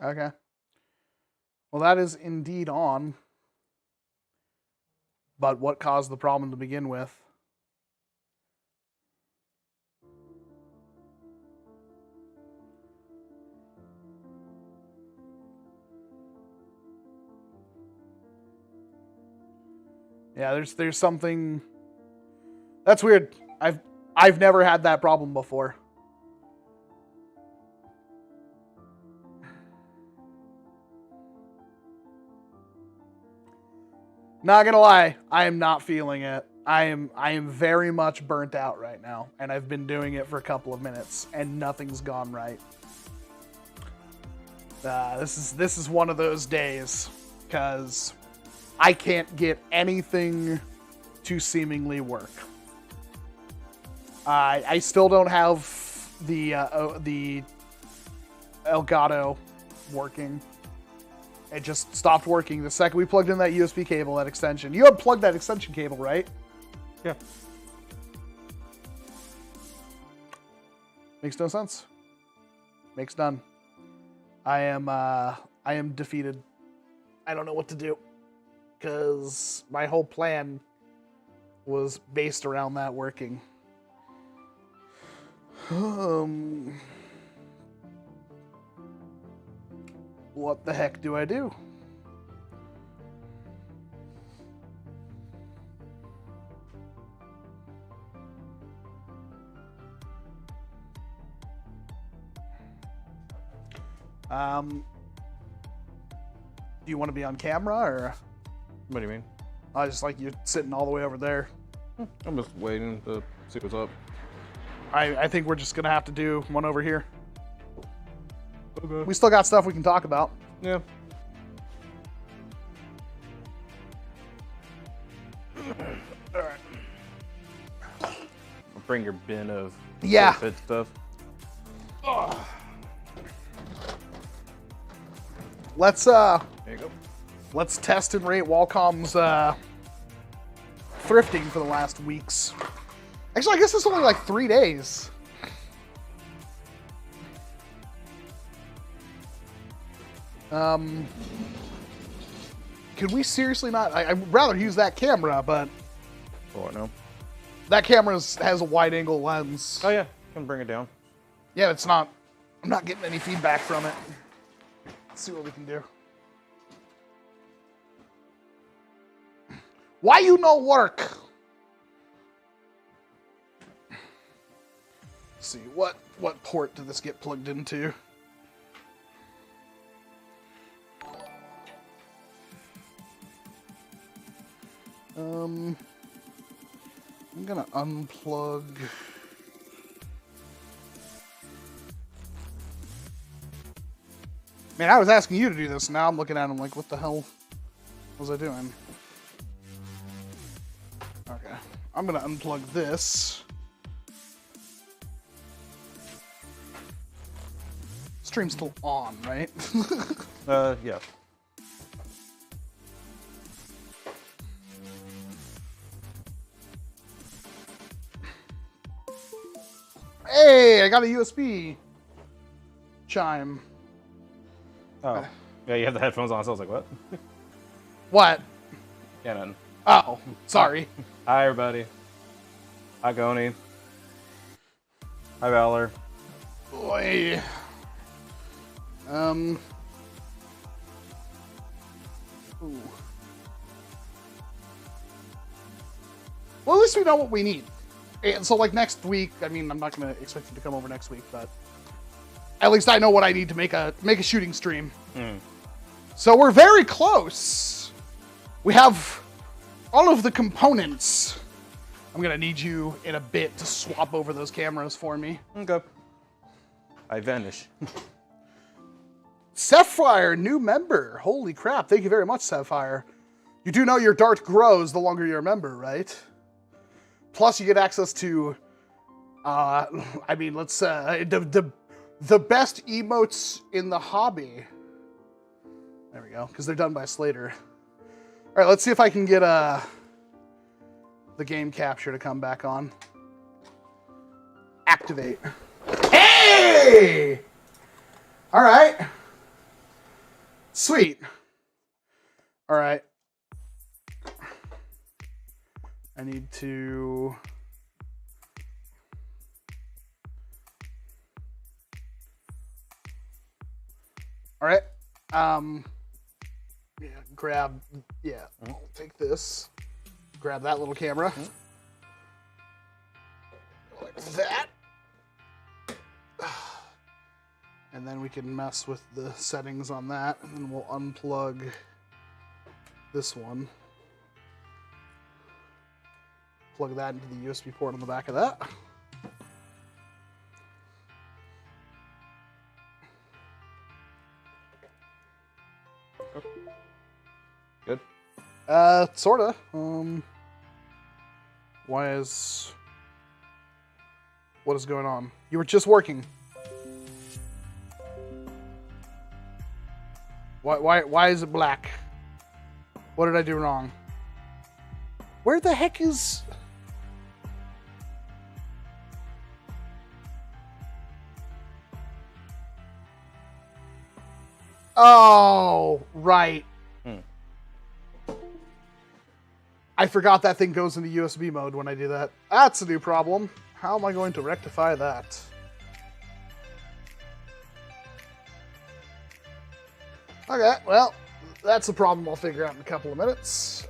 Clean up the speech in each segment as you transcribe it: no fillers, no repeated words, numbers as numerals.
Okay. Well, that is indeed on. But what caused the problem to begin with? Yeah, there's something that's weird. I've never had that problem before. Not gonna lie, I am not feeling it. I am very much burnt out right now, and I've been doing it for a couple of minutes, and nothing's gone right. This is one of those days, because I can't get anything to seemingly work. I still don't have the Elgato working. It just stopped working the second we plugged in that USB cable, that extension. You unplugged that extension cable, right? Yeah. Makes no sense. Makes none. I am defeated. I don't know what to do, because my whole plan was based around that working. What the heck do I do? Do you want to be on camera, or? What do you mean? I just like you sitting all the way over there. I'm just waiting to see what's up. I think we're just gonna have to do one over here. Okay. We still got stuff we can talk about. Yeah. All right. I'll bring your bin of fit stuff. Ugh. Let's There you go. let's test and rate Wacom's thrifting for the last weeks. Actually, I guess it's only like 3 days. Could we seriously not? I'd rather use that camera, but Oh, I know. that camera has a wide-angle lens. Oh yeah, can bring it down. Yeah, it's not. I'm not getting any feedback from it. Let's see what we can do. Why you no work? Let's see, what port did this get plugged into? I'm gonna unplug. Man, I was asking you to do this. Now I'm looking at him like, what the hell was I doing? Okay, I'm gonna unplug this. Stream's still on, right? Yeah. Hey, I got a USB chime. Oh. Yeah, you have the headphones on, so I was like, what? What? Yeah, nothing. Oh, sorry. Hi, everybody. Hi, Goni. Hi, Valor. Boy. Ooh. Well, at least we know what we need. And so, like, next week, I mean, I'm not going to expect you to come over next week, but at least I know what I need to make a shooting stream. So we're very close. We have all of the components. I'm going to need you in a bit to swap over those cameras for me. Okay. I vanish. Sapphire, new member. Holy crap. Thank you very much, Sapphire. You do know your dart grows the longer you're a member, right? Plus, you get access to, I mean, let's, the best emotes in the hobby. There we go, because they're done by Slater. All right, let's see if I can get the game capture to come back on. Activate. Hey! All right. Sweet. All right. I need to... All right. Yeah, grab... Yeah, I'll take this. Grab that little camera. Like that. And then we can mess with the settings on that. And then we'll unplug this one. Plug that into the USB port on the back of that. Good. Sorta. What is going on? You were just working. Why is it black? What did I do wrong? Where the heck is... Oh, right. I forgot that thing goes into USB mode when I do that. That's a new problem. How am I going to rectify that? Okay, well, that's a problem I'll figure out in a couple of minutes.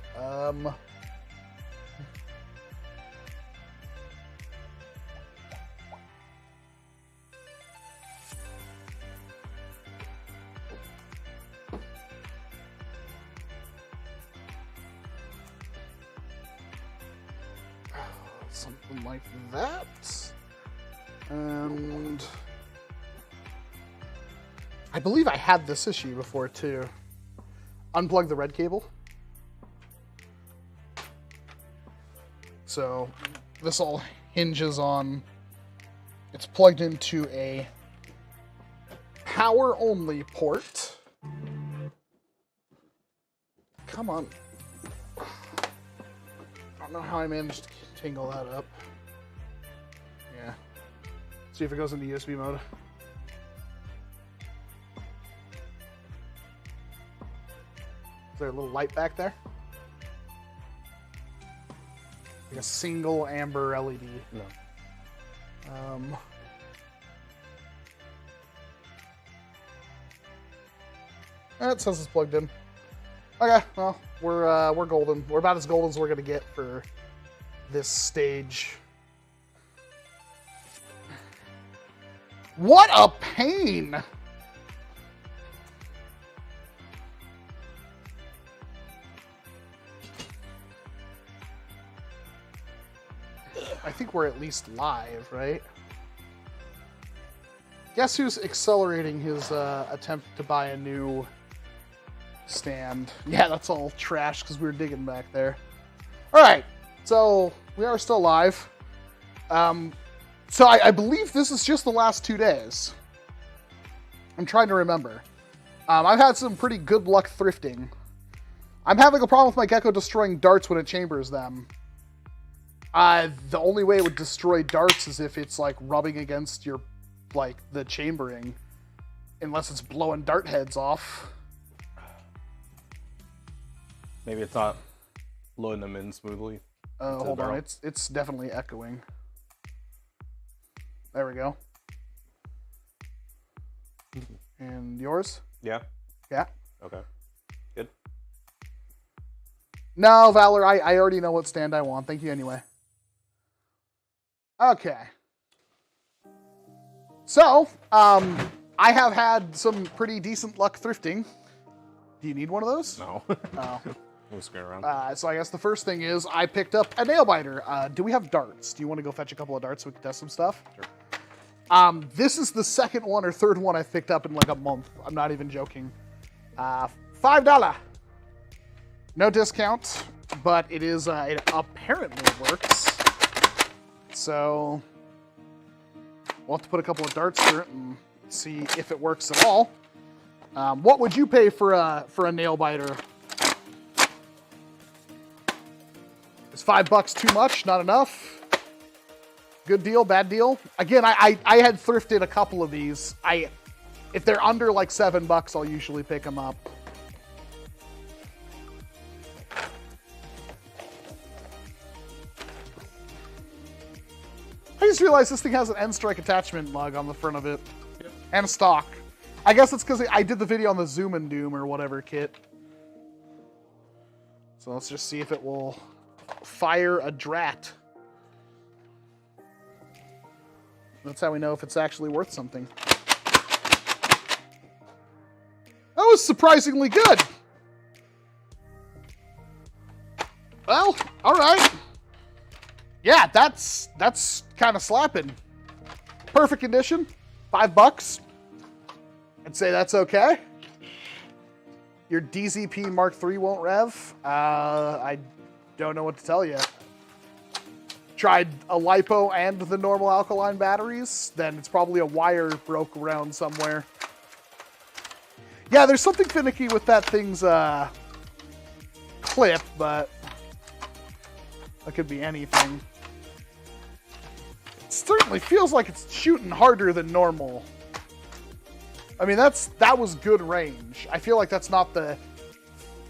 Something like that. And I believe I had this issue before too. Unplug the red cable. So this all hinges on, it's plugged into a power only port. Come on. I don't know how I managed to tangle that up. Yeah. See if it goes into USB mode. Is there a little light back there? Like a single amber LED. No. It says it's plugged in. Okay, well, we're golden. We're about as golden as we're gonna get for this stage. What a pain! I think we're at least live, right? Guess who's accelerating his attempt to buy a new stand? Yeah, that's all trash because we were digging back there. All right, so we are still live. So I believe this is just the last 2 days. I'm trying to remember. I've had some pretty good luck thrifting. I'm having a problem with my gecko destroying darts when it chambers them. The only way it would destroy darts is if it's like rubbing against your, like, the chambering. Unless it's blowing dart heads off. Maybe it's not loading them in smoothly. Hold on, it's definitely echoing. There we go. And yours? Yeah. Yeah. Okay. Good. No, Valor, I already know what stand I want. Thank you anyway. Okay. So, I have had some pretty decent luck thrifting. Do you need one of those? No. Oh. We'll screw around. So I guess the first thing is I picked up a nail biter. Do we have darts? Do you want to go fetch a couple of darts so we can test some stuff? Sure. This is the second one or third one I've picked up in like a month. I'm not even joking. $5. No discount, but it is, it apparently works. So we'll have to put a couple of darts through it and see if it works at all. What would you pay for a nail biter? Is $5 too much? Not enough? Good deal? Bad deal? Again, I had thrifted a couple of these. If they're under like $7, I'll usually pick them up. just realized this thing has an end strike attachment lug on the front of it. Yep. And a stock. I guess it's because I did the video on the Zoom and Doom or whatever kit. So let's just see if it will fire a drat. That's how we know if it's actually worth something. That was surprisingly good. Well, all right. Yeah, that's kind of slapping. Perfect condition, $5. I'd say that's okay. Your DZP Mark III won't rev. I don't know what to tell you. Tried a LiPo and the normal alkaline batteries, then it's probably a wire broke around somewhere. Yeah, there's something finicky with that thing's clip, but that could be anything. It certainly feels like it's shooting harder than normal. I mean, that was good range. I feel like that's not the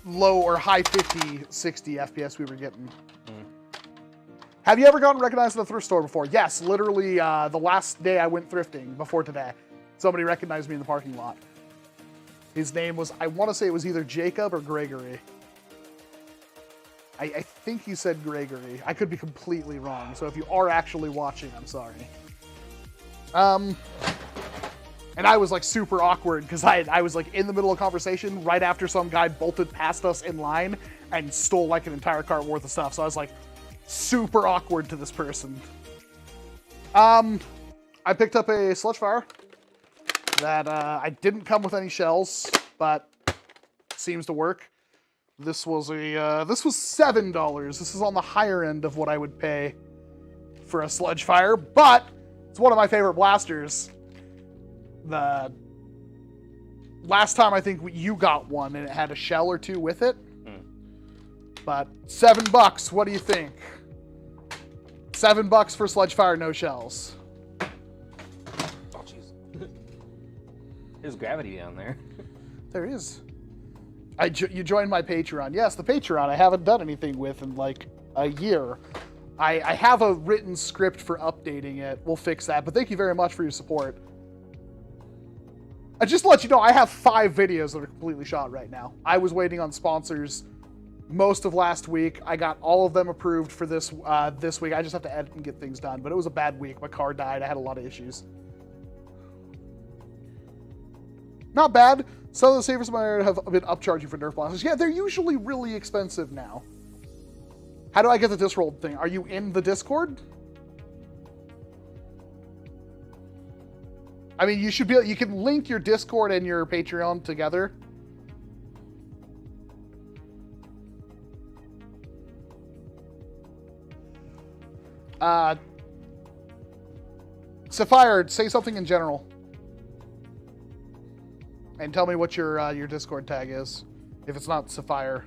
low or high 50, 60 FPS we were getting. Have you ever gotten recognized in a thrift store before? Yes, literally the last day I went thrifting before today. Somebody recognized me in the parking lot. His name was, I want to say it was either Jacob or Gregory. I think he said Gregory. I could be completely wrong. So if you are actually watching, I'm sorry. And I was like super awkward because I was like in the middle of conversation right after some guy bolted past us in line and stole like an entire cart worth of stuff. So I was like super awkward to this person. I picked up a sludge fire that I didn't come with any shells, but seems to work. This was $7. This is on the higher end of what I would pay for a sludge fire, but it's one of my favorite blasters. The last time I think you got one and it had a shell or two with it. But $7, what do you think? $7 for sludge fire, no shells. Oh jeez. There's gravity down there. There is. You joined my Patreon. Yes, the Patreon I haven't done anything with in like a year. I have a written script for updating it. We'll fix that. But thank you very much for your support. I just to let you know, I have 5 videos that are completely shot right now. I was waiting on sponsors most of last week. I got all of them approved for this week. I just have to edit and get things done. But it was a bad week. My car died. I had a lot of issues. Not bad. Some of the savers in my area have been upcharging for Nerf blasters. Yeah, they're usually really expensive now. How do I get the disrolled thing? Are you in the Discord? I mean, you should be. You can link your Discord and your Patreon together. Sapphire, say something in general. And tell me what your Discord tag is, if it's not Sapphire.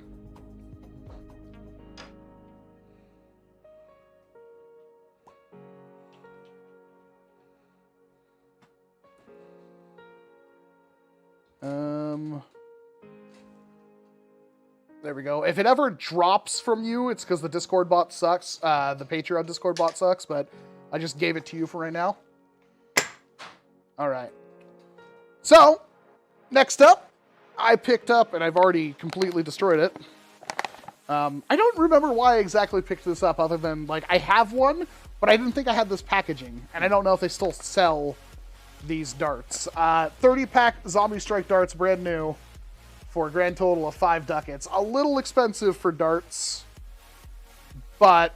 There we go. If it ever drops from you, it's because the Discord bot sucks. The Patreon Discord bot sucks, but I just gave it to you for right now. All right. So, next up, I picked up, and I've already completely destroyed it. I don't remember why I exactly picked this up, other than, like, I have one, but I didn't think I had this packaging, and I don't know if they still sell these darts. 30-pack Zombie Strike darts, brand new, for a grand total of 5 ducats. A little expensive for darts, but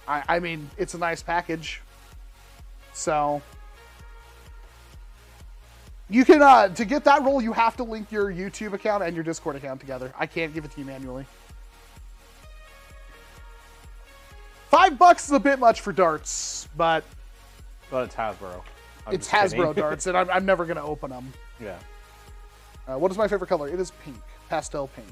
I mean, it's a nice package. So you can, to get that roll, you have to link your YouTube account and your Discord account together. I can't give it to you manually. $5 is a bit much for darts, but it's Hasbro. It's Hasbro darts, and I'm never going to open them. Yeah. What is my favorite color? It is pink. Pastel pink.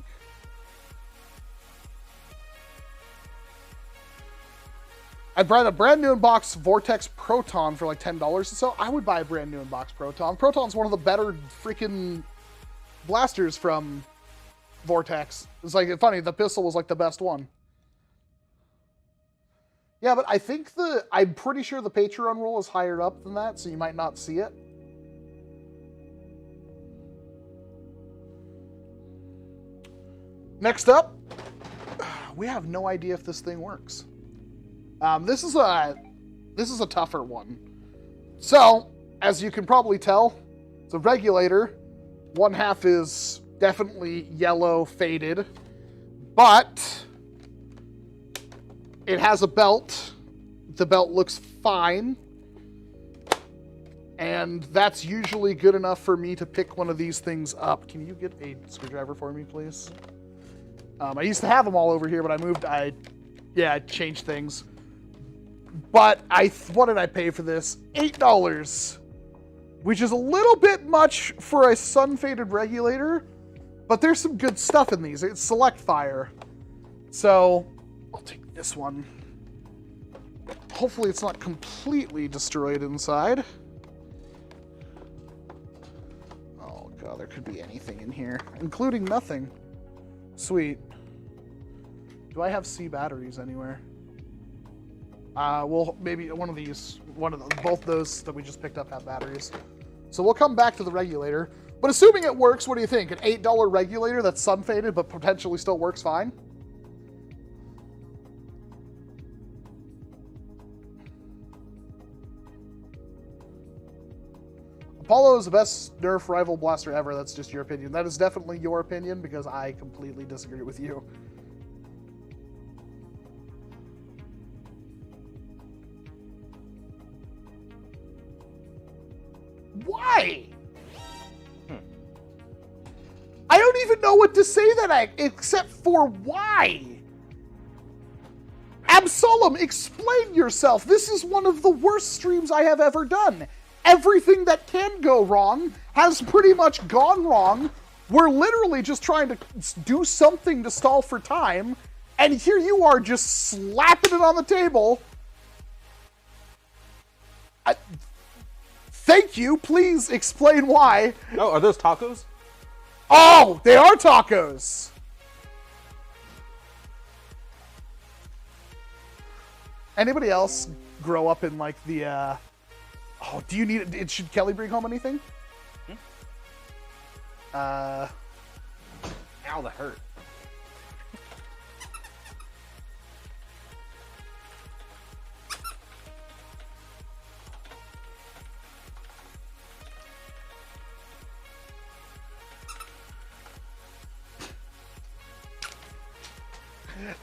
I bought a brand new in-box Vortex Proton for like $10 or so. I would buy a brand new in-box Proton. Proton's one of the better freaking blasters from Vortex. It's like funny, the pistol was like the best one. Yeah, but I think I'm pretty sure the Patreon roll is higher up than that, so you might not see it. Next up, we have no idea if this thing works. This is a tougher one. So, as you can probably tell, it's a regulator. One half is definitely yellow, faded, but it has a belt. The belt looks fine. And that's usually good enough for me to pick one of these things up. Can you get a screwdriver for me, please? I used to have them all over here, but I changed things. But what did I pay for this? $8, which is a little bit much for a sun-faded regulator, but there's some good stuff in these. It's select fire. So I'll take this one. Hopefully it's not completely destroyed inside. Oh god, there could be anything in here, including nothing. Sweet. Do I have C batteries anywhere? Well, maybe one of these, both those that we just picked up have batteries. So we'll come back to the regulator. But assuming it works, what do you think? An $8 regulator that's sun-faded but potentially still works fine? Apollo is the best Nerf rival blaster ever. That's just your opinion. That is definitely your opinion because I completely disagree with you. Why? I don't even know what to say except for why. Absolum, explain yourself. This is one of the worst streams I have ever done. Everything that can go wrong has pretty much gone wrong. We're literally just trying to do something to stall for time, and here you are just slapping it on the table. Thank you. Please explain why. Oh, are those tacos? Oh, they are tacos. Anybody else grow up in like the oh, do you need it? Should Kelly bring home anything? Ow, that hurt.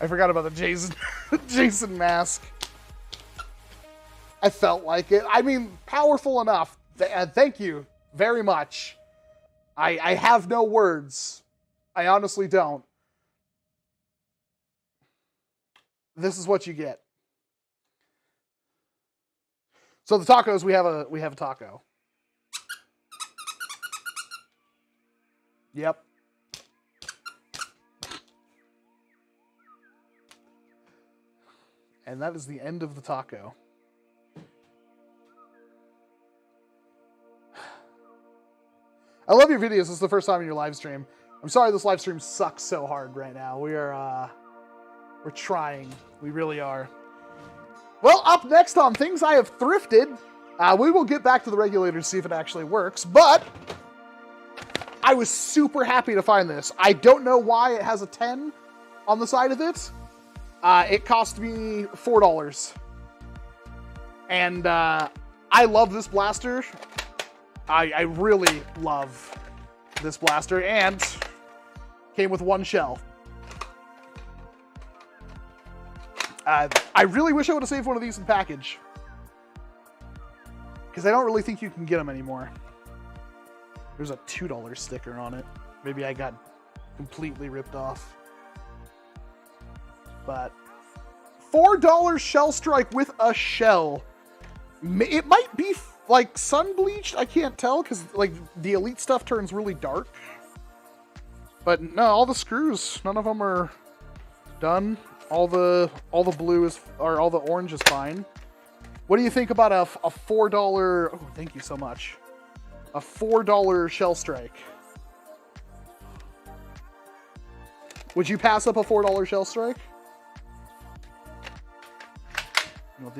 I forgot about the Jason mask. I felt like it. I mean, powerful enough. Thank you very much. I have no words. I honestly don't. This is what you get. So the tacos, we have a taco. Yep. And that is the end of the taco. I love your videos. This is the first time in your live stream. I'm sorry this live stream sucks so hard right now. We're trying. We really are. Well, up next on Things I Have Thrifted, we will get back to the regulator to see if it actually works, but I was super happy to find this. I don't know why it has a 10 on the side of it. It cost me $4. And I love this blaster. I really love this blaster, and came with one shell. I really wish I would have saved one of these in package, because I don't really think you can get them anymore. There's a $2 sticker on it. Maybe I got completely ripped off. But $4 shell strike with a shell. It might be like sun bleached. I can't tell because like the elite stuff turns really dark. But no, all the screws, none of them are done. All the blue is, or all the orange is fine. What do you think about a $4? Oh, thank you so much. A $4 shell strike. Would you pass up a $4 shell strike?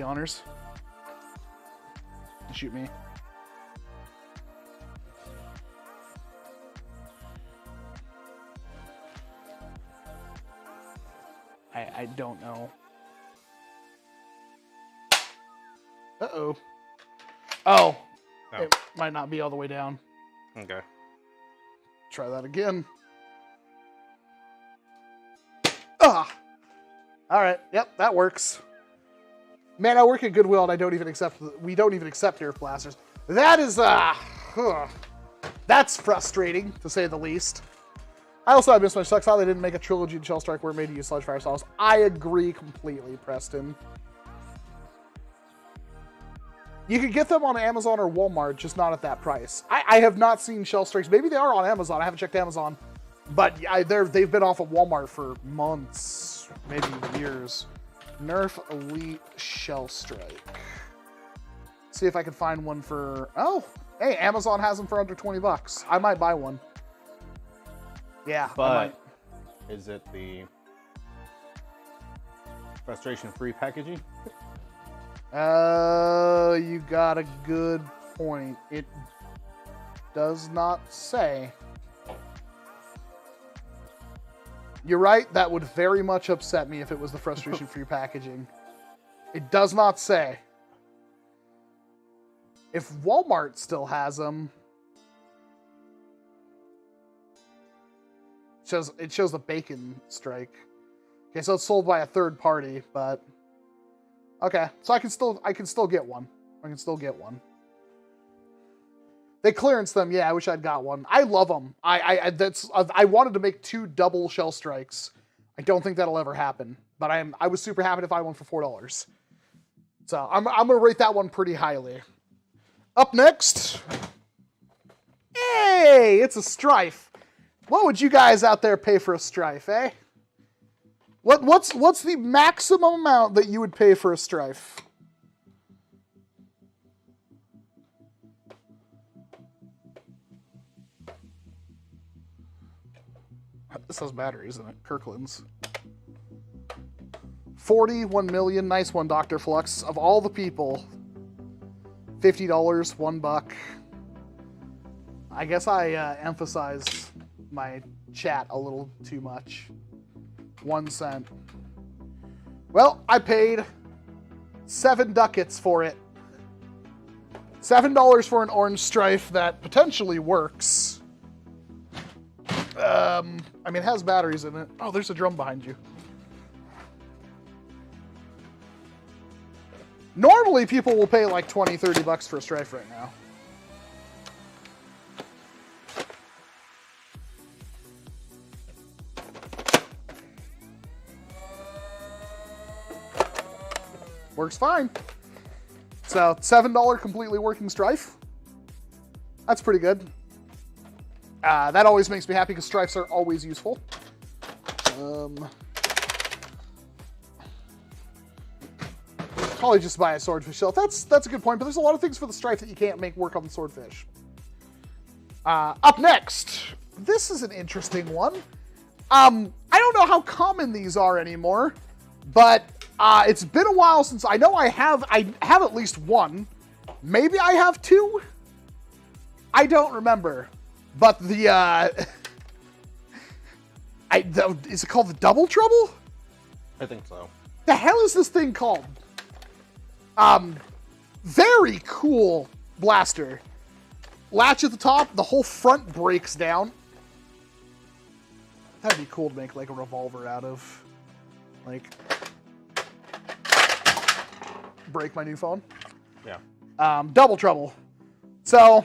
the honors. Shoot me. I don't know. Uh-oh. Oh. No. It might not be all the way down. Okay. Try that again. Ah! Alright, yep, that works. Man, I work at Goodwill and we don't even accept NERF blasters. That is, that's frustrating, to say the least. I also have Mismatch Sucks how they didn't make a trilogy in Shell Strike where it made to use Sludge Fire Sauce. I agree completely, Preston. You could get them on Amazon or Walmart, just not at that price. I have not seen Shell Strikes. Maybe they are on Amazon. I haven't checked Amazon. But they've been off of Walmart for months, maybe years. NERF Elite Shell Strike. See if I can find one for... Oh, hey, Amazon has them for under 20 bucks. I might buy one. Yeah, but is it the frustration-free packaging? You got a good point. It does not say. You're right, that would very much upset me if it was the frustration-free packaging. It does not say. If Walmart still has them... It shows the bacon strike. Okay, so it's sold by a third party, but... Okay, so I can still get one. I can still get one. They clearance them. Yeah, I wish I'd got one. I love them. I wanted to make 2 double Shell Strikes. I don't think that'll ever happen, but I was super happy to find one for $4. So I'm gonna rate that one pretty highly. Up next, hey, it's a Strife. What would you guys out there pay for a Strife, eh? What's the maximum amount that you would pay for a Strife? This has batteries in it. Kirkland's. 41 million. Nice one, Dr. Flux. Of all the people, $50, $1. I guess I emphasized my chat a little too much. 1 cent. Well, I paid 7 ducats for it. $7 for an orange Strife that potentially works. I mean, it has batteries in it. Oh, there's a drum behind you. Normally, people will pay like 20, 30 bucks for a Strife right now. Works fine. So, $7 completely working Strife. That's pretty good. That always makes me happy because Strifes are always useful. Probably just buy a swordfish shell. That's a good point, but there's a lot of things for the Strife that you can't make work on the swordfish. Up next, this is an interesting one. I don't know how common these are anymore, but it's been a while since I know I have at least one. Maybe I have 2. I don't remember. But the is it called the Double Trouble? I think so. The hell is this thing called? Very cool blaster. Latch at the top, the whole front breaks down. That'd be cool to make like a revolver out of. Like, break my new phone. Yeah. Double Trouble. So,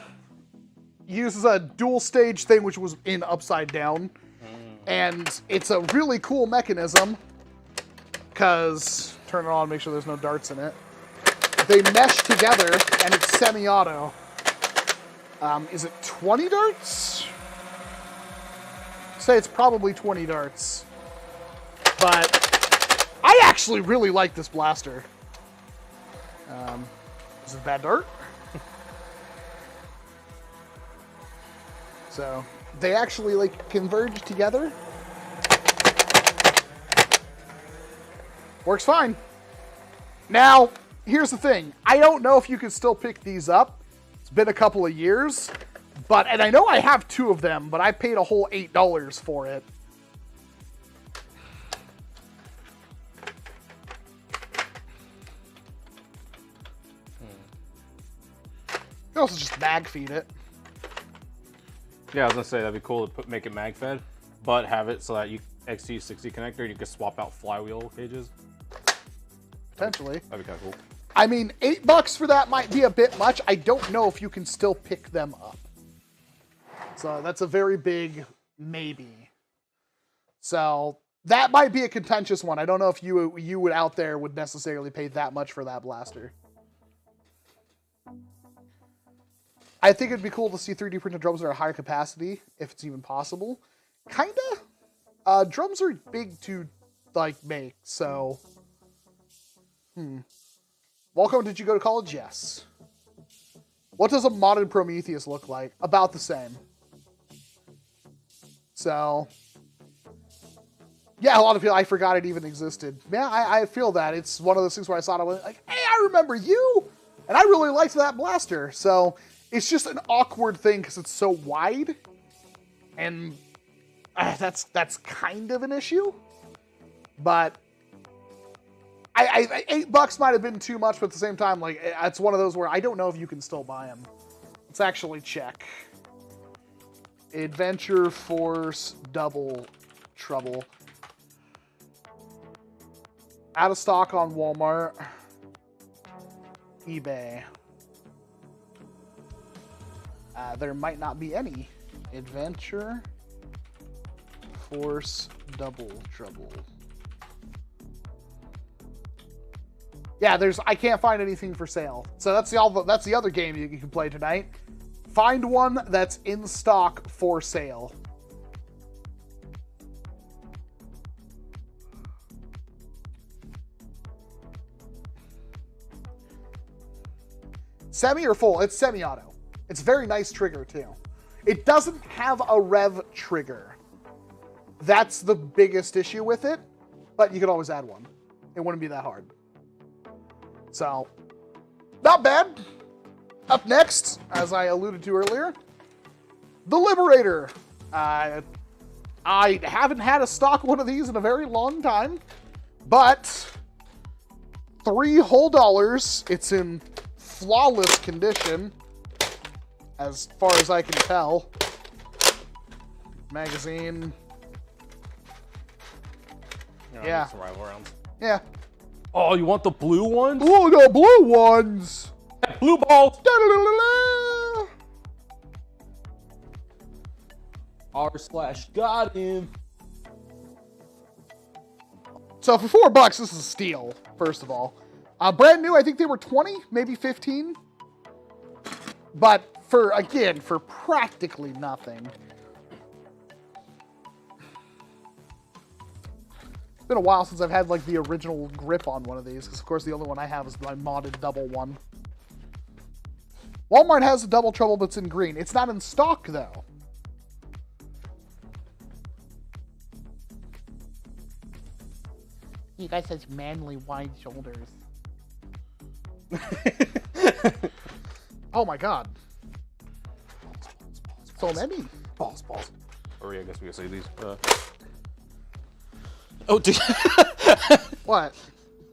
uses a dual stage thing, which was in upside down. And it's a really cool mechanism because, turn it on, make sure there's no darts in it. They mesh together and it's semi-auto. Is it 20 darts? Say it's probably 20 darts. But I actually really like this blaster. Is it a bad dart? So they actually like converge together. Works fine. Now, here's the thing. I don't know if you can still pick these up. It's been a couple of years. And I know I have 2 of them, but I paid a whole $8 for it. You can also just mag feed it. Yeah, I was gonna say that'd be cool to make it mag fed, but have it so that you XT60 connector, you can swap out flywheel cages. Potentially. That'd be kind of cool. I mean, $8 for that might be a bit much. I don't know if you can still pick them up. So that's a very big maybe. So that might be a contentious one. I don't know if you would out there would necessarily pay that much for that blaster. I think it'd be cool to see 3D printed drums that are higher capacity, if it's even possible. Kinda. Drums are big to like make, so. Welcome, did you go to college? Yes. What does a modded Prometheus look like? About the same. So, yeah, a lot of people, I forgot it even existed. Yeah, I feel that. It's one of those things where I saw it, I went like, hey, I remember you! And I really liked that blaster. So, it's just an awkward thing because it's so wide. And that's kind of an issue. But, $8 might have been too much, but at the same time, like, it's one of those where I don't know if you can still buy them. Let's actually check. Adventure Force Double Trouble. Out of stock on Walmart. eBay. There might not be any. Adventure Force Double Trouble. Yeah, I can't find anything for sale. So that's the other game you can play tonight. Find one that's in stock for sale. Semi or full? It's semi-auto. It's a very nice trigger too. It doesn't have a rev trigger. That's the biggest issue with it, but you could always add one. It wouldn't be that hard. So, not bad. Up next, as I alluded to earlier, the Liberator. I haven't had a stock one of these in a very long time, but $3 whole. It's in flawless condition, as far as I can tell. Magazine. Yeah. Survival rounds. Yeah. Oh, you want the blue ones? Oh, the blue ones! Blue balls! R/ got him. So for $4, this is a steal, first of all. Brand new, I think they were 20, maybe 15. But for practically nothing. It's been a while since I've had like the original grip on one of these, because of course the only one I have is my modded double one. Walmart has a double trouble, but it's in green. It's not in stock though. You guys has manly wide shoulders. Oh my god. So many. Balls. Oh yeah, I guess we can say these. Oh, dude. What?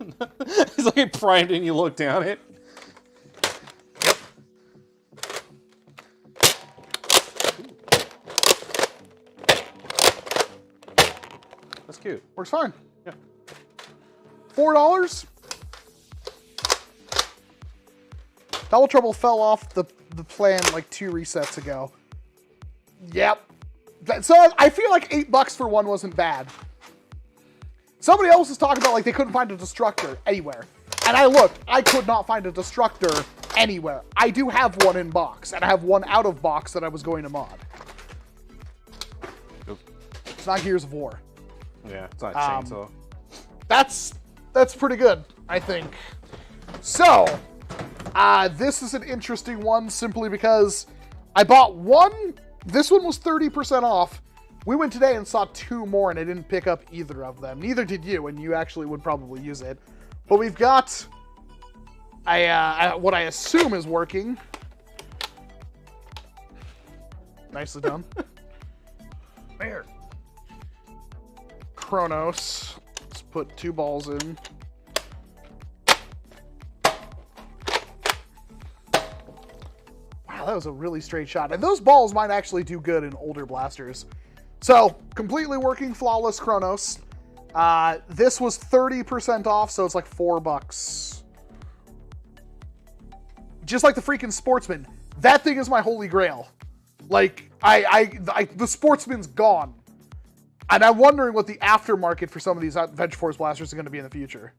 It's like it primed and you look down it. Yep. That's cute. Works fine. Yeah. $4. Double Trouble fell off the plan like 2 resets ago. Yep. So I feel like $8 for one wasn't bad. Somebody else was talking about like they couldn't find a destructor anywhere. And I looked, I could not find a destructor anywhere. I do have one in box, and I have one out of box that I was going to mod. Oop. It's not Gears of War. Yeah, it's not chainsaw. That's pretty good, I think. So, this is an interesting one simply because I bought one. This one was 30% off. We went today and saw 2 more, and I didn't pick up either of them. Neither did you, and you actually would probably use it. But we've got what I assume is working. Nicely done. There. Kronos. Let's put 2 balls in. Wow, that was a really straight shot. And those balls might actually do good in older blasters. So, completely working, flawless Kronos. This was 30% off, so it's like $4. Just like the freaking Sportsman. That thing is my holy grail. Like, the Sportsman's gone. And I'm wondering what the aftermarket for some of these Veg Force blasters are going to be in the future.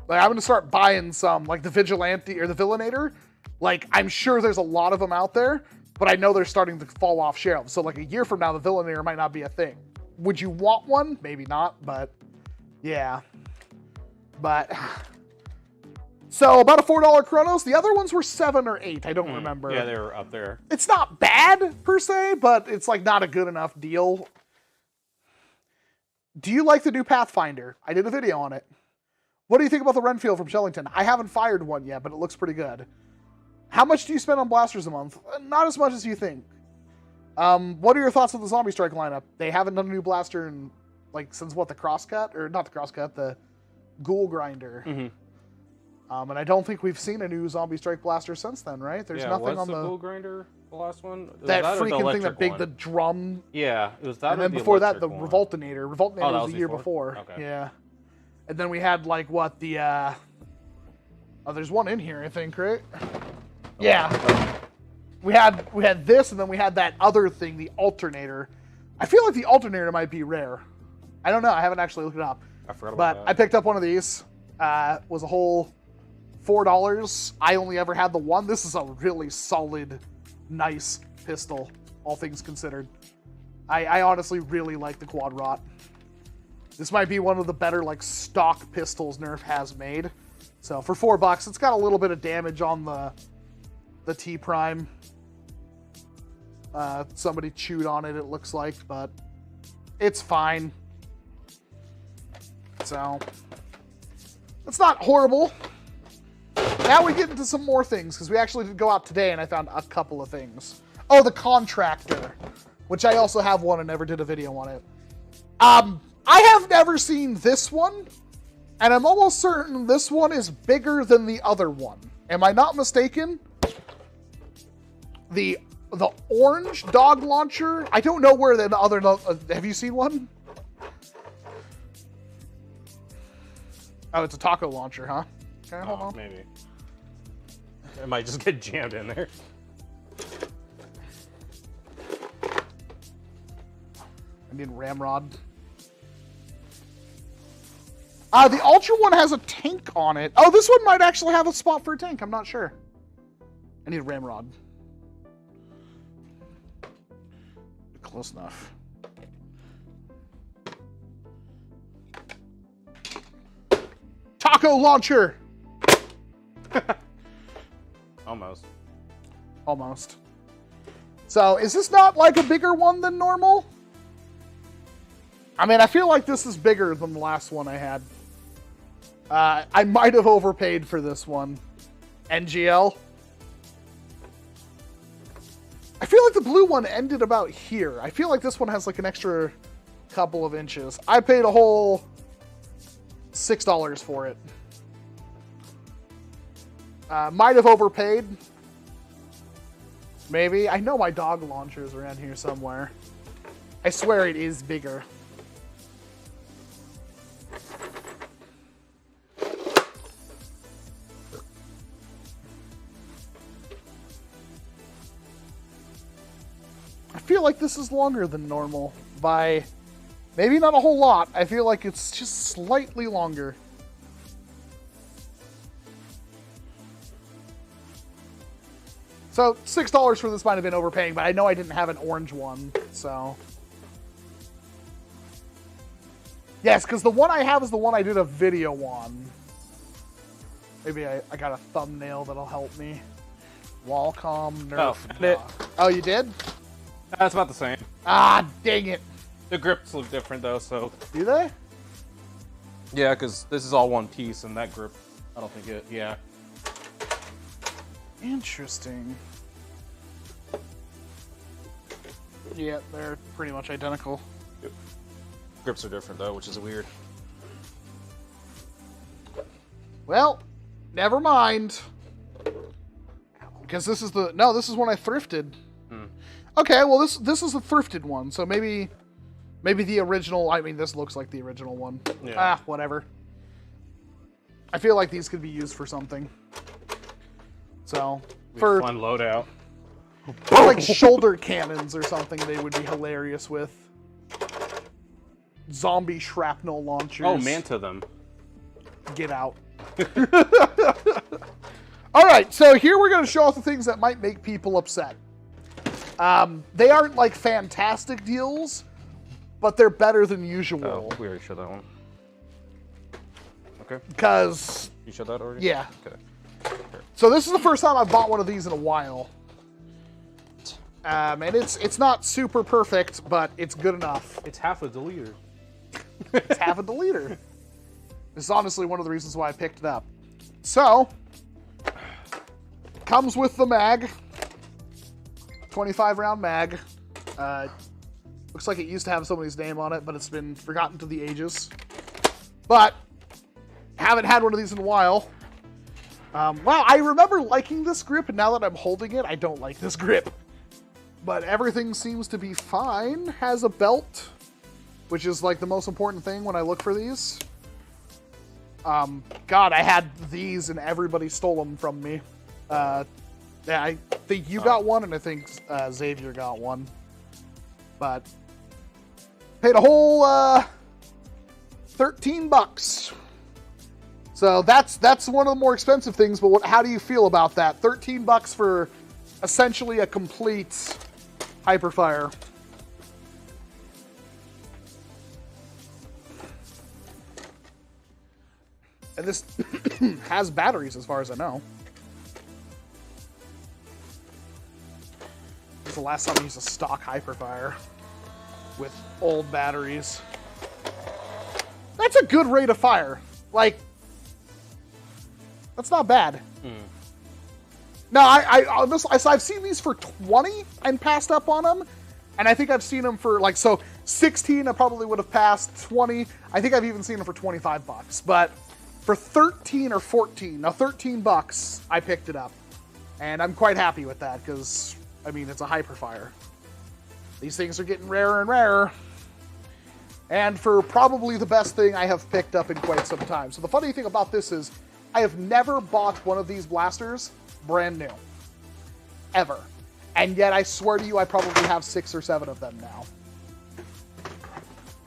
Like, I'm going to start buying some, like the Vigilante or the Villainator. Like, I'm sure there's a lot of them out there, but I know they're starting to fall off shelves. So, like, a year from now, the Villainator might not be a thing. Would you want one? Maybe not, but yeah. But so about a $4 Kronos. The other ones were $7 or $8. I don't remember. Yeah, they were up there. It's not bad per se, but it's like not a good enough deal. Do you like the new Pathfinder? I did a video on it. What do you think about the Renfield from Shellington? I haven't fired one yet, but it looks pretty good. How much do you spend on blasters a month? Not as much as you think. What are your thoughts on the Zombie Strike lineup? They haven't done a new blaster in, like, since what, the Crosscut? Or not the Crosscut, the Ghoul Grinder. And I don't think we've seen a new Zombie Strike blaster since then, right? There's nothing on the Ghoul Grinder, the last one? That freaking thing that big, the drum. Yeah, it was that. And then before that, the Revoltinator. Revoltinator was the year before. Okay. Yeah. And then we had, like, what, the, oh, there's one in here, I think, right? Yeah. We had this, and then we had that other thing, the Alternator. I feel like the Alternator might be rare. I don't know. I haven't actually looked it up. I forgot about that. I picked up one of these. Was a whole $4. I only ever had the one. This is a really solid, nice pistol, all things considered. I honestly really like the Quad Rot. This might be one of the better, like, stock pistols NERF has made. So for $4, it's got a little bit of damage on the T Prime. Somebody chewed on it, it looks like, but it's fine. So it's not horrible. Now we get into some more things, because we actually did go out today and I found a couple of things. Oh, the Contractor, which I also have one and never did a video on it. I have never seen this one, and I'm almost certain this one is bigger than the other one. Am I not mistaken? The orange dog launcher. I don't know where the other. Have you seen one? Oh, it's a taco launcher, huh? Okay, hold on. Maybe. It might just get jammed in there. I need ramrod. The Ultra one has a tank on it. Oh, this one might actually have a spot for a tank. I'm not sure. I need a ramrod. Close enough. Taco launcher! Almost. Almost. So, is this not like a bigger one than normal? I mean, I feel like this is bigger than the last one I had. I might have overpaid for this one. NGL. I feel like the blue one ended about here. I feel like this one has like an extra couple of inches. I paid a whole $6 for it. Might have overpaid. Maybe. I know my dog launcher is around here somewhere. I swear it is bigger. I feel like this is longer than normal by maybe not a whole lot. I feel like it's just slightly longer. So $6 for this might have been overpaying, but I know I didn't have an orange one, so. Yes, because the one I have is the one I did a video on. Maybe I got a thumbnail that'll help me. Wallcom Nerf. Oh, you did? That's about the same. Ah, dang it. The grips look different though, so. Do they? Yeah, because this is all one piece, and that grip, I don't think it. Yeah. Interesting. Yeah, they're pretty much identical. Yep. Grips are different though, which is weird. Well, never mind. Because this is the... No, this is one I thrifted. Okay, well, this is a thrifted one, so maybe the original... I mean, this looks like the original one. Yeah. Ah, whatever. I feel like these could be used for something. So, for fun loadout. like shoulder cannons or something, they would be hilarious with. Zombie shrapnel launchers. Oh, Manta them. Get out. All right, so here we're going to show off the things that might make people upset. They aren't like fantastic deals, but they're better than usual. Oh, we already showed that one. Okay. Because... You showed that already? Yeah. Okay. So this is the first time I've bought one of these in a while. And it's not super perfect, but it's good enough. It's half a deleter. It's half a deleter. This is honestly one of the reasons why I picked it up. So, comes with the mag. 25 round mag. Looks like it used to have somebody's name on it, but it's been forgotten to the ages. But, haven't had one of these in a while. Wow, I remember liking this grip, and now that I'm holding it, I don't like this grip. But everything seems to be fine. Has a belt, which is like the most important thing when I look for these. God, I had these and everybody stole them from me. Yeah, I think you got one, and I think Xavier got one. But paid a whole $13. So that's one of the more expensive things. But how do you feel about that? $13 for essentially a complete Hyperfire. And this has batteries as far as I know. This is the last time I used a stock Hyperfire with old batteries. That's a good rate of fire. Like, that's not bad. No, I've seen these for 20 and passed up on them. And I think I've seen them for, like, so 16 I probably would have passed, 20. I think I've even seen them for $25. But for 13 or 14, now $13, I picked it up. And I'm quite happy with that because, I mean, it's a Hyperfire. These things are getting rarer and rarer. And for probably the best thing I have picked up in quite some time. So the funny thing about this is I have never bought one of these blasters brand new. Ever. And yet I swear to you I probably have 6 or 7 of them now.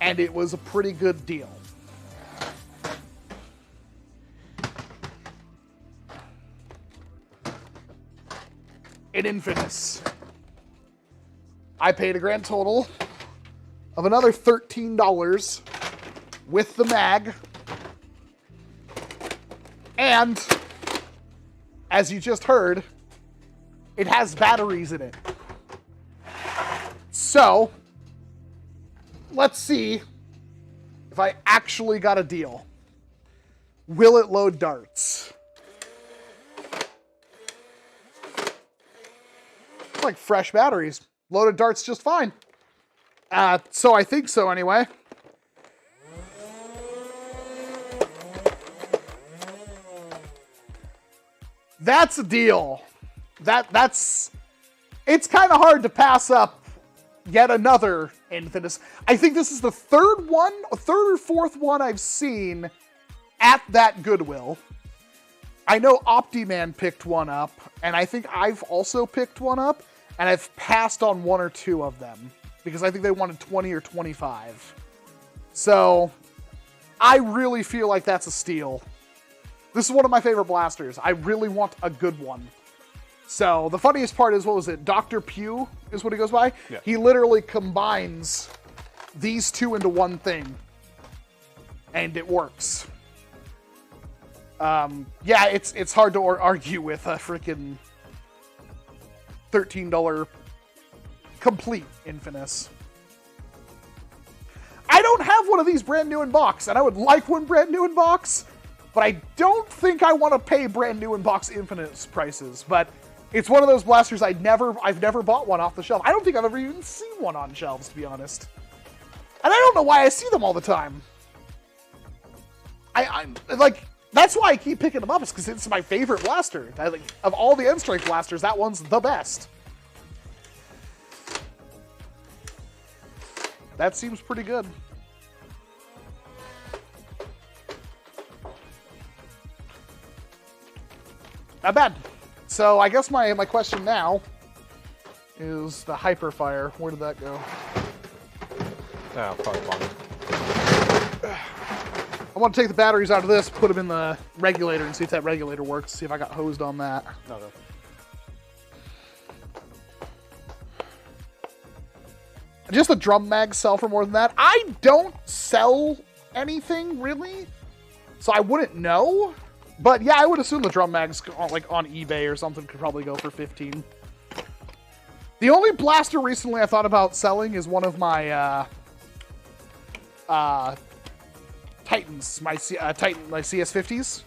And it was a pretty good deal. In Infamous, I paid a grand total of another $13 with the mag. And, as you just heard, it has batteries in it. So, let's see if I actually got a deal. Will it load darts? It's like fresh batteries. Loaded darts just fine. So I think so anyway. That's a deal. That's it's kind of hard to pass up yet another Infamous. I think this is the third or fourth one I've seen at that Goodwill. I know Optiman picked one up, and I think I've also picked one up, and I've passed on 1 or 2 of them because I think they wanted 20 or 25. So I really feel like that's a steal. This is one of my favorite blasters. I really want a good one. So the funniest part is, what was it? Dr. Pew is what he goes by? Yeah. He literally combines these two into one thing. And it works. Yeah, it's hard to argue with a freaking $13 complete Infamous. I don't have one of these brand new in box, and I would like one brand new in box, but I don't think I want to pay brand new in-box Infinite prices. But it's one of those blasters I've never bought one off the shelf. I don't think I've ever even seen one on shelves, to be honest. And I don't know why I see them all the time. I'm like, that's why I keep picking them up, is because it's my favorite blaster. Of all the N-Strike blasters, that one's the best. That seems pretty good. Not bad. So I guess my question now is the Hyperfire. Where did that go? Oh, probably bottom. I want to take the batteries out of this, put them in the regulator, and see if that regulator works. See if I got hosed on that. No. Just the drum mags sell for more than that. I don't sell anything, really, so I wouldn't know. But yeah, I would assume the drum mags, like on eBay or something, could probably go for 15. The only blaster recently I thought about selling is one of my Titans, my CS50s.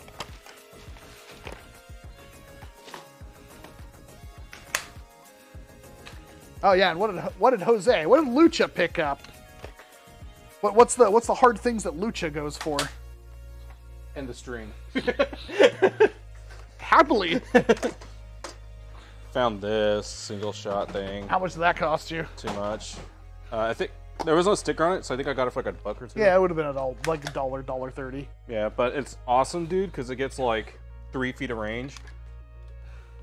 Oh yeah, and what did Lucha pick up? What's the hard things that Lucha goes for? End the stream. Happily. Found this single shot thing. How much did that cost you? Too much. I think there was no sticker on it, so I think I got it for like $1 or $2. Yeah, it would have been like $1.30. Yeah, but it's awesome, dude, because it gets like 3 feet of range.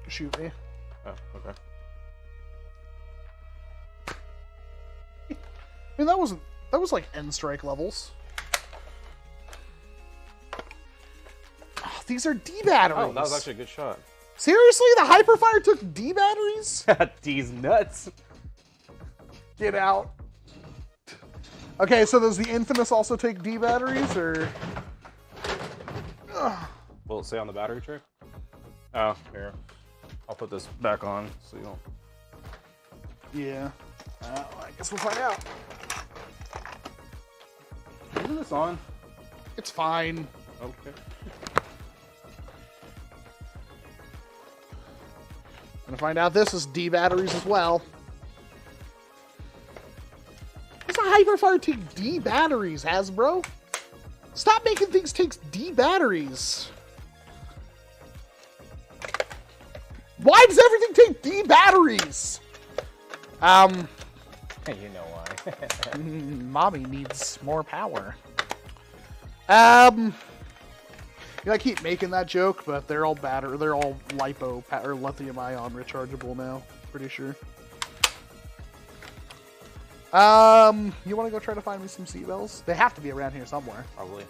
Shoot me. Oh, okay. I mean, that was like N-Strike levels. Oh, these are D batteries. Oh, that was actually a good shot. Seriously, the Hyperfire took D batteries? D's nuts. Get out. Okay, so does the Infamous also take D batteries, or? Will it say on the battery tray? Oh, here. I'll put this back on so you don't. Yeah. I guess we'll find out. Isn't this on? It's fine. Okay. Gonna find out this is D batteries as well. Does a Hyperfire take D batteries, Hasbro? Stop making things take D batteries. Why does everything take D batteries? You know why. Mommy needs more power. I keep making that joke, but they're all they're all lipo or lithium-ion rechargeable now. Pretty sure. You want to go try to find me some seatbelts? They have to be around here somewhere. Probably.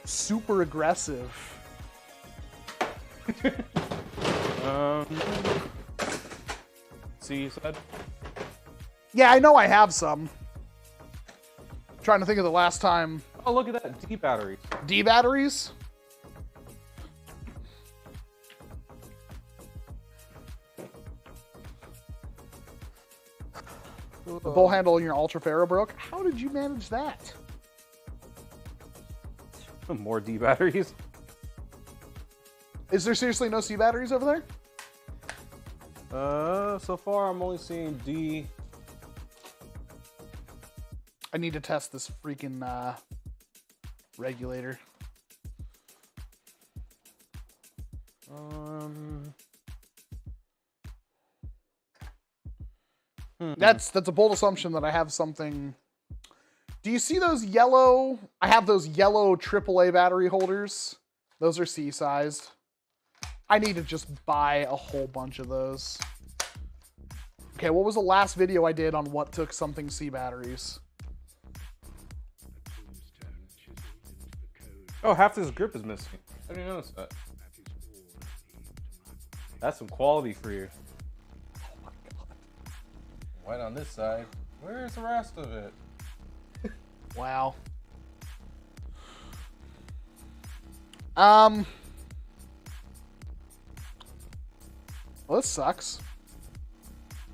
Super aggressive. See, you said? Yeah, I know I have some. Trying to think of the last time. Oh, look at that. D batteries. D batteries? The bull handle in your Ultra Ferro broke. How did you manage that? More D batteries. Is there seriously no C batteries over there? So far I'm only seeing D. I need to test this freaking regulator. That's a bold assumption that I have something. Do you see those yellow? I have those yellow AAA battery holders. Those are C-sized. I need to just buy a whole bunch of those. Okay, what was the last video I did on what took something C batteries? Oh, half this grip is missing. I didn't notice that. That's some quality for you. Oh my god. White on this side. Where's the rest of it? Wow. Well, this sucks.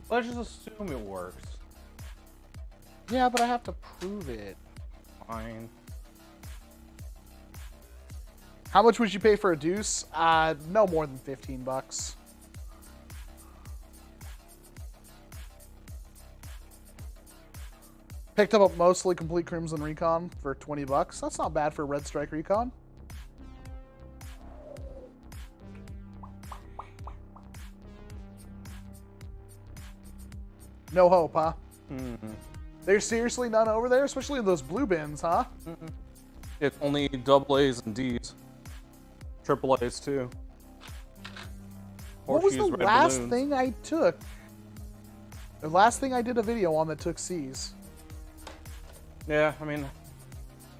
Let's just assume it works. Yeah, but I have to prove it. Fine. How much would you pay for a deuce? No more than 15 bucks. Picked up a mostly complete Crimson Recon for 20 bucks. That's not bad for a Red Strike Recon. No hope, huh? There's seriously none over there, especially in those blue bins, huh? It's only double A's and D's. Triple A's too. What was the Horseshoes, red last balloons. thing I took? The last thing I did a video on that took C's. Yeah, I mean,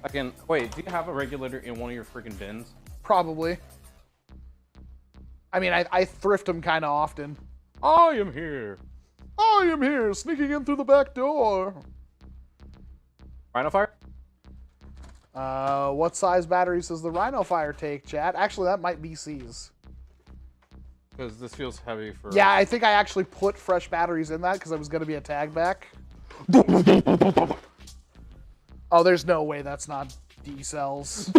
I can. Wait, do you have a regulator in one of your freaking bins? Probably. I mean, I thrift them kind of often. I am here. I am here, sneaking in through the back door. Rhino fire? What size batteries does the Rhino Fire take, chat? Actually, that might be C's. Because this feels heavy for. Yeah, I think I actually put fresh batteries in that because I was going to be a tag back. Oh, there's no way that's not D cells.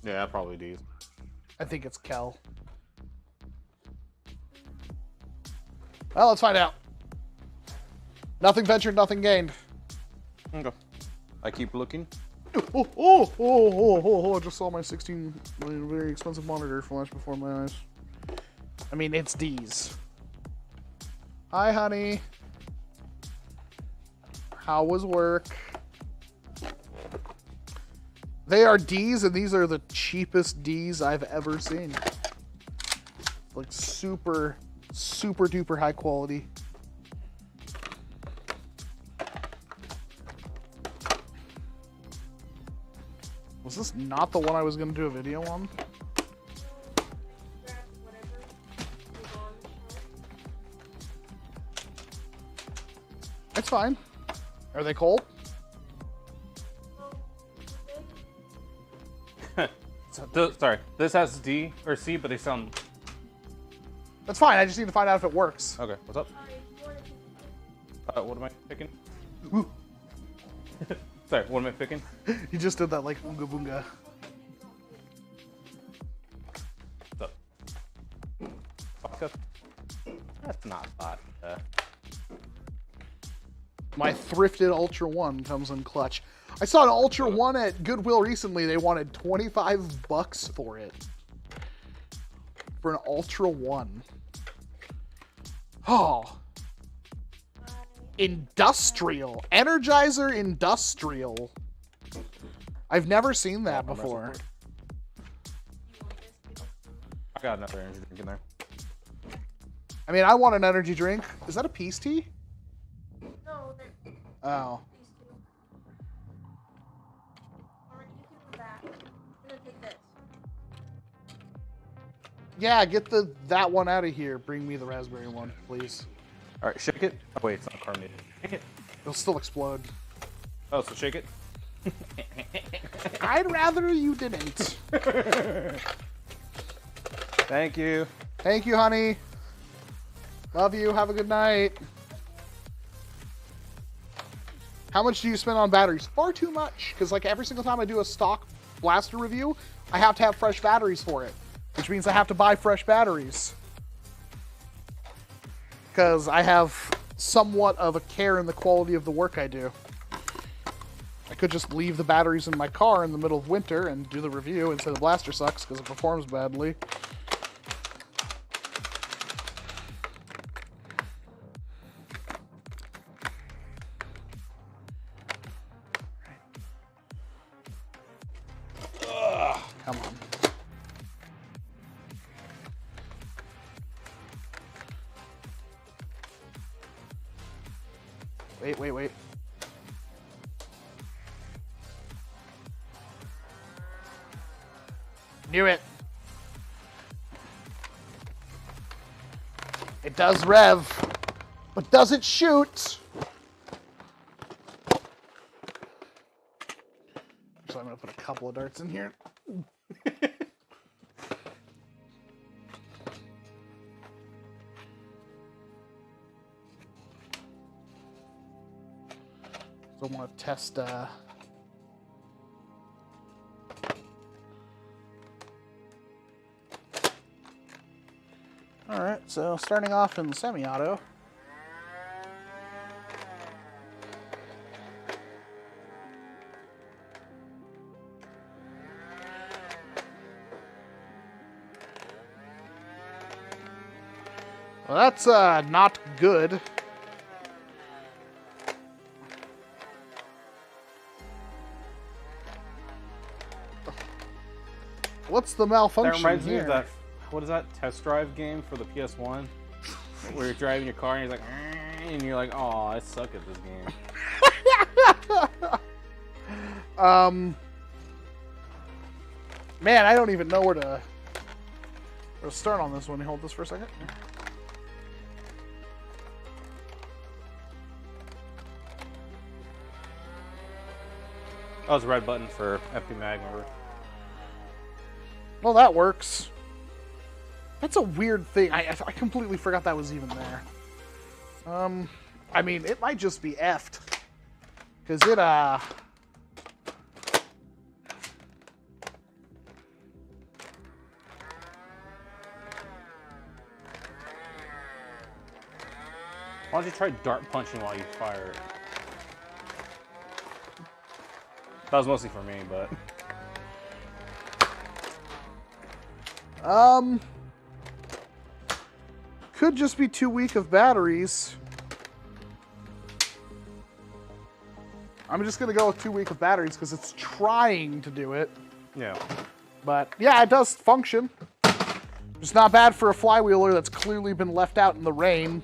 Yeah, probably D's. I think it's Kel. Well, let's find out. Nothing ventured, nothing gained. Okay. I keep looking. I just saw my 16 million very expensive monitor flash before my eyes. I mean, it's D's. Hi, honey. How was work? They are D's, and these are the cheapest D's I've ever seen. Like super, super duper high quality. Was this not the one I was going to do a video on? It's fine. Are they cold? Sorry, this has D or C, but they sound. That's fine. I just need to find out if it works. Okay, what's up? What am I picking? Sorry, what am I picking? You just did that like boonga boonga. What's up? Vodka? That's not vodka. My thrifted Ultra 1 comes in clutch. I saw an Ultra 1 at Goodwill recently. They wanted 25 bucks for it. For an Ultra 1. Oh. Industrial. Energizer Industrial. I've never seen that before. I got another energy drink in there. I mean, I want an energy drink. Is that a peace tea? No, they're Oh. these two. Alright, you can go back. I'm gonna take this. Yeah, get that one out of here. Bring me the raspberry one, please. All right, shake it. Oh wait, it's not carbonated. Shake it. It'll still explode. Oh, so shake it. I'd rather you didn't. Thank you. Thank you, honey. Love you. Have a good night. How much do you spend on batteries? Far too much, because like every single time I do a stock blaster review, I have to have fresh batteries for it, which means I have to buy fresh batteries. Because I have somewhat of a care in the quality of the work I do. I could just leave the batteries in my car in the middle of winter and do the review and say the blaster sucks because it performs badly. Ugh, come on. Wait. Knew it. It does rev, but does it shoot? So I'm gonna put a couple of darts in here. So I want to test So starting off in semi-auto. Well, that's not good. What's the malfunction That reminds me here? of that. What is that test drive game for the PS1? Where you're driving your car and you're like, and you're like, oh, I suck at this game. Man, I don't even know where to start on this one. Hold this for a second. Oh, it's a red button for FP Mag, remember? Well, that works. That's a weird thing. I completely forgot that was even there. I mean, it might just be effed. Because it, Why don't you try dart punching while you fire it? That was mostly for me, but... Could just be too weak of batteries. I'm just going to go with too weak of batteries because it's trying to do it. Yeah. But, yeah, it does function. It's not bad for a flywheeler that's clearly been left out in the rain.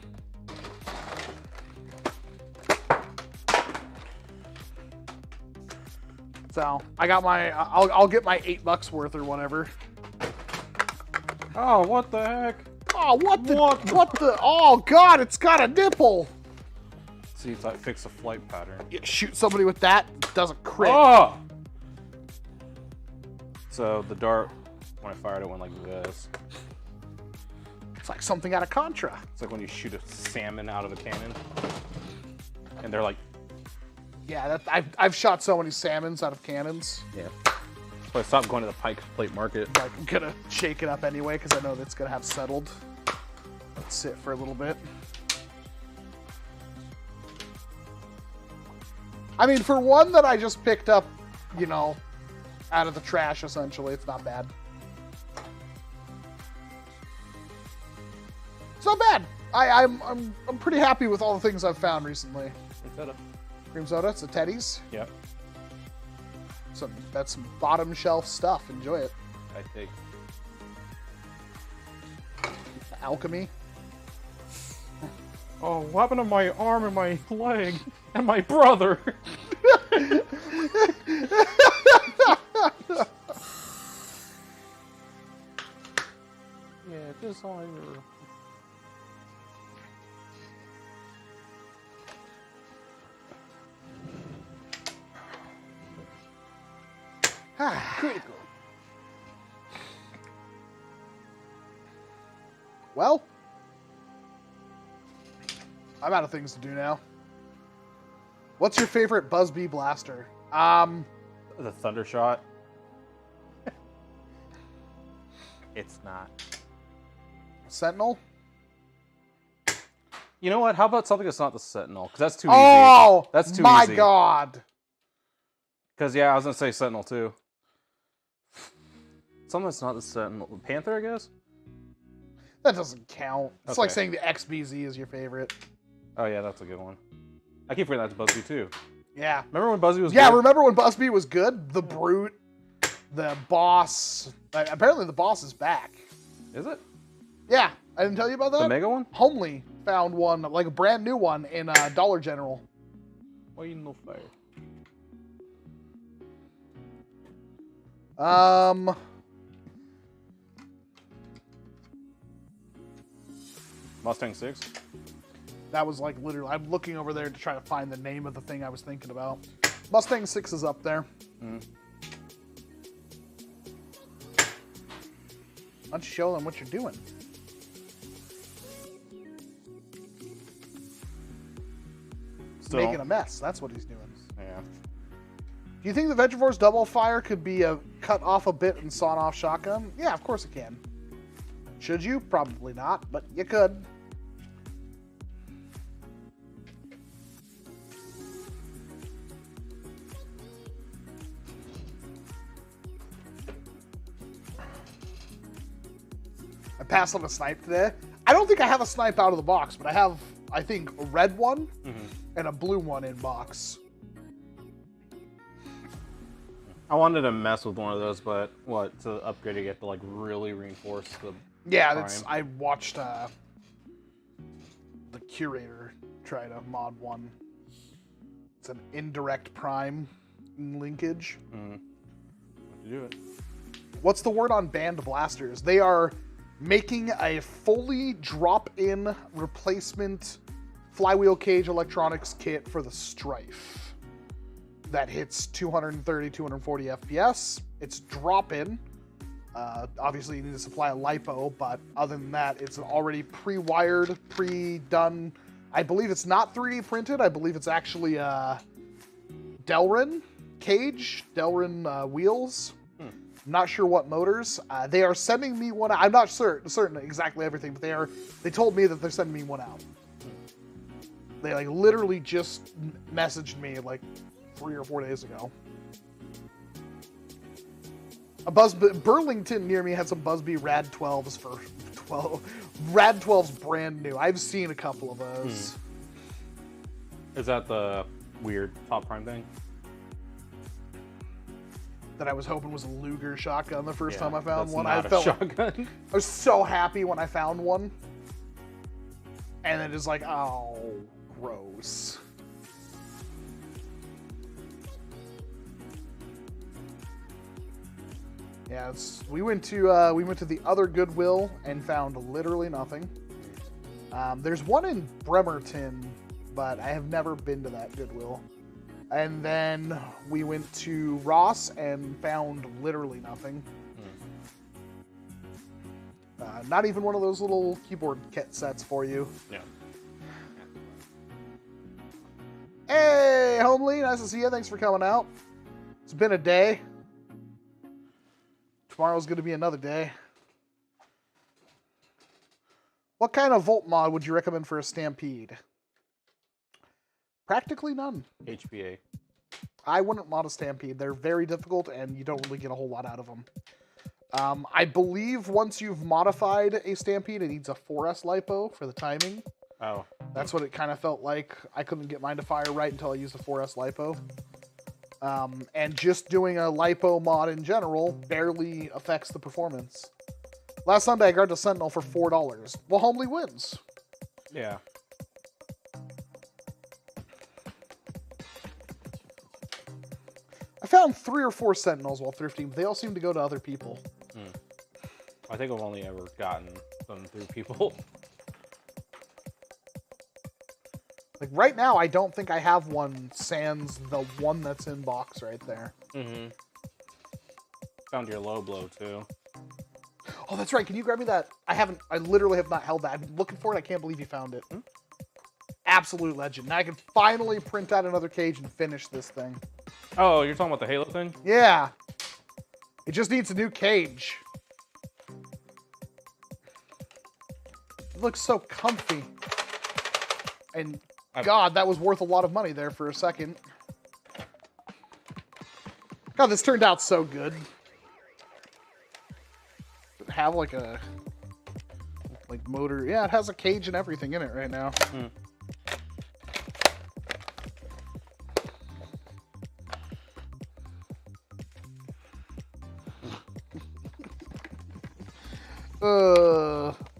So, I got my... I'll get my $8 worth or whatever. Oh, what the heck? Oh, what the... Oh, God, it's got a nipple! See if I fix a flight pattern. You shoot somebody with that, does a crit. Oh! So the dart, when I fired it, went like this. It's like something out of Contra. It's like when you shoot a salmon out of a cannon. And they're like... Yeah, I've shot so many salmons out of cannons. Yeah. So I stopped going to the Pike Plate Market. Like, I'm gonna shake it up anyway because I know that's gonna have settled. Let's sit for a little bit. I mean, for one that I just picked up, you know, out of the trash, essentially, it's not bad. It's not bad. I'm pretty happy with all the things I've found recently. Cream soda, it's a Teddy's. Yep. That's some bottom shelf stuff. Enjoy it. I think. Alchemy. Oh, what happened to my arm and my leg and my brother? Yeah, just on your... Critical. Well, I'm out of things to do now. What's your favorite Buzzbee blaster? The Thunder Shot. It's not. Sentinel? You know what? How about something that's not the Sentinel? Because that's too Oh, easy. That's too my easy. God. Because, yeah, I was going to say Sentinel, too. Something that's not the Sentinel. Panther, I guess? That doesn't count. It's like Okay. saying the XBZ is your favorite. Oh, yeah, that's a good one. I keep forgetting that's Buzzbee, too. Yeah. Remember when Buzzbee was Yeah, good? remember when Buzzbee was good? The Brute, the Boss. Apparently the Boss is back. Is it? Yeah, I didn't tell you about that? The Mega one? Homely found one, like a brand new one in Dollar General. Why you no fire? Mustang 6? That was like literally, I'm looking over there to try to find the name of the thing I was thinking about. Mustang 6 is up there. Mm. Why don't you show them what you're doing? Still. Making a mess. That's what he's doing. Yeah. Do you think the Vegevores double fire could be cut off a bit and sawn off shotgun? Yeah, of course it can. Should you? Probably not, but you could. I passed on a snipe today. I don't think I have a snipe out of the box, but I have, I think, a red one and a blue one in box. I wanted to mess with one of those, but what, to upgrade it, you have to like really reinforce the Yeah, prime. that's, I watched the curator try to mod one. It's an indirect prime linkage. Have to do it. What's the word on band blasters? They are making a fully drop-in replacement flywheel cage electronics kit for the Strife that hits 230, 240 FPS. It's drop-in. Obviously, you need to supply a LiPo, but other than that, it's already pre-wired, pre-done. I believe it's not 3D printed. I believe it's actually Delrin cage, Delrin wheels. I'm not sure what motors. They are sending me one. I'm not certain exactly everything, but they told me that they're sending me one out. They like literally just messaged me like 3 or 4 days ago. Burlington near me had some Busby Rad 12s for Rad 12s brand new. I've seen a couple of those. Is that the weird top prime thing? That I was hoping was a Luger shotgun the first Yeah, time I found that's one. not I a felt shotgun. I was so happy when I found one. And then it's like, oh, gross. Yeah, we went to the other Goodwill and found literally nothing. There's one in Bremerton, but I have never been to that Goodwill. And then we went to Ross and found literally nothing. Not even one of those little keyboard kit sets for you. Yeah. Hey, Homely, nice to see you. Thanks for coming out. It's been a day. Tomorrow's going to be another day. What kind of Volt mod would you recommend for a Stampede? Practically none. HPA. I wouldn't mod a Stampede. They're very difficult, and you don't really get a whole lot out of them. I believe once you've modified a Stampede, it needs a 4S LiPo for the timing. Oh. That's what it kind of felt like. I couldn't get mine to fire right until I used a 4S LiPo. And just doing a LiPo mod in general barely affects the performance. Last Sunday, I grabbed a Sentinel for $4. Well, Homely wins. Yeah. I found 3 or 4 Sentinels while thrifting, but they all seem to go to other people. I think I've only ever gotten them through people. Like right now, I don't think I have one sans the one that's in box right there. Found your low blow too. Oh, that's right. Can you grab me that? I literally have not held that. I've been looking for it. I can't believe you found it. Absolute legend. Now I can finally print out another cage and finish this thing. Oh, you're talking about the Halo thing? Yeah. It just needs a new cage. It looks so comfy. And God, that was worth a lot of money there for a second. God, this turned out so good. Does it have like a motor? Yeah, it has a cage and everything in it right now.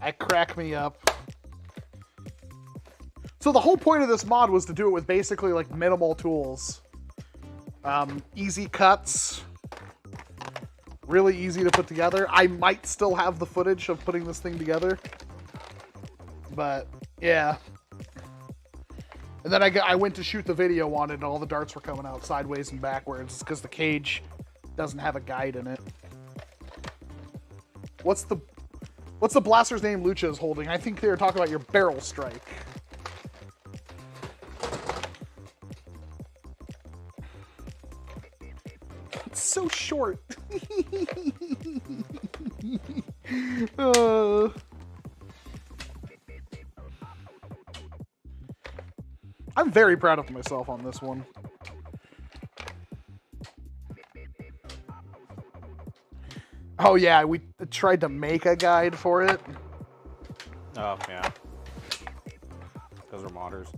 That crack me up. So the whole point of this mod was to do it with basically like minimal tools. Easy cuts. Really easy to put together. I might still have the footage of putting this thing together. But, yeah. And then I went to shoot the video on it and all the darts were coming out sideways and backwards because the cage doesn't have a guide in it. What's the blaster's name Lucha is holding? I think they were talking about your barrel strike. It's so short. I'm very proud of myself on this one. Oh yeah, we tried to make a guide for it. Oh, yeah. Those are modders.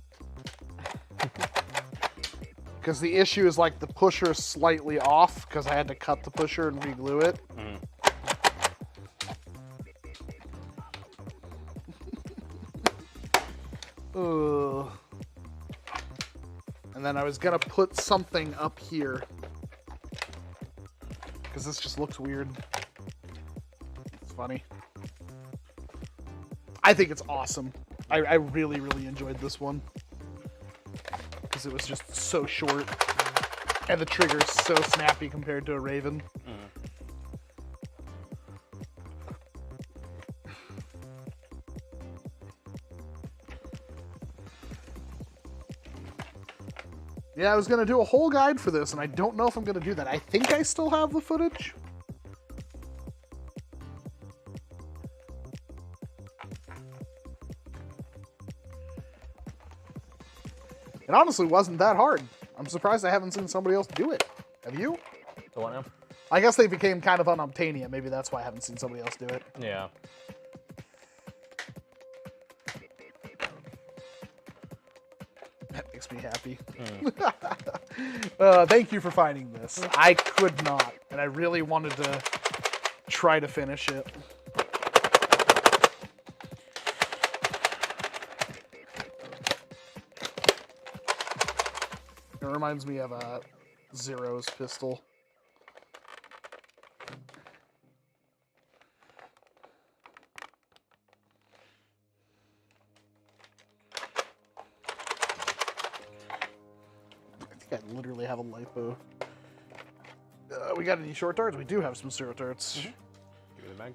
Because the issue is like the pusher is slightly off because I had to cut the pusher and re-glue it. Ugh. And then I was gonna put something up here because this just looks weird. It's funny. I think it's awesome. I really, really enjoyed this one because it was just so short and the trigger is so snappy compared to a Raven. Yeah, I was going to do a whole guide for this, and I don't know if I'm going to do that. I think I still have the footage. It honestly wasn't that hard. I'm surprised I haven't seen somebody else do it. Have you? The what now? I guess they became kind of unobtainium. Maybe that's why I haven't seen somebody else do it. Yeah. That makes me happy. Thank you for finding this. I could not, and I really wanted to try to finish it. It reminds me of a Zero's pistol. I literally have a lipo. We got any short darts? We do have some zero darts. Give me the mag.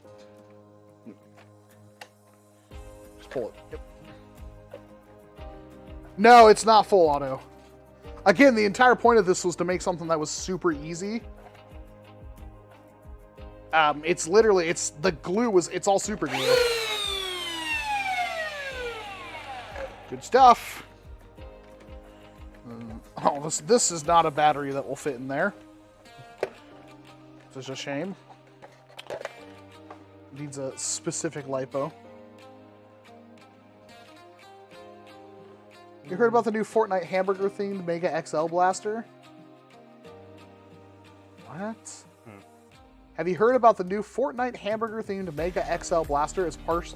Just pull it. Yep. No, it's not full auto. Again, the entire point of this was to make something that was super easy. It's literally, the glue it's all super glue. Good stuff. Oh, this is not a battery that will fit in there. It's a shame. Needs a specific lipo. You heard about the new Fortnite hamburger themed Mega XL blaster? What? Have you heard about the new Fortnite hamburger themed Mega XL blaster as part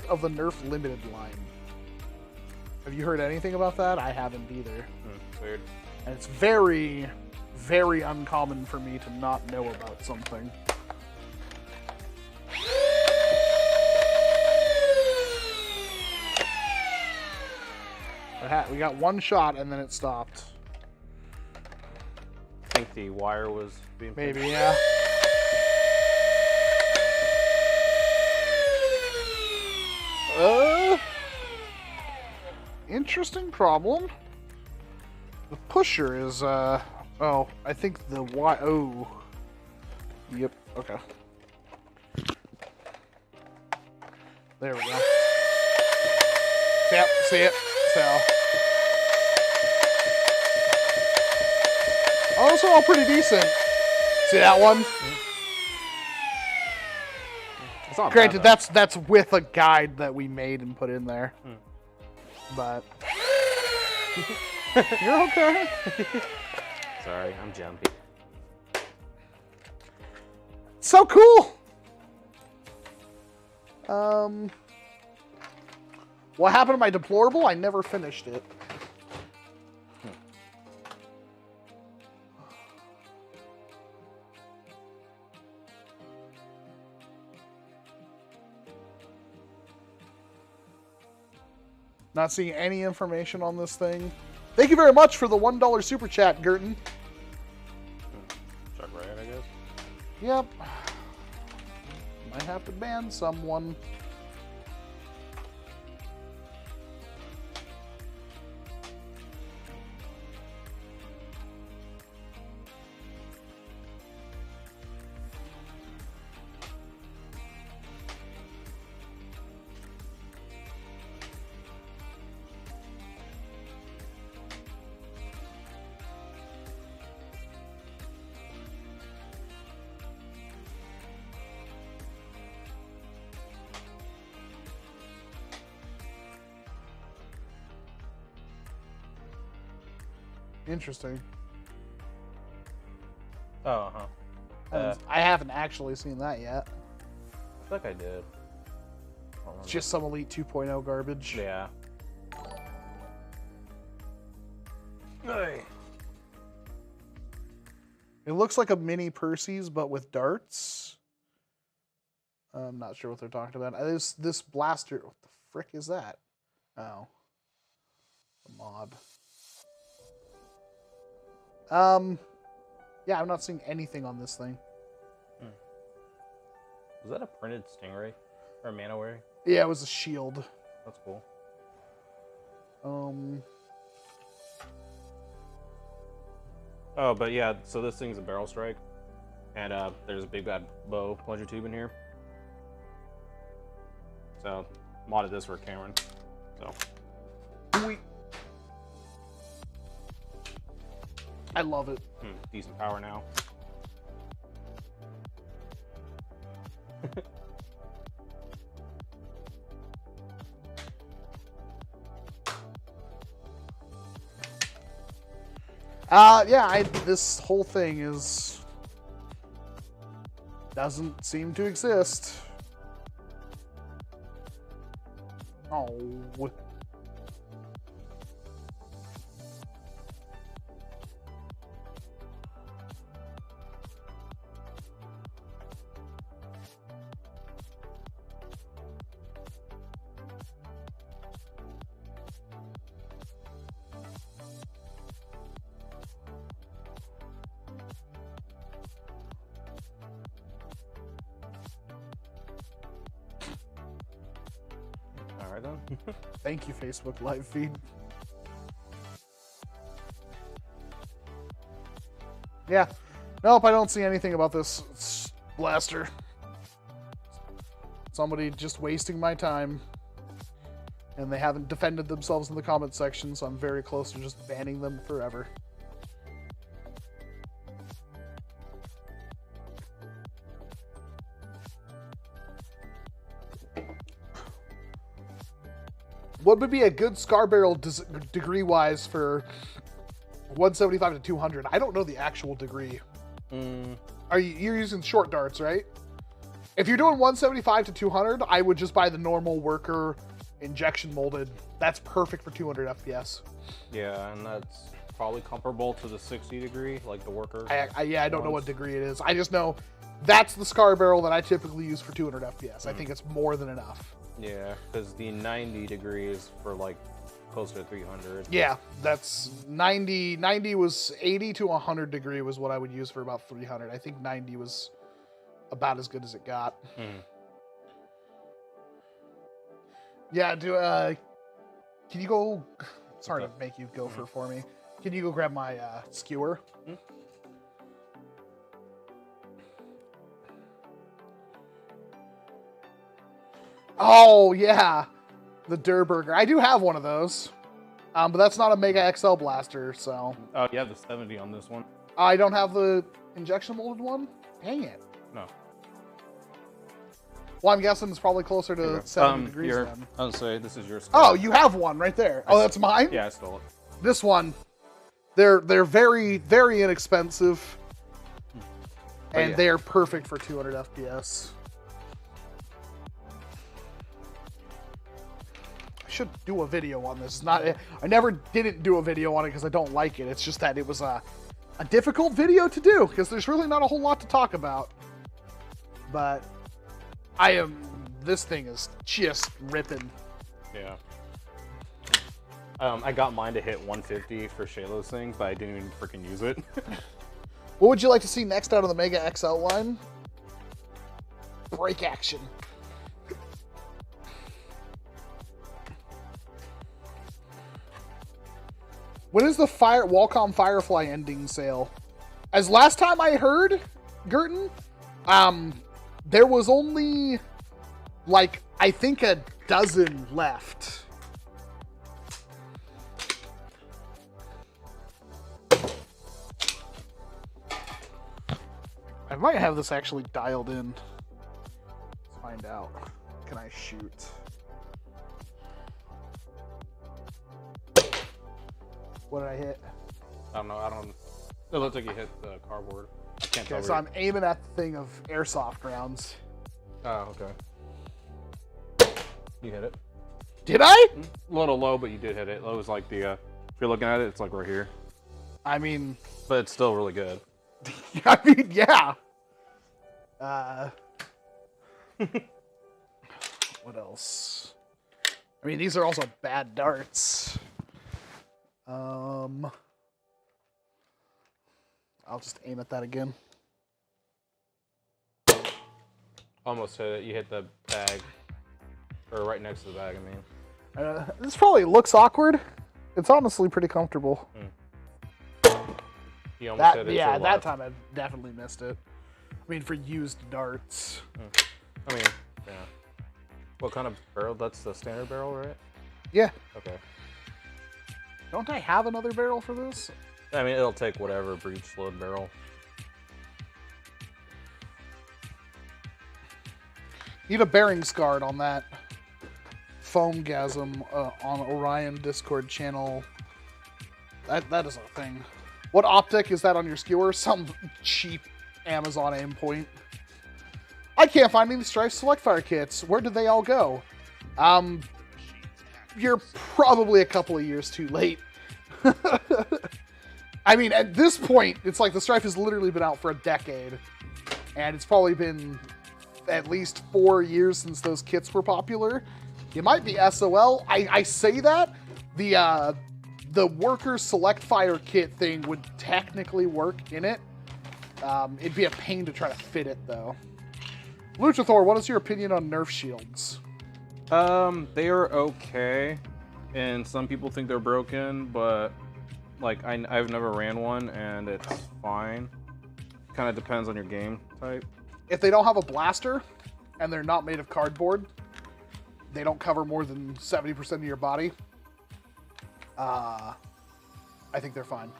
of the NERF limited line? Have you heard anything about that? I haven't either. Weird. And it's very, very uncommon for me to not know about something. We got one shot and then it stopped. I think the wire was being... Maybe, yeah. Interesting problem. The pusher is, oh, I think the wire, oh. Yep, okay. There we go. Yep, see it? So. Oh, those are all pretty decent. See that one? It's not Granted, bad, that's with a guide that we made and put in there. But you're okay. Sorry, I'm jumpy. So cool. What happened to my deplorable? I never finished it. Not seeing any information on this thing. Thank you very much for the $1 super chat, Gerton. Chuck Riot, I guess. Yep. Might have to ban someone. Interesting. Oh, huh. I haven't actually seen that yet. I feel like I did. I don't It's just some Elite 2.0 garbage. remember. Yeah. Hey. It looks like a mini Percy's, but with darts. I'm not sure what they're talking about. This blaster. What the frick is that? Oh, a mod. Yeah, I'm not seeing anything on this thing. Was that a printed Stingray or a Manowary? Yeah, it was a shield. That's cool. Oh, but yeah, so this thing's a barrel strike, and there's a big bad bow plunger tube in here. So, modded this for Cameron. So, I love it. decent power now. Yeah, this whole thing doesn't seem to exist. Oh. All right then. Thank you, Facebook live feed. Yeah. Nope, I don't see anything about this blaster. Somebody just wasting my time. And they haven't defended themselves in the comment section, so I'm very close to just banning them forever. What would be a good scar barrel degree-wise for 175 to 200? I don't know the actual degree. You're using short darts, right? If you're doing 175 to 200, I would just buy the normal worker injection molded. That's perfect for 200 FPS. Yeah, and that's probably comparable to the 60 degree, like the worker. I don't know what degree it is. I just know that's the scar barrel that I typically use for 200 FPS. I think it's more than enough. Yeah, because the 90 degree is for like close to 300. Yeah, that's 90. 90 was 80 to 100 degree was what I would use for about 300. I think 90 was about as good as it got. Yeah, can you go? Sorry to make you go for me. Can you go grab my skewer? Oh yeah, the Durburger. I do have one of those, but that's not a Mega XL blaster, so. Oh, you have the 70 on this one. I don't have the injection molded one. Dang it. No. Well, I'm guessing it's probably closer to 70 degrees then. I was say this is your. Oh, you have one right there. Oh, that's mine? Yeah, I stole it. This one, they're very, very inexpensive, and yeah. they're perfect for 200 FPS. I should do a video on this. It's not. I never didn't do a video on it because I don't like it. It's just that it was a difficult video to do because there's really not a whole lot to talk about. But this thing is just ripping. Yeah. I got mine to hit 150 for Shayla's thing, but I didn't even freaking use it. What would you like to see next out of the Mega XL line? Break action. When is the Wacom Firefly ending sale? As last time I heard, Gerton, there was only, like, I think a dozen left. I might have this actually dialed in. Let's find out. Can I shoot? What did I hit? I don't know. It looked like you hit the cardboard. I can't tell. Okay, so I'm aiming at the thing of airsoft rounds. Oh, okay. You hit it. Did I? A little low, but you did hit it. It was like the, if you're looking at it, it's like right here. I mean, But it's still really good. I mean, yeah. What else? I mean, these are also bad darts. I'll just aim at that again. Almost hit it. You hit the bag. Or right next to the bag, I mean. This probably looks awkward. It's honestly pretty comfortable. You almost hit it. Yeah, to the that left. time I definitely missed it. I mean, for used darts. I mean, yeah. What kind of barrel? That's the standard barrel, right? Yeah. Okay. Don't I have another barrel for this? I mean, it'll take whatever breech load barrel. Need a bearings guard on that foamgasm on Orion Discord channel. That is a thing. What optic is that on your skewer? Some cheap Amazon aim point. I can't find any Strife Select Fire kits. Where did they all go? You're probably a couple of years too late. I mean, at this point, it's like the Strife has literally been out for a decade. And it's probably been at least 4 years since those kits were popular. It might be SOL. I say that. The Worker Select Fire kit thing would technically work in it. It'd be a pain to try to fit it, though. Luchathor, what is your opinion on Nerf shields? They are okay, and some people think they're broken, but like I've never ran one, and it's fine. Kind of depends on your game type. If they don't have a blaster, and they're not made of cardboard, they don't cover more than 70% of your body, I think they're fine.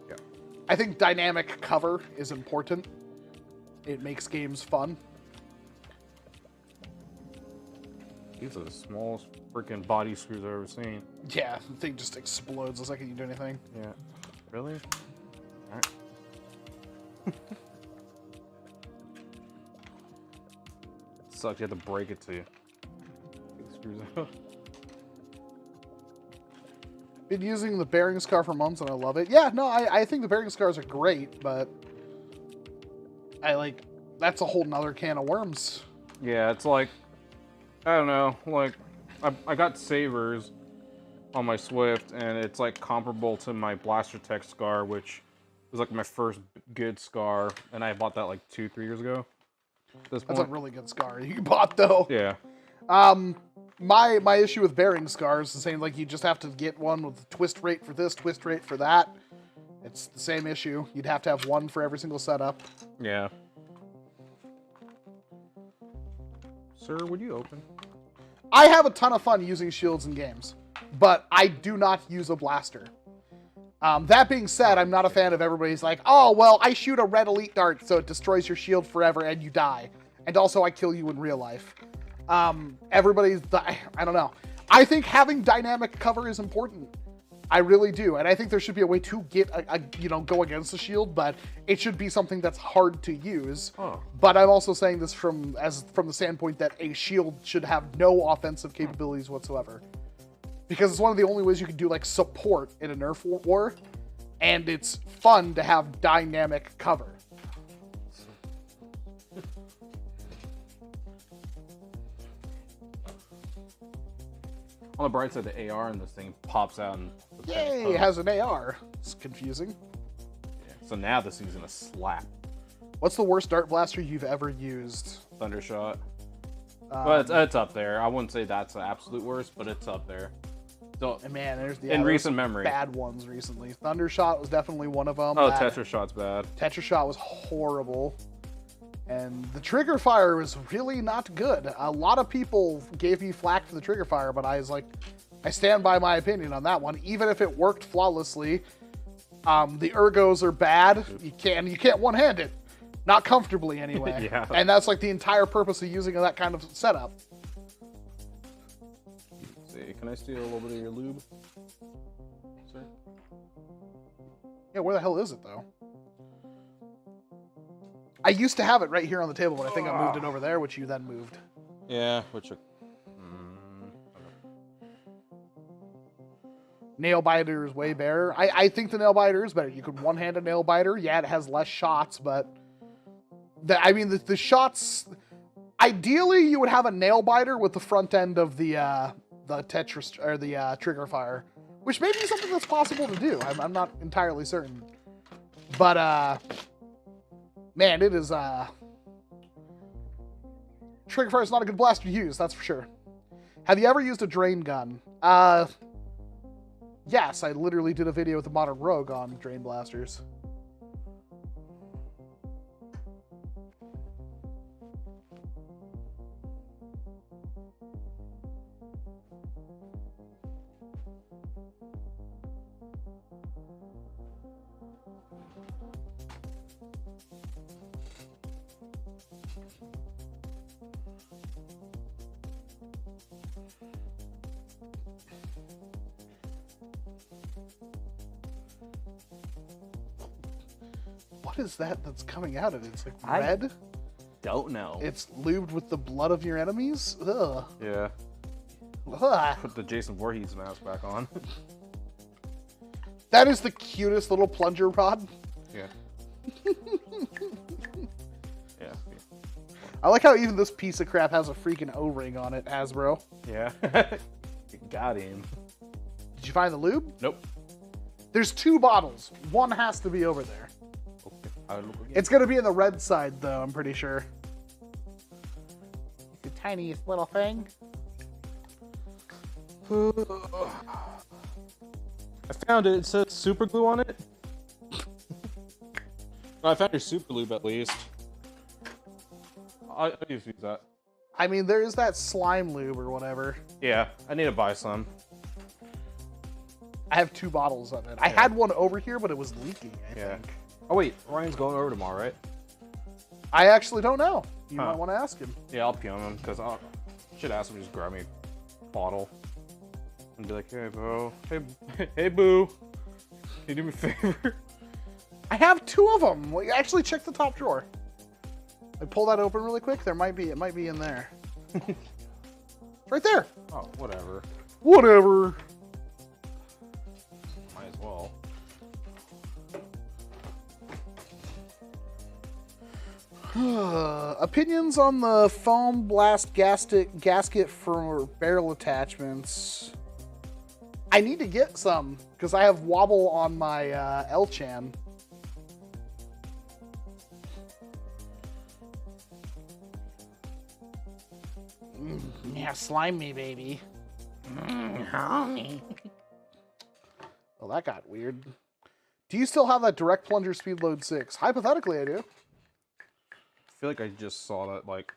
Yeah. I think dynamic cover is important. It makes games fun. These are the smallest freaking body screws I've ever seen. Yeah, the thing just explodes the second you do anything. Yeah. Really? Alright. Sucks, you have to break it to you. Take the screws out. Been using the bearing scar for months and I love it. Yeah, no, I think the bearing scars are great, but that's a whole nother can of worms. Yeah, it's like, I don't know, like, I got Savers on my Swift, and it's like comparable to my Blaster Tech scar, which was like my first good scar, and I bought that like 2-3 years ago. At this point. That's a really good scar you bought, though. Yeah. My issue with bearing scars is the same, like you just have to get one with twist rate for this, twist rate for that. It's the same issue. You'd have to have one for every single setup. Yeah. Sir, would you open? I have a ton of fun using shields in games, but I do not use a blaster. That being said, I'm not a fan of everybody's like, oh, well, I shoot a red elite dart, so it destroys your shield forever and you die. And also I kill you in real life. I don't know. I think having dynamic cover is important. I really do. And I think there should be a way to get go against the shield, but it should be something that's hard to use. Oh. But I'm also saying this from the standpoint that a shield should have no offensive capabilities whatsoever. Because it's one of the only ways you can do like support in a Nerf war, and it's fun to have dynamic cover. On the bright side, the AR in this thing pops out and... Yay, it has an AR. It's confusing. Yeah. So now this thing's gonna slap. What's the worst dart blaster you've ever used? Thundershot. But it's up there. I wouldn't say that's the absolute worst, but it's up there. So, And man, there's in recent memory. bad ones recently. Thundershot was definitely one of them. Oh, Tetrashot's bad. Tetrashot was horrible. And the trigger fire was really not good. A lot of people gave me flack for the trigger fire, but I was like, I stand by my opinion on that one. Even if it worked flawlessly, the ergos are bad. You can't one-hand it. Not comfortably, anyway. Yeah. And that's like the entire purpose of using that kind of setup. Let's see, can I steal a little bit of your lube, sir? Yeah, where the hell is it, though? I used to have it right here on the table, but I think I moved it over there, which you then moved. Yeah, which. Nail biter is way better. I think the nail biter is better. You could one-hand a nail biter. Yeah, it has less shots, but the shots. Ideally, you would have a nail biter with the front end of the Tetris or the trigger fire, which may be something that's possible to do. I'm not entirely certain, but man, it is trigger fire is not a good blaster to use. That's for sure. Have you ever used a drain gun? Yes, I literally did a video with the Modern Rogue on drain blasters. What is that that's coming out of it? It's like red? Don't know. It's lubed with the blood of your enemies? Ugh. Yeah. Ugh. Put the Jason Voorhees mask back on. That is the cutest little plunger rod. Yeah. Yeah. I like how even this piece of crap has a freaking O-ring on it, Hasbro. Yeah. Got him. Did you find the lube? Nope. There's 2 bottles. One has to be over there. Okay. I'll look again. It's going to be in the red side, though, I'm pretty sure. It's the tiniest little thing. I found it. It says super glue on it. No, I found your super lube at least. I used to use that. I mean, there is that slime lube or whatever. Yeah, I need to buy some. I have 2 bottles of it. I had one over here, but it was leaking, I think. Oh wait, Ryan's going over tomorrow, right? I actually don't know. You might want to ask him. Yeah, I'll PM him, because I should ask him to just grab me a bottle. And be like, hey, bro. Hey, boo. Can you do me a favor? I have 2 of them. Well, actually, check the top drawer. Like, pull that open really quick. It might be in there. Right there. Oh, whatever. Whatever. Might as well. Opinions on the foam blast gasket for barrel attachments. I need to get some because I have wobble on my L-chan. Yeah, slime me, baby. Well, that got weird. Do you still have that direct plunger speed load 6? Hypothetically, I do. I feel like I just saw that, like,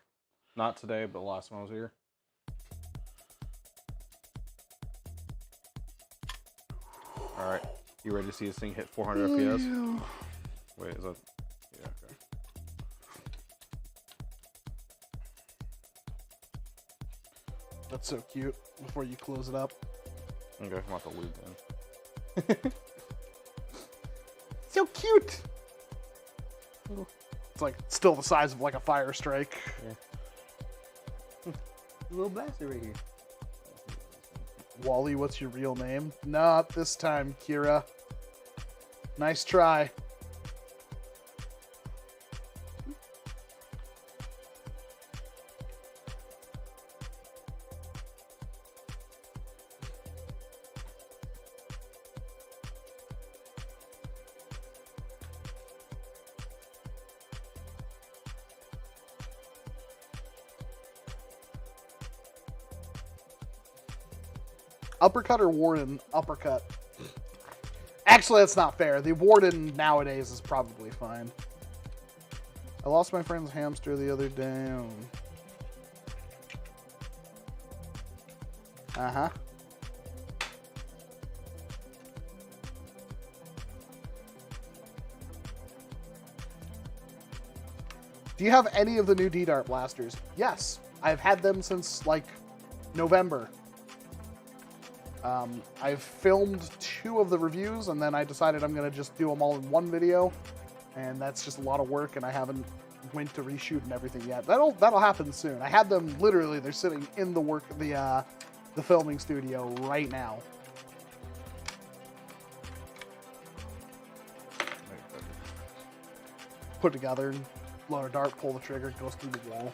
not today, but the last time I was here. Alright, you ready to see this thing hit 400 FPS? Wait, is that... Yeah, okay. That's so cute. Before you close it up. Okay, I'm about to lube then. So cute! It's like still the size of like a fire strike. A little blaster right here. Wally, what's your real name? Not this time, Kira. Nice try. Uppercut or Warden? Uppercut. Actually, that's not fair. The Warden nowadays is probably fine. I lost my friend's hamster the other day. Uh-huh. Do you have any of the new D-Dart blasters? Yes. I've had them since, like, November. I've filmed 2 of the reviews, and then I decided I'm going to just do them all in one video, and that's just a lot of work, and I haven't went to reshoot and everything yet. That'll happen soon. I had them literally, they're sitting in the filming studio right now. Put together, load a dart, pull the trigger, goes through the wall.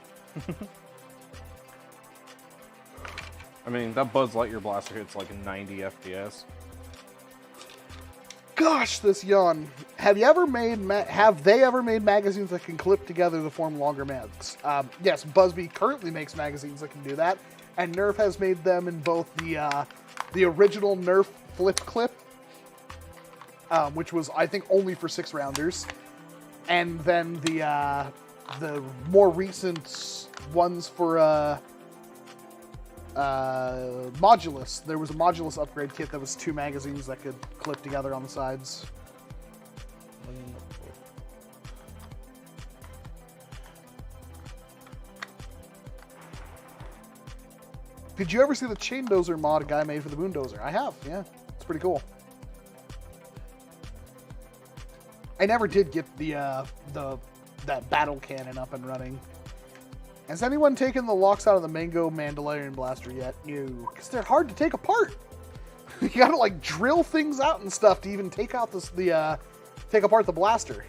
I mean, that Buzz Lightyear blaster hits like 90 FPS. Gosh, this yawn. Have they ever made magazines that can clip together to form longer mags? Yes, Busby currently makes magazines that can do that, and NERF has made them in both the original NERF flip clip, which was I think only for 6-rounders, and then the more recent ones for Modulus. There was a Modulus upgrade kit that was 2 magazines that could clip together on the sides. Did you ever see the Chain Dozer mod a guy made for the Moon Dozer? I have, yeah. It's pretty cool. I never did get that battle cannon up and running. Has anyone taken the locks out of the Mango Mandalorian blaster yet? No, because they're hard to take apart. You gotta like drill things out and stuff to even take out take apart the blaster.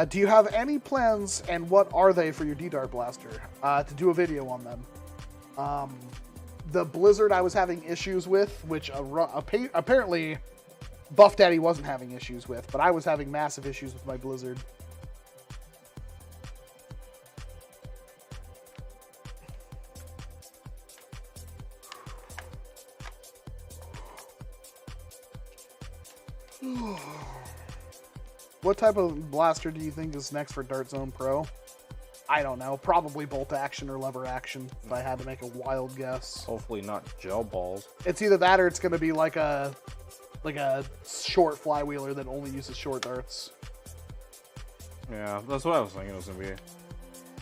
Do you have any plans, and what are they for your D-Dart blaster? To do a video on them. The Blizzard I was having issues with, which apparently Buff Daddy wasn't having issues with, but I was having massive issues with my Blizzard. What type of blaster do you think is next for Dart Zone Pro? I don't know. Probably bolt action or lever action, if I had to make a wild guess. Hopefully not gel balls. It's either that or it's going to be like a short flywheeler that only uses short darts. Yeah, that's what I was thinking. It was going to be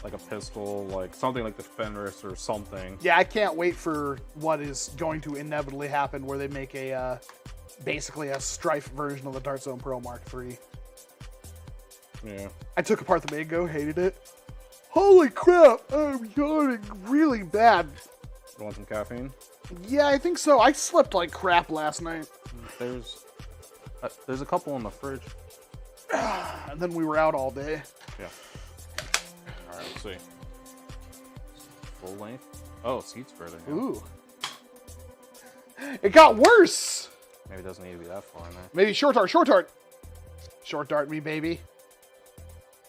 like a pistol, like something like the Fenris or something. Yeah, I can't wait for what is going to inevitably happen where they make basically a Strife version of the Dart Zone Pro Mark III. Yeah. I took apart the Mango, hated it. Holy crap, I'm yawning really bad. You want some caffeine? Yeah, I think so. I slept like crap last night. There's a couple in the fridge. And then we were out all day. Yeah. All right, let's see. Full length. Oh, seats further. Yeah. Ooh. It got worse. Maybe it doesn't need to be that far in there. Maybe short dart, short dart. Short dart me, baby.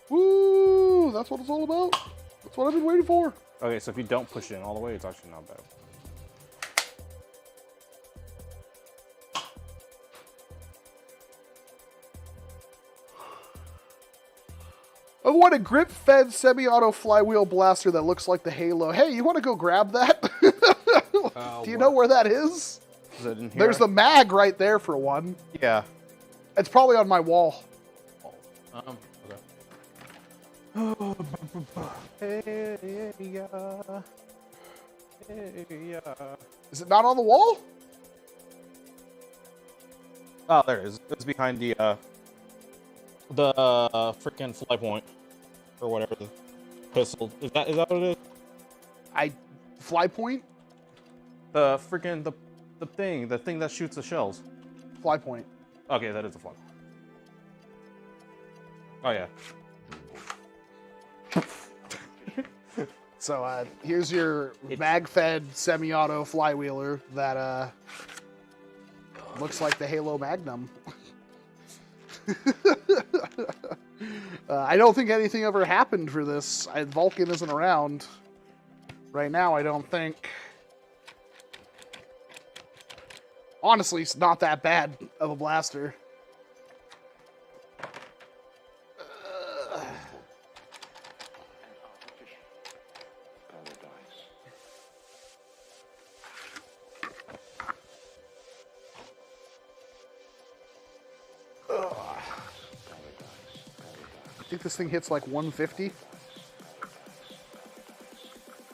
Woo! That's what it's all about. That's what I've been waiting for. Okay, so if you don't push it in all the way, it's actually not bad. I want a grip-fed semi-auto flywheel blaster that looks like the Halo. Hey, you want to go grab that? Do you know where that is? Is it in here? There's the mag right there for one. Yeah. It's probably on my wall. Okay. Hey, yeah. Hey, yeah. Is it not on the wall? Oh, there it is. It's behind the freaking fly point or whatever the pistol. Is that what it is? Fly point? The freaking the thing that shoots the shells. Fly point. Okay, that is a fly. Oh yeah. So here's your mag-fed semi-auto flywheeler that looks like the Halo Magnum. I don't think anything ever happened for this. Vulcan isn't around right now, I don't think. Honestly, it's not that bad of a blaster. I think this thing hits like 150.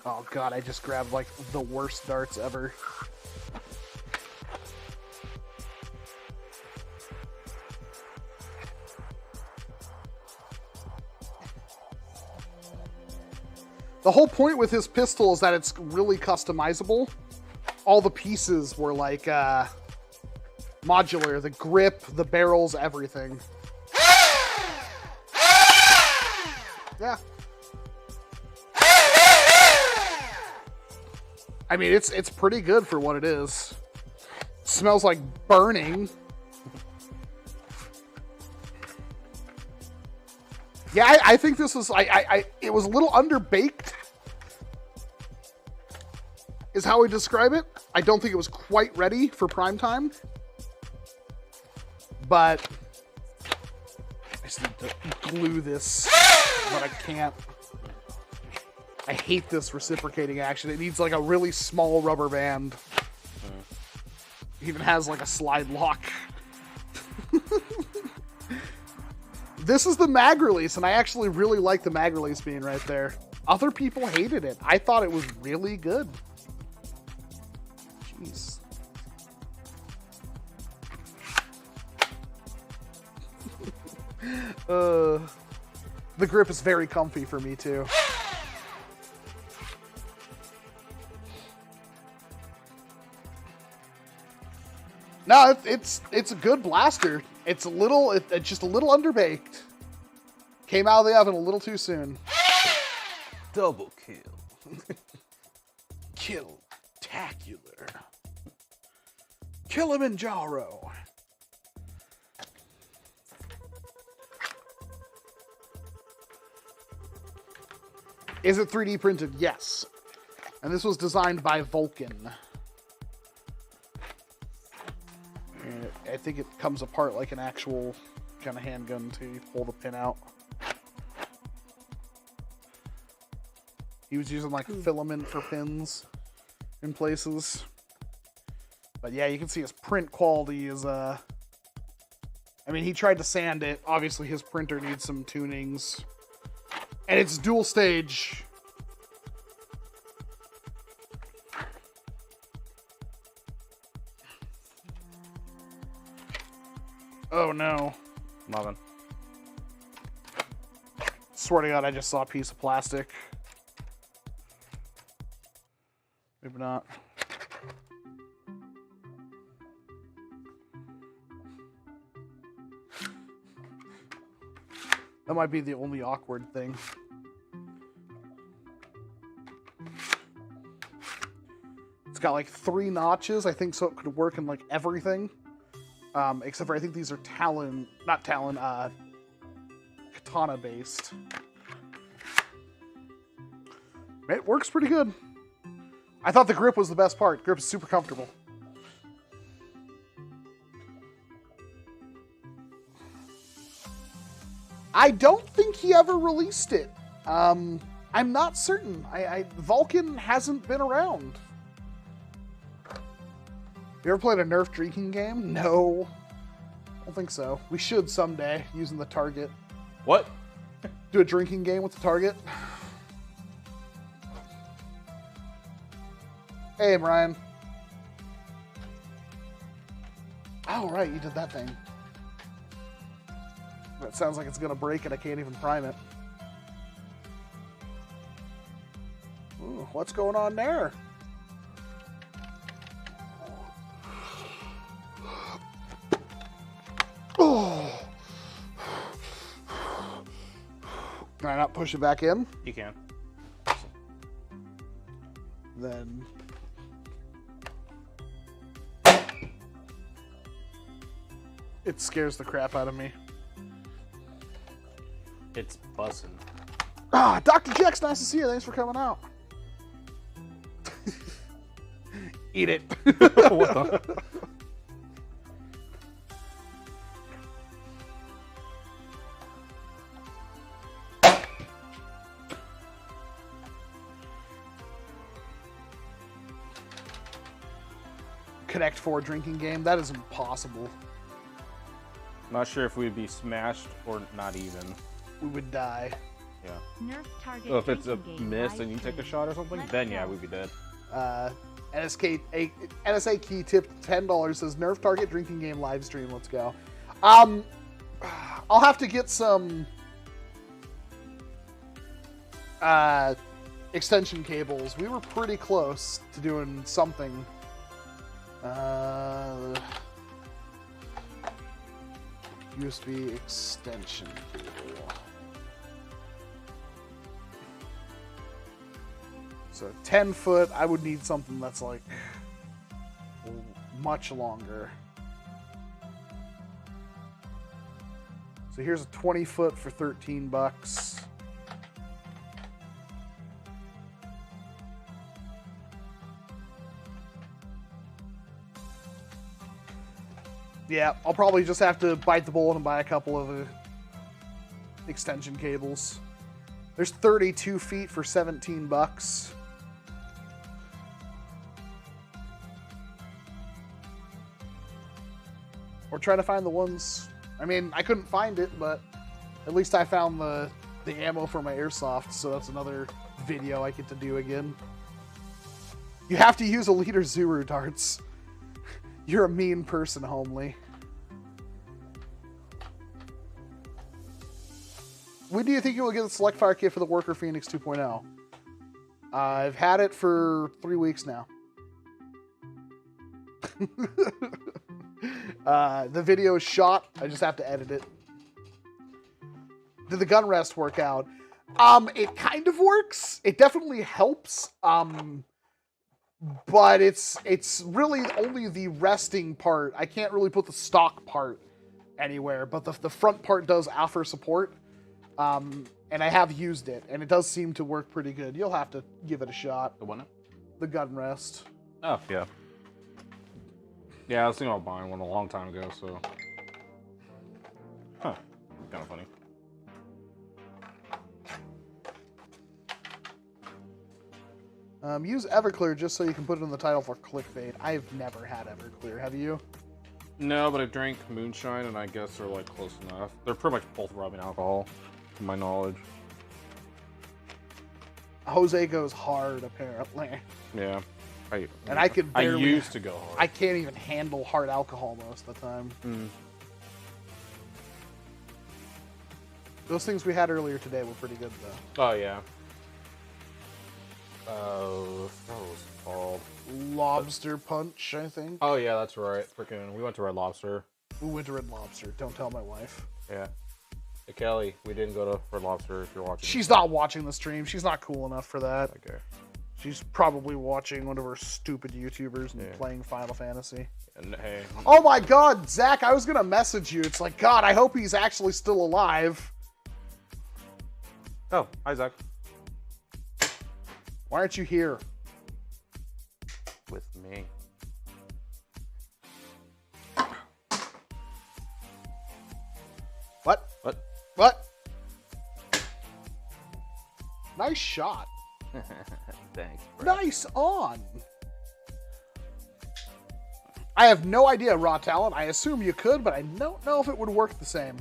Oh god, I just grabbed like the worst darts ever. The whole point with his pistol is that it's really customizable. All the pieces were like modular. The grip, the barrels, everything. Yeah. I mean, it's pretty good for what it is. It smells like burning. Yeah, I think this was it was a little underbaked, is how I describe it. I don't think it was quite ready for prime time, but I just need to glue this, but I can't. I hate this reciprocating action. It needs like a really small rubber band. It even has like a slide lock. This is the mag release, and I actually really like the mag release being right there. Other people hated it. I thought it was really good. Jeez. The grip is very comfy for me too. No, it's a good blaster. It's just a little underbaked. Came out of the oven a little too soon. Double kill. Kill-tacular. Kilimanjaro. Is it 3D printed? Yes. And this was designed by Vulcan. And I think it comes apart like an actual kind of handgun too. You pull the pin out. He was using like filament for pins in places. But yeah, you can see his print quality is I mean, he tried to sand it. Obviously his printer needs some tunings. And it's dual stage. Oh no. Nothing. Swear to God, I just saw a piece of plastic. Maybe not. That might be the only awkward thing. It's got like 3 notches, I think, so it could work in like everything. Except for I think these are katana based. It works pretty good. I thought the grip was the best part. Grip is super comfortable. I don't think he ever released it. I'm not certain. Vulcan hasn't been around. You ever played a NERF drinking game? No. I don't think so. We should someday, using the target. What? Do a drinking game with the target. Hey, Brian. Oh, right, you did that thing. That sounds like it's gonna break and I can't even prime it. Ooh, what's going on there? Oh. Can I not push it back in? You can. Then... it scares the crap out of me. It's buzzing. Ah, Dr. Jex, nice to see you. Thanks for coming out. Eat it. What the? Connect 4 drinking game. That is impossible. Not sure if we'd be smashed or not even. We would die. Yeah. NERF target So if it's a drinking game miss live and you take a stream. shot or something, Let's then yeah, go. we'd be dead. NSA key tip $10 says NERF target drinking game live stream. Let's go. I'll have to get some extension cables. We were pretty close to doing something. USB extension cable. So 10 foot, I would need something that's like much longer. So here's a 20 foot for $13. Yeah, I'll probably just have to bite the bullet and buy a couple of extension cables. There's 32 feet for $17. Or try to find the ones. I mean, I couldn't find it, but at least I found the ammo for my airsoft, so that's another video I get to do again. You have to use a liter Zuru darts. You're a mean person, Homely. When do you think you will get the Select Fire Kit for the Worker Phoenix 2.0? I've had it for 3 weeks now. The video is shot. I just have to edit it. Did the gun rest work out? It kind of works. It definitely helps. But it's really only the resting part. I can't really put the stock part anywhere, but the front part does offer support. And I have used it, and it does seem to work pretty good. You'll have to give it a shot. The one? The gun rest. Oh, yeah. Yeah, I was thinking about buying one a long time ago, so... Huh. Kind of funny. Use Everclear just so you can put it in the title for clickbait. I've never had Everclear. Have you? No, but I drank moonshine, and I guess they're, like, close enough. They're pretty much both rubbing alcohol, to my knowledge. Jose goes hard, apparently. Yeah. I could barely... I used to go hard. I can't even handle hard alcohol most of the time. Mm. Those things we had earlier today were pretty good, though. Oh, yeah. What was it called? Lobster Punch, I think. Oh, yeah, that's right. Freaking, we went to Red Lobster. We went to Red Lobster. Don't tell my wife. Yeah. Hey, Kelly, we didn't go to Red Lobster if you're watching. She's not watching the stream. She's not cool enough for that. Okay. She's probably watching one of her stupid YouTubers and playing Final Fantasy. And hey. Oh my God, Zach, I was going to message you. It's like, God, I hope he's actually still alive. Oh, hi, Zach. Why aren't you here? With me. What? What? What? Nice shot. Thanks, bro. Nice on. I have no idea, Raw Talent. I assume you could, but I don't know if it would work the same.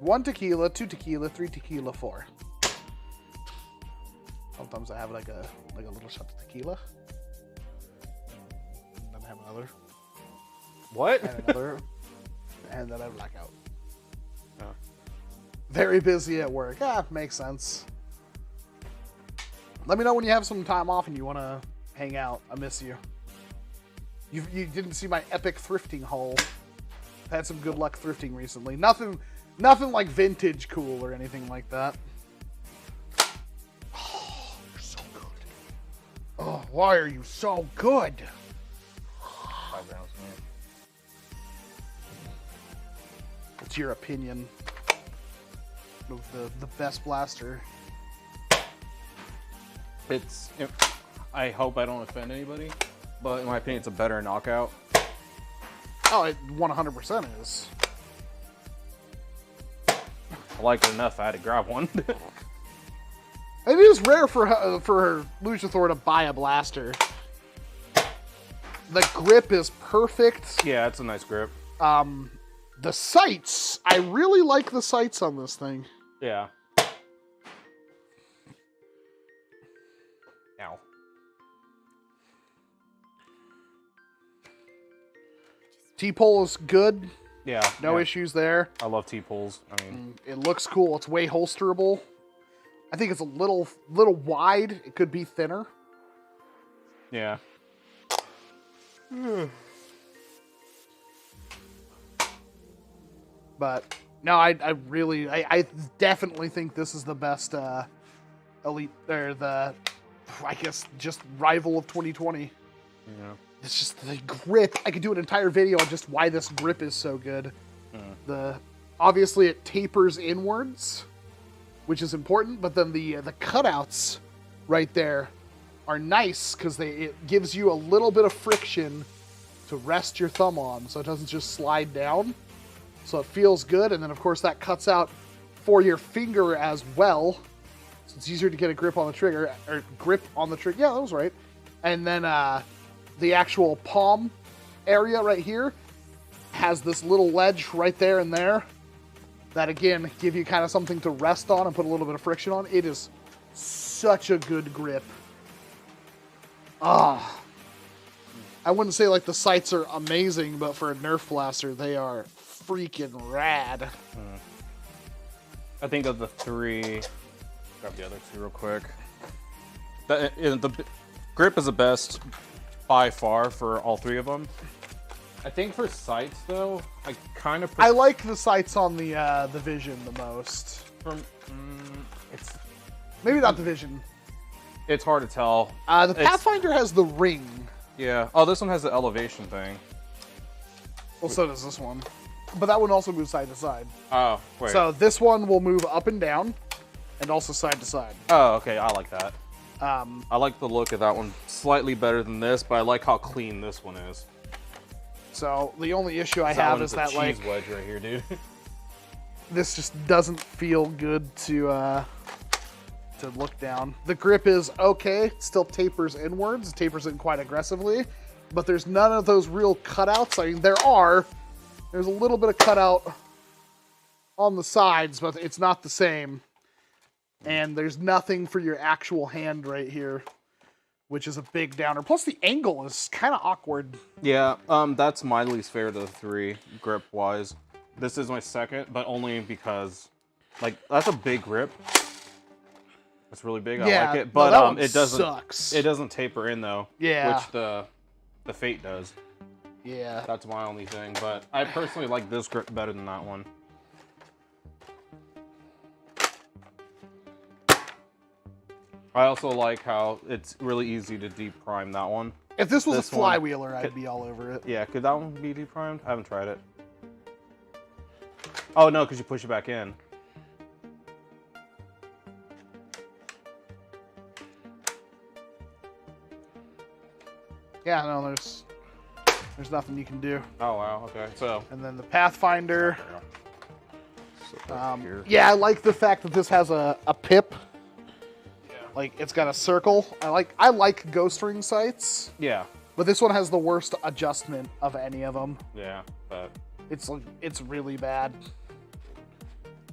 1 tequila, 2 tequila, 3 tequila, 4. Sometimes I have like a little shot of tequila. And then I have another. What? And another. And then I black out. Oh. Very busy at work. Ah, makes sense. Let me know when you have some time off and you want to hang out. I miss you. You didn't see my epic thrifting haul. Had some good luck thrifting recently. Nothing like vintage cool or anything like that. Oh, you're so good. Oh, why are you so good? 5 rounds, man. What's your opinion of the best blaster? I hope I don't offend anybody, but in my opinion, it's a better knockout. Oh, it 100% is. I liked it enough, I had to grab one. It is rare for Luchathor to buy a blaster. The grip is perfect. Yeah, it's a nice grip. The sights, I really like the sights on this thing. Yeah. Ow. T-pole is good. Yeah. No issues there. I love T-poles. I mean, It looks cool. It's way holsterable. I think it's a little wide. It could be thinner. Yeah. But no, I definitely think this is the best Elite, or the, I guess, just rival of 2020. Yeah. It's just the grip. I could do an entire video on just why this grip is so good. Obviously it tapers inwards, which is important, but then the cutouts right there are nice because it gives you a little bit of friction to rest your thumb on, so it doesn't just slide down. So it feels good, and then of course that cuts out for your finger as well, so it's easier to get a grip on the trigger, or grip on the trigger. Yeah, that was right. And then the actual palm area right here has this little ledge right there and there that, again, give you kind of something to rest on and put a little bit of friction on. It is such a good grip. I wouldn't say like the sights are amazing, but for a Nerf blaster, they are freaking rad. I think of the three. Grab the other two real quick. The grip is the best by far for all three of them. I think for sights though, I kind of. I like the sights on the Vision the most. It's maybe not the Vision. It's hard to tell. The Pathfinder has the ring. Yeah. Oh, this one has the elevation thing. Well, so does this one. But that one also moves side to side. Oh, wait. So this one will move up and down, and also side to side. Oh, okay. I like that. I like the look of that one slightly better than this, but I like how clean this one is. So the only issue I have is that, like, cheese wedge right here, dude. This just doesn't feel good to look down. The grip is okay. It still tapers inwards. It tapers in quite aggressively, but there's none of those real cutouts. I mean, there's a little bit of cutout on the sides, but it's not the same. And there's nothing for your actual hand right here, which is a big downer. Plus the angle is kind of awkward. Yeah, that's my least favorite of the three, grip-wise. This is my second, but only because, like, that's a big grip. It's really big. Yeah, I like it, no, but it doesn't. sucks. It doesn't taper in though. Yeah. Which the Fate does. Yeah. That's my only thing. But I personally like this grip better than that one. I also like how it's really easy to deep prime that one. If this was This a one flywheeler, I'd be all over it. Yeah, could that one be deep primed? I haven't tried it. Oh no, because you push it back in. Yeah, no, there's nothing you can do. Oh wow, okay. So And then the Pathfinder. here. Yeah, I like the fact that this has a pip. Like, it's got a circle. I like ghost ring sights, Yeah. but this one has the worst adjustment of any of them. Yeah, but It's really bad.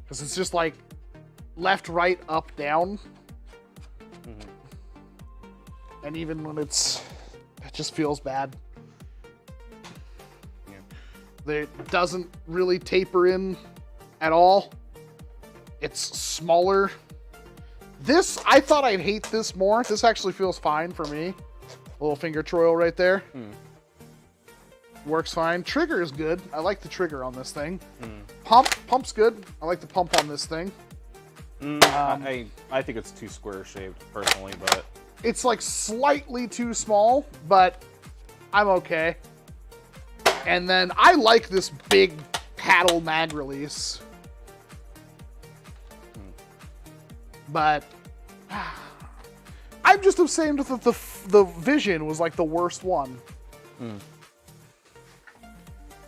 Because it's just like left, right, up, down. And even when it just feels bad. It doesn't really taper in at all. It's smaller. This, I thought I'd hate this more. This actually feels fine for me. A little finger troil right there. Works fine. Trigger is good. I like the trigger on this thing. Pump's good. I like the pump on this thing. I think it's too square shaped personally, but It's like slightly too small, but I'm okay. And then I like this big paddle mag release. But I'm just ashamed that the Vision was like the worst one.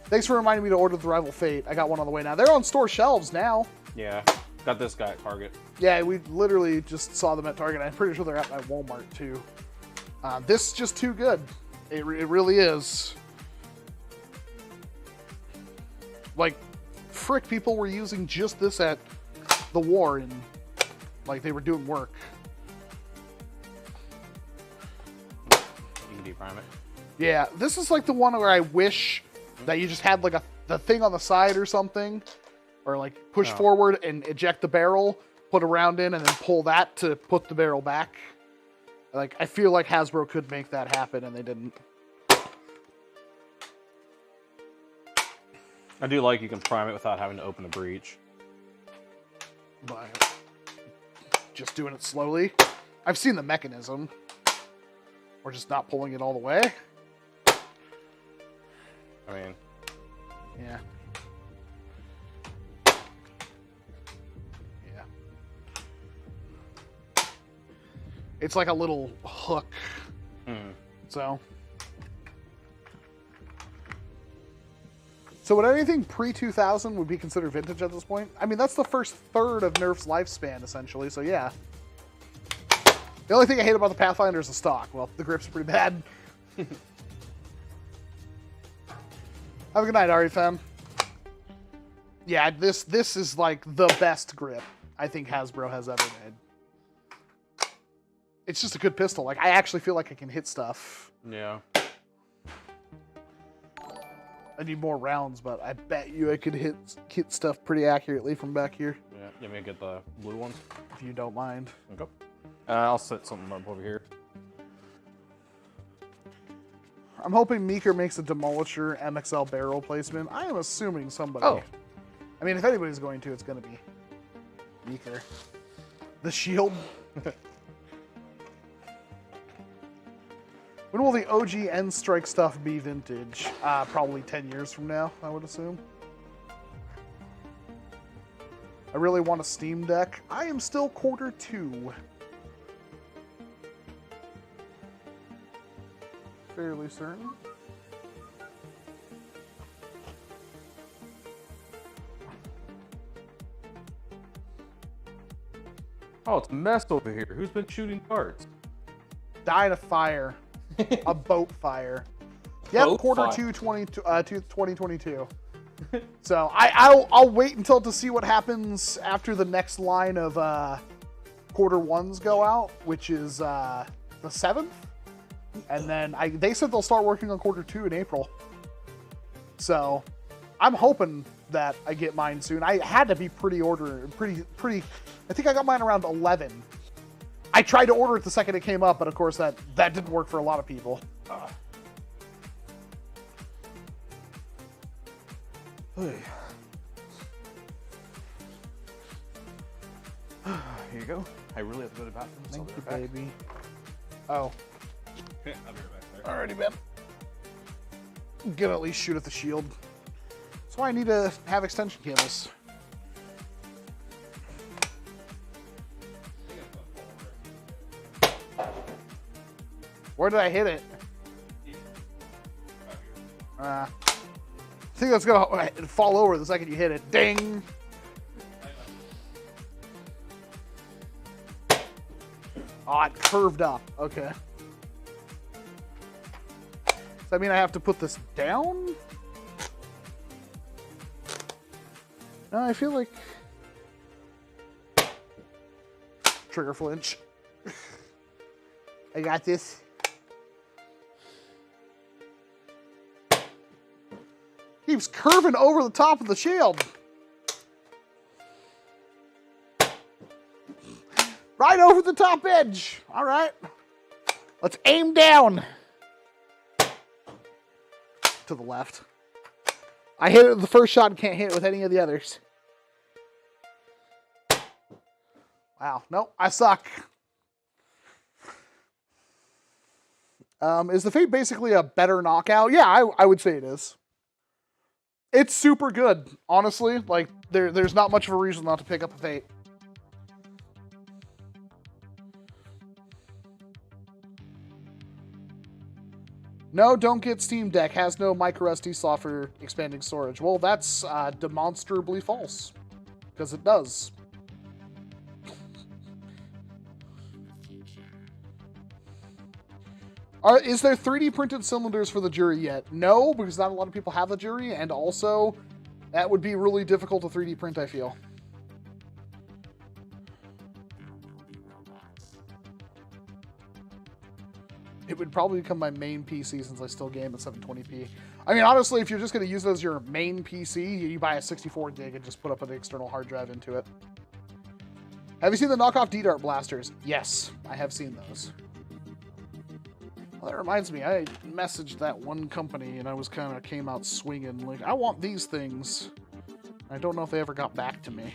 Thanks for reminding me to order the Rival Fate. I got one on the way now. They're on store shelves now. yeah, got this guy at Target. Yeah, we literally just saw them at Target. I'm pretty sure they're at my Walmart too. This is just too good. It really is. Like, frick, people were using just this at the war, and like they were doing work. You can deep prime it. Yeah, this is like the one where I wish that you just had like the thing on the side or something, or like push forward and eject the barrel, put a round in and then pull that to put the barrel back. Like, I feel like Hasbro could make that happen, and they didn't. I do like you can prime it without having to open the breech. But just doing it slowly. I've seen the mechanism. Or just not pulling it all the way. I mean, yeah. Yeah. It's like a little hook. So would anything pre-2000 would be considered vintage at this point? I mean, that's the first third of NERF's lifespan, essentially, so yeah. The only thing I hate about the Pathfinder is the stock. Well, the grip's pretty bad. Have a good night, Ari fam. Yeah, this is like the best grip I think Hasbro has ever made. It's just a good pistol. Like, I actually feel like I can hit stuff. yeah. I need more rounds, but I bet you I could hit stuff pretty accurately from back here. Yeah. You may get the blue ones. If you don't mind. Okay. I'll set something up over here. I'm hoping Meeker makes a Demolisher MXL barrel placement. I am assuming somebody. Oh. I mean, if anybody's going to, it's going to be Meeker. The shield. When will the OG End Strike stuff be vintage? Probably 10 years from now, I would assume. I really want a Steam Deck. I am still quarter 2. Fairly certain. Oh, it's a mess over here. Who's been shooting darts? Died of fire. A boat fire. Yep, Boat quarter fire. 2, 2022. So I'll wait until to see what happens after the next line of quarter 1s go out, which is the 7th. And then they said they'll start working on quarter 2 in April. So I'm hoping that I get mine soon. I had to be pretty. I think I got mine around 11. I tried to order it the second it came up, but of course that didn't work for a lot of people. Here you go. I really have to go to the bathroom. So Thank I'll you, be right back. baby. Oh, Okay, I'll be right back there. alrighty, man. I'm gonna at least shoot at the shield. That's why I need to have extension cables. Where did I hit it? I think that's gonna fall over the second you hit it. Ding! Oh, it curved up. Okay. Does that mean I have to put this down? No, I feel like... Trigger flinch. I got this. Keeps curving over the top of the shield. Right over the top edge. All right. Let's aim down. To the left. I hit it with the first shot and can't hit it with any of the others. Wow. Nope, I suck. Is the Fate basically a better knockout? Yeah, I would say it is. It's super good, honestly. Like, there's not much of a reason not to pick up a Fate. No, don't get Steam Deck. Has no micro SD slot for expanding storage. Well, that's demonstrably false. Because it does. Is there 3D printed cylinders for the jury yet? No, because not a lot of people have the jury, and also, that would be really difficult to 3D print, I feel. It would probably become my main PC since I still game at 720p. I mean, honestly, if you're just going to use it as your main PC, you buy a 64 gig and just put up an external hard drive into it. Have you seen the knockoff D-Dart blasters? Yes, I have seen those. Well, that reminds me, I messaged that one company and I was kind of came out swinging like, I want these things. I don't know if they ever got back to me.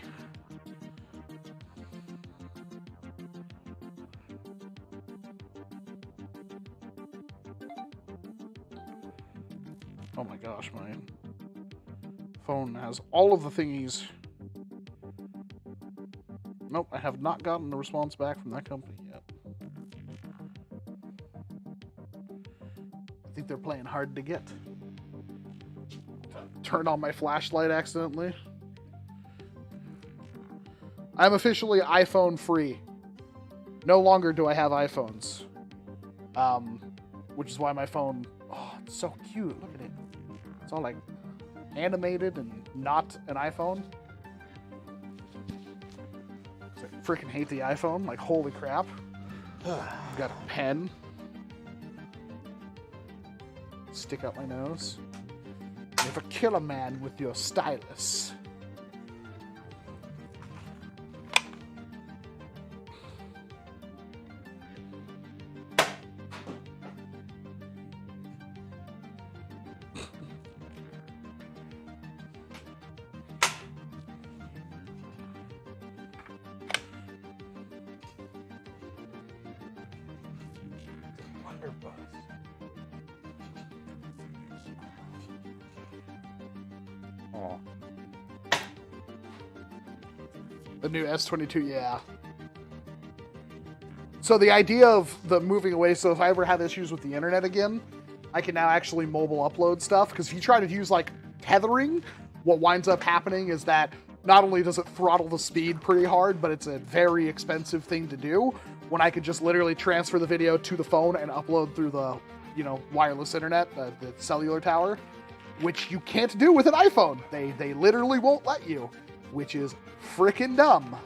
Oh my gosh, my phone has all of the thingies. Nope, I have not gotten a response back from that company yet. I think they're playing hard to get. Turned on my flashlight accidentally. I'm officially iPhone free. No longer do I have iPhones. Which is why my phone, oh, it's so cute. Look at it. It's all like animated and not an iPhone. I freaking hate the iPhone. Like, holy crap. I've got a pen. Stick out my nose. Never kill a man with your stylus. Oh. The new S22, yeah. So the idea of the moving away, so if I ever have issues with the internet again, I can now actually mobile upload stuff, because if you try to use like tethering, what winds up happening is that not only does it throttle the speed pretty hard, but it's a very expensive thing to do, when I could just literally transfer the video to the phone and upload through the, you know, wireless internet, the cellular tower, which you can't do with an iPhone. They literally won't let you, which is freaking dumb.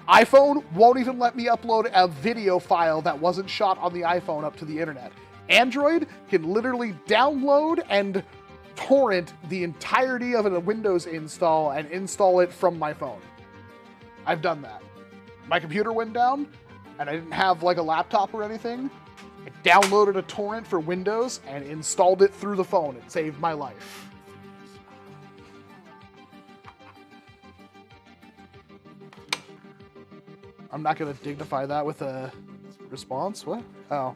iPhone won't even let me upload a video file that wasn't shot on the iPhone up to the internet. Android can literally download and torrent the entirety of a Windows install and install it from my phone. I've done that. My computer went down and I didn't have like a laptop or anything. I downloaded a torrent for Windows and installed it through the phone. It saved my life. I'm not going to dignify that with a response. What? Oh.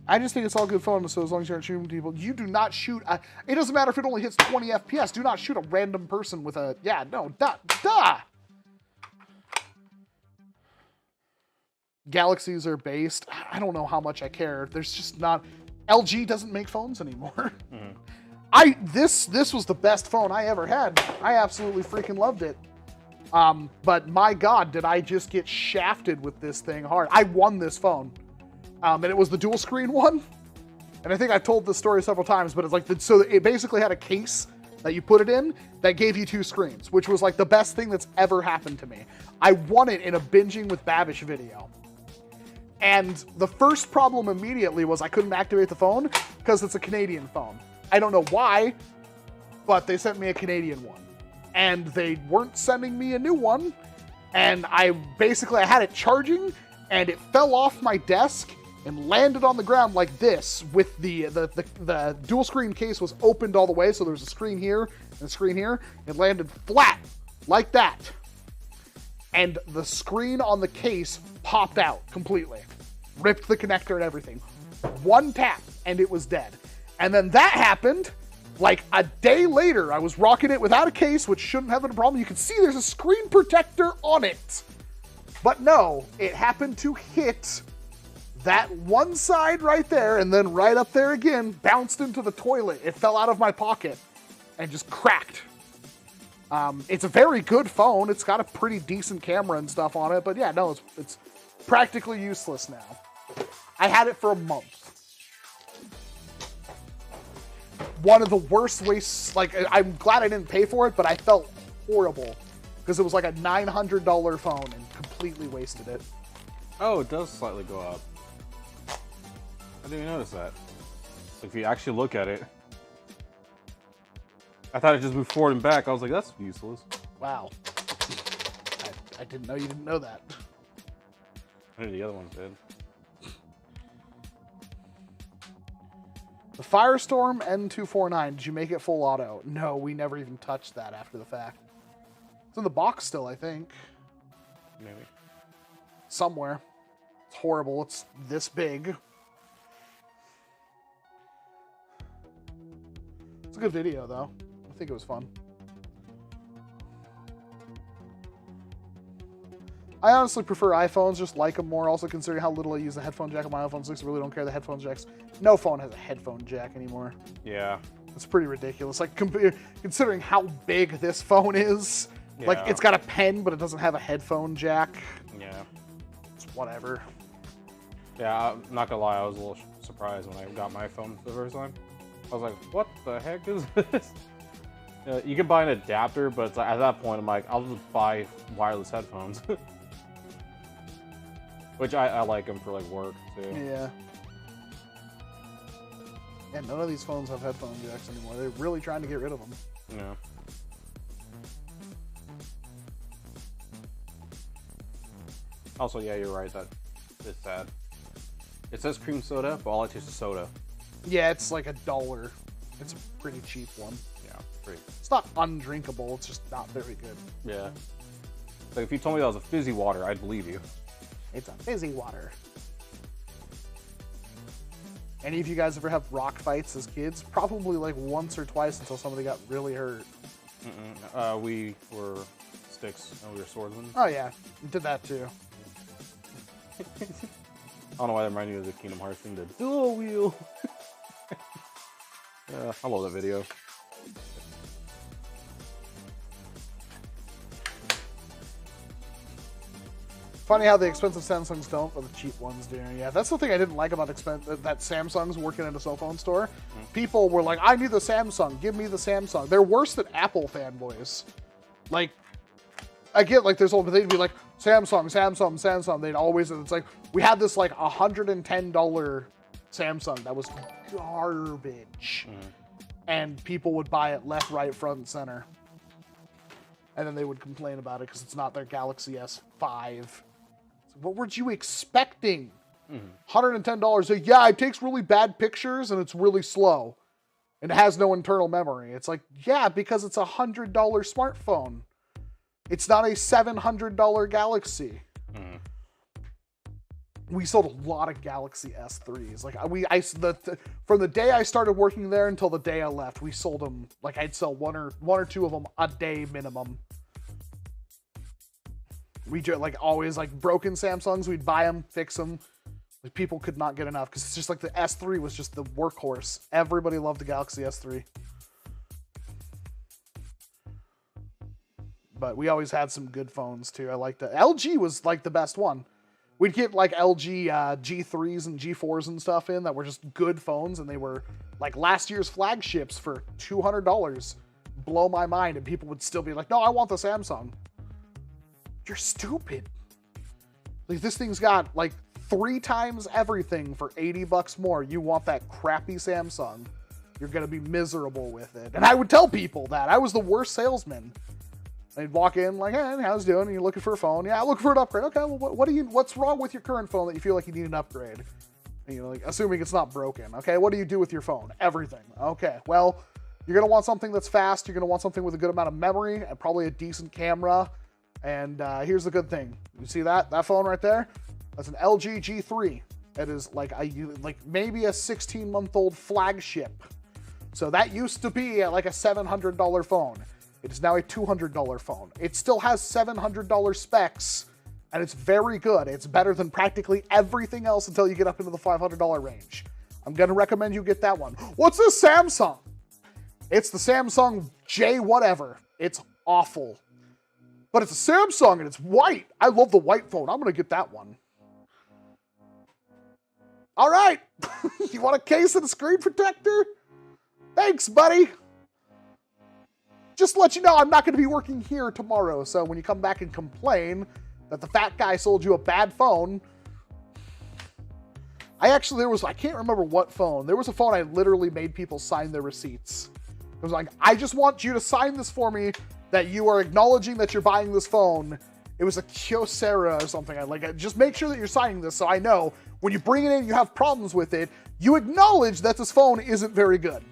I just think it's all good fun, so as long as you aren't shooting people. You do not shoot. It doesn't matter if it only hits 20 FPS. Do not shoot a random person with a... Yeah, no, duh. Galaxies are based. I don't know how much I care. There's just not... LG doesn't make phones anymore. Mm-hmm. This was the best phone I ever had. I absolutely freaking loved it. But my God, did I just get shafted with this thing hard. I won this phone. And it was the dual screen one. And I think I've told this story several times, but it's like, so it basically had a case that you put it in that gave you 2 screens, which was like the best thing that's ever happened to me. I won it in a binging with Babish video. And the first problem immediately was I couldn't activate the phone because it's a Canadian phone. I don't know why, but they sent me a Canadian one. And they weren't sending me a new one. And I had it charging and it fell off my desk and landed on the ground like this with the dual screen case was opened all the way. So there's a screen here and a screen here. It landed flat like that. And the screen on the case popped out completely. Ripped the connector and everything. One tap and it was dead. And then that happened like a day later. I was rocking it without a case, which shouldn't have been a problem. You can see there's a screen protector on it. But no, it happened to hit that one side right there and then right up there again, bounced into the toilet. It fell out of my pocket and just cracked. It's a very good phone. It's got a pretty decent camera and stuff on it, but yeah, no, it's practically useless now. I had it for a month. One of the worst wastes, like, I'm glad I didn't pay for it, but I felt horrible because it was like a $900 phone and completely wasted it. Oh, it does slightly go up. I didn't even notice that. So if you actually look at it. I thought it just moved forward and back. I was like, that's useless. Wow. I didn't know you didn't know that. I knew the other ones did. The Firestorm N249, did you make it full auto? No, we never even touched that after the fact. It's in the box still, I think. Maybe. Somewhere. It's horrible. It's this big. It's a good video, though. I think it was fun. I honestly prefer iPhones, just like them more. Also, considering how little I use the headphone jack on my iPhone 6, I really don't care the headphone jacks. No phone has a headphone jack anymore. Yeah. It's pretty ridiculous. Like, considering how big this phone is, like, Yeah. it's got a pen, but it doesn't have a headphone jack. Yeah. It's whatever. Yeah, I'm not gonna lie, I was a little surprised when I got my phone for the first time. I was like, what the heck is this? You can buy an adapter, but it's like, at that point, I'm like, I'll just buy wireless headphones. Which I like them for like work too. Yeah. And none of these phones have headphone jacks anymore. They're really trying to get rid of them. Yeah. Also, yeah, you're right. That it's sad. It says cream soda, but all I taste is soda. Yeah, it's like $1. It's a pretty cheap one. Yeah, pretty. It's not undrinkable. It's just not very good. Yeah. So if you told me that was a fizzy water, I'd believe you. It's a fizzy water. Any of you guys ever have rock fights as kids? Probably like once or twice until somebody got really hurt. We were sticks and we were swordsmen. Oh yeah, we did that too. I don't know why that reminded me of the Kingdom Hearts thing, the dual wheel. Yeah, I love that video. Funny how the expensive Samsungs don't, but the cheap ones do. Yeah, that's the thing I didn't like about that Samsung's working at a cell phone store. People were like, I need the Samsung. Give me the Samsung. They're worse than Apple fanboys. Like, I get like there's all, but they'd be like, Samsung, Samsung, Samsung. They'd always, it's like, we had this like $110 Samsung that was garbage. And people would buy it left, right, front, and center. And then they would complain about it because it's not their Galaxy S5. What were you expecting? $110. So, yeah, it takes really bad pictures and it's really slow. And it has no internal memory. It's like, yeah, because it's a $100 smartphone. It's not a $700 Galaxy. We sold a lot of Galaxy S3s. Like from the day I started working there until the day I left, we sold them. Like I'd sell one or two of them a day minimum. We just like always like broken Samsungs. We'd buy them, fix them. Like people could not get enough because it's just like the S3 was just the workhorse. Everybody loved the Galaxy S3. But we always had some good phones too. I liked that. LG was like the best one. We'd get like LG G3s and G4s and stuff in that were just good phones, and they were like last year's flagships for $200. Blow my mind, and people would still be like, no, I want the Samsung. You're stupid. Like this thing's got like 3 times everything for $80 more. You want that crappy Samsung. You're gonna be miserable with it. And I would tell people that. I was the worst salesman. They'd walk in like, hey, how's it doing? And you're looking for a phone. Yeah, looking for an upgrade. Okay, well, what's wrong with your current phone that you feel like you need an upgrade? And you're like, assuming it's not broken. Okay, what do you do with your phone? Everything. Okay, well, you're gonna want something that's fast. You're gonna want something with a good amount of memory and probably a decent camera. And here's the good thing. You see that phone right there? That's an LG G3. It is like maybe a 16-month-old flagship. So that used to be like a $700 phone. It is now a $200 phone. It still has $700 specs, and it's very good. It's better than practically everything else until you get up into the $500 range. I'm going to recommend you get that one. What's this Samsung? It's the Samsung J whatever. It's awful. But it's a Samsung, and it's white. I love the white phone. I'm going to get that one. All right. You want a case and a screen protector? Thanks, buddy. Just to let you know, I'm not going to be working here tomorrow, so when you come back and complain that the fat guy sold you a bad phone, I can't remember what phone. There was a phone I literally made people sign their receipts. was like, I just want you to sign this for me that you are acknowledging that you're buying this phone. It was a Kyocera or something. Just make sure that you're signing this so I know when you bring it in and you have problems with it, you acknowledge that this phone isn't very good.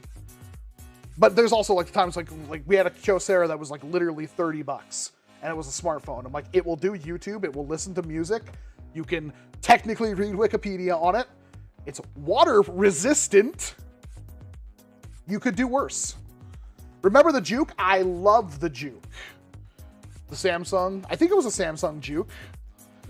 But there's also like times like we had a Kyocera that was like literally $30 and it was a smartphone. I'm like, it will do YouTube, it will listen to music. You can technically read Wikipedia on it. It's water resistant. You could do worse. Remember the Juke? I love the Juke. The Samsung, I think it was a Samsung Juke.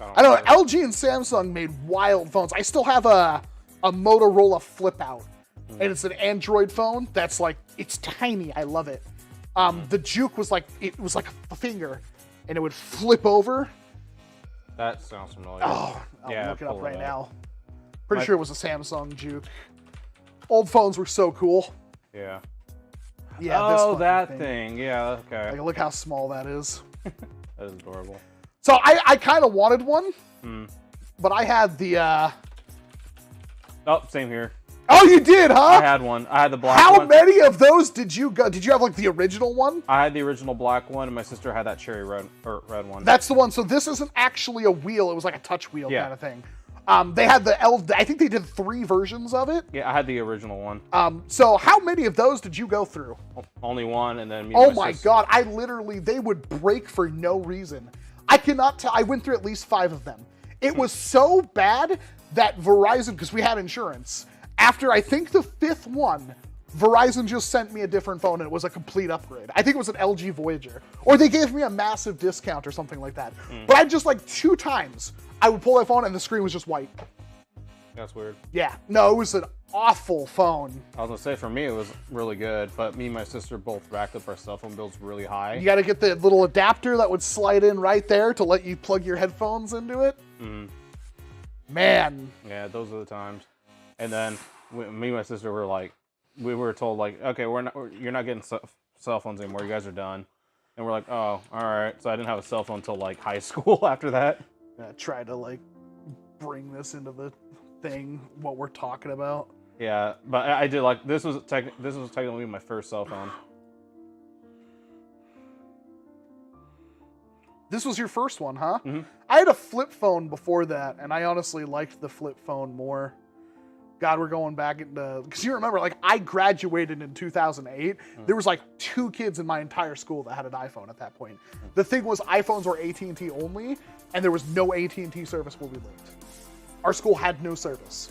I don't know, LG and Samsung made wild phones. I still have a Motorola Flip Out. And it's an Android phone that's like, it's tiny. I love it. The Juke was like, it was like a finger and it would flip over. That sounds familiar. Oh, yeah, I'll look it up right now. My- Pretty sure it was a Samsung Juke. Old phones were so cool. Yeah. Yeah. Oh, this that thing. Yeah, okay. Like, look how small that is. That is adorable. So I kind of wanted one, but I had the. Oh, same here. Oh, you did, huh? I had one. I had the black How one. many of those did you go? Did you have like the original one? I had the original black one, and my sister had that cherry red one. That's the one. So this isn't actually a wheel. It was like a touch wheel Yeah. kind of thing. They had the I think they did 3 versions of it. Yeah, I had the original one. So how many of those did you go through? Only one, and then me Oh and my sister. God. I literally, they would break for no reason. I cannot tell. I went through at least 5 of them. It was so bad that Verizon, because we had insurance, after I think the 5th one, Verizon just sent me a different phone and it was a complete upgrade. I think it was an LG Voyager. Or they gave me a massive discount or something like that. But I just like 2 times, I would pull that phone and the screen was just white. That's weird. Yeah, no, it was an awful phone. I was gonna say for me it was really good, but me and my sister both racked up our cell phone bills really high. You got to get the little adapter that would slide in right there to let you plug your headphones into it. Man. Yeah, those are the times. And then me and my sister were like, we were told like, okay, you're not getting cell phones anymore. You guys are done. And we're like, oh, all right. So I didn't have a cell phone until like high school after that. Try to like bring this into the thing, what we're talking about. Yeah, but I did like this was technically my first cell phone. This was your first one, huh? I had a flip phone before that, and I honestly liked the flip phone more. God, we're going back into, because you remember, like, I graduated in 2008. There was like 2 kids in my entire school that had an iPhone at that point. The thing was, iPhones were AT&T only, and there was no AT&T service where we lived. Our school had no service.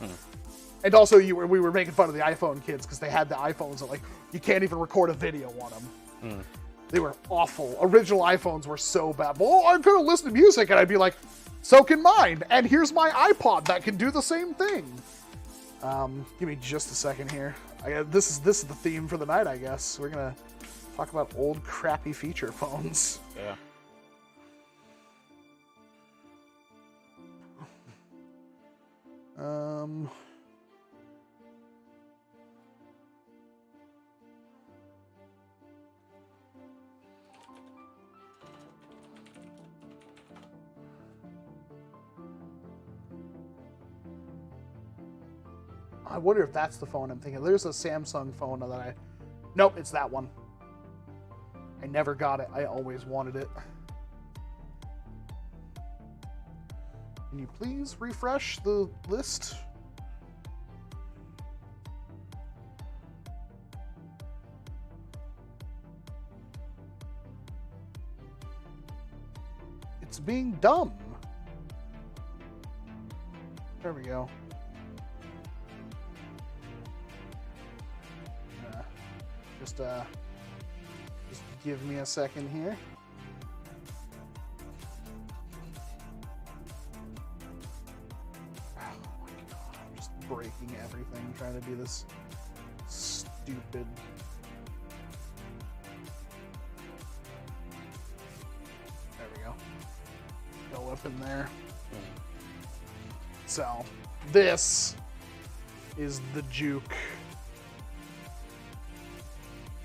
And also, we were making fun of the iPhone kids because they had the iPhones that, like, you can't even record a video on them. They were awful. Original iPhones were so bad. Well, I couldn't listen to music, and I'd be like, so can mine. And here's my iPod that can do the same thing. Give me just a second here. This is the theme for the night, I guess. We're gonna talk about old crappy feature phones. Yeah. I wonder if that's the phone I'm thinking. There's a Samsung phone that nope, it's that one. I never got it. I always wanted it. Can you please refresh the list? It's being dumb. There we go. Just give me a second here. Oh my God, I'm just breaking everything trying to do this stupid. There we go. Go up in there. So, this is the Juke.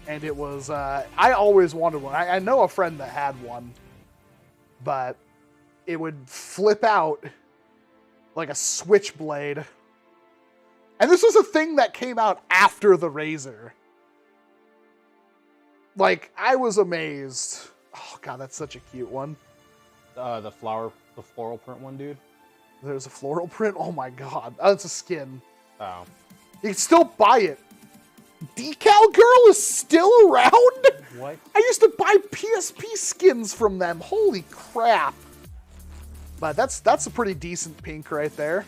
And it was, I always wanted one. I know a friend that had one, but it would flip out like a switchblade. And this was a thing that came out after the Razor. Like, I was amazed. Oh, God, that's such a cute one. The floral print one, dude. There's a floral print. Oh, my God. Oh, it's a skin. Oh. You can still buy it. Decal Girl is still around? What? I used to buy PSP skins from them. Holy crap. But that's a pretty decent pink right there.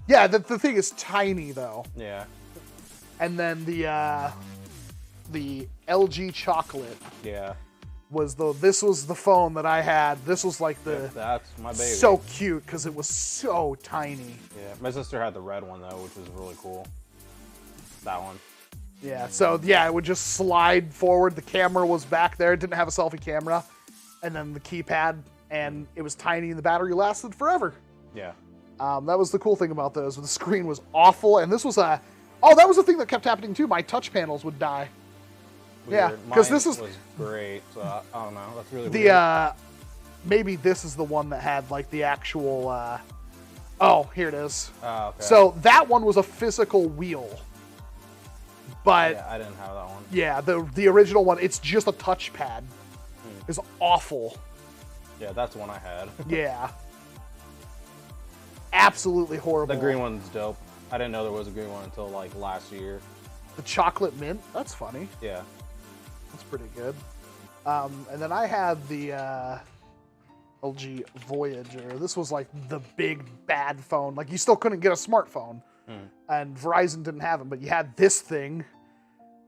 Yeah, the thing is tiny, though. Yeah. And then the LG chocolate Yeah. this was the phone that I had. This was like That's my baby. so cute because it was so tiny. Yeah. My sister had the red one though, which was really cool. That one. Yeah, so yeah, it would just slide forward. The camera was back there. It didn't have a selfie camera. And then the keypad, and it was tiny, and the battery lasted forever. Yeah. That was the cool thing about those. The screen was awful, and this was that was the thing that kept happening too. My touch panels would die. Weird. Yeah, because this was great. So I don't know. That's really the weird. maybe this is the one that had like the actual. Oh, here it is. Oh, okay. So that one was a physical wheel. But yeah, I didn't have that one. yeah, the original one, it's just a touchpad. It's awful. Yeah, that's the one I had. Yeah. Absolutely horrible. The green one's dope. I didn't know there was a green one until like last year. The chocolate mint, that's funny. Yeah. That's pretty good. And then I had the LG Voyager. This was like the big bad phone. Like you still couldn't get a smartphone. And Verizon didn't have them, but you had this thing,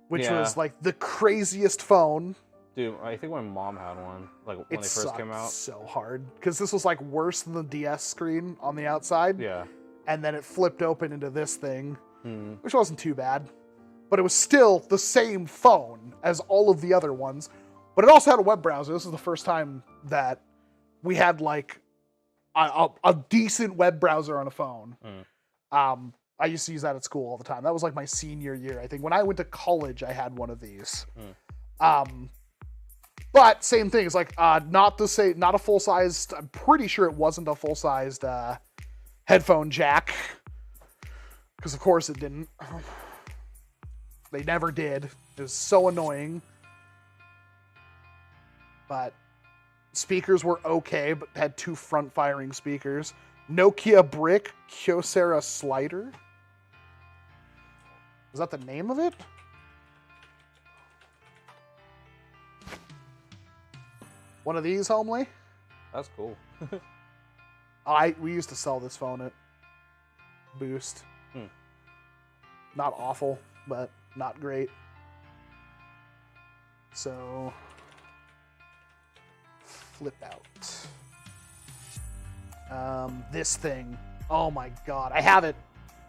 which was like the craziest phone. Dude, I think my mom had one, like when they first came out. So hard because this was like worse than the DS screen on the outside. Yeah. And then it flipped open into this thing, which wasn't too bad, but it was still the same phone as all of the other ones. But it also had a web browser. This is the first time that we had like a decent web browser on a phone. I used to use that at school all the time. That was like my senior year. I think when I went to college, I had one of these. But same thing. It's like not a full sized. I'm pretty sure it wasn't a full sized headphone jack, because of course it didn't. They never did. It was so annoying. But speakers were okay, but had two front firing speakers. Nokia brick Kyocera slider. Is that the name of it? One of these, homely? That's cool. We used to sell this phone at Boost. Not awful, but not great. So, flip out. This thing. Oh my god, I have it.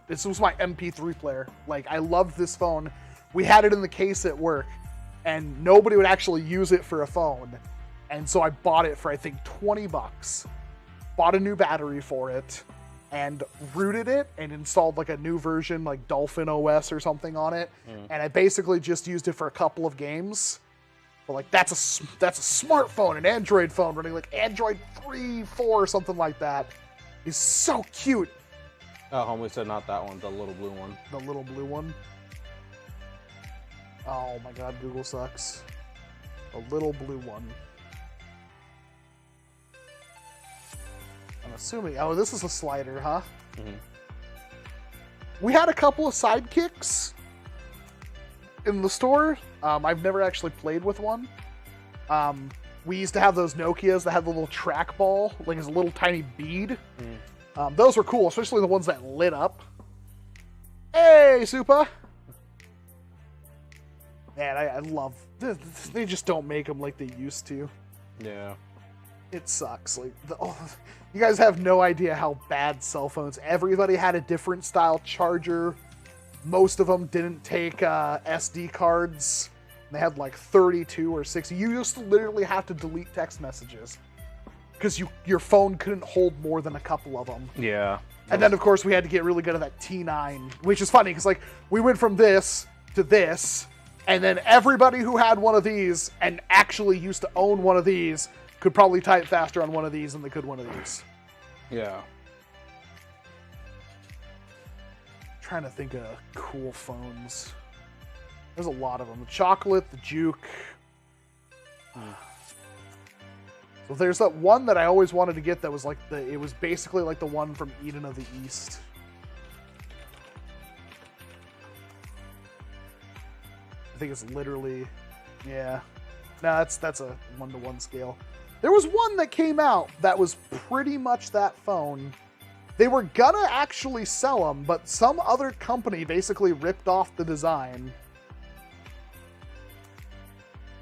This was my MP3 player. Like, I loved this phone. We had it in the case at work, and nobody would actually use it for a phone. And so I bought it for, I think, 20 bucks. Bought a new battery for it, and rooted it, and installed like a new version, like Dolphin OS or something on it. And I basically just used it for a couple of games. But like, that's a smartphone, an Android phone running like Android 3, 4, or something like that. It's so cute. Oh, homie said not that one, the little blue one. The little blue one. Oh my god, Google sucks. The little blue one. I'm assuming, oh, this is a slider, huh? We had a couple of sidekicks in the store. I've never actually played with one. We used to have those Nokias that had the little trackball, like as a little tiny bead. Those were cool, especially the ones that lit up. Hey, Supa! Man, I love... They just don't make them like they used to. Yeah. It sucks. Like, you guys have no idea how bad cell phones... Everybody had a different style charger. Most of them didn't take SD cards. They had like 32 or 60. You used to literally have to delete text messages because your phone couldn't hold more than a couple of them. Yeah. And then, of course, we had to get really good at that T9, which is funny because, like, we went from this to this, and then everybody who had one of these and actually used to own one of these could probably type faster on one of these than they could one of these. Yeah. Trying to think of cool phones. There's a lot of them. The chocolate, the Juke. So there's that one that I always wanted to get that was like it was basically like the one from Eden of the East. I think it's literally, yeah. No, that's a 1-to-1 scale. There was one that came out that was pretty much that phone. They were gonna actually sell them, but some other company basically ripped off the design.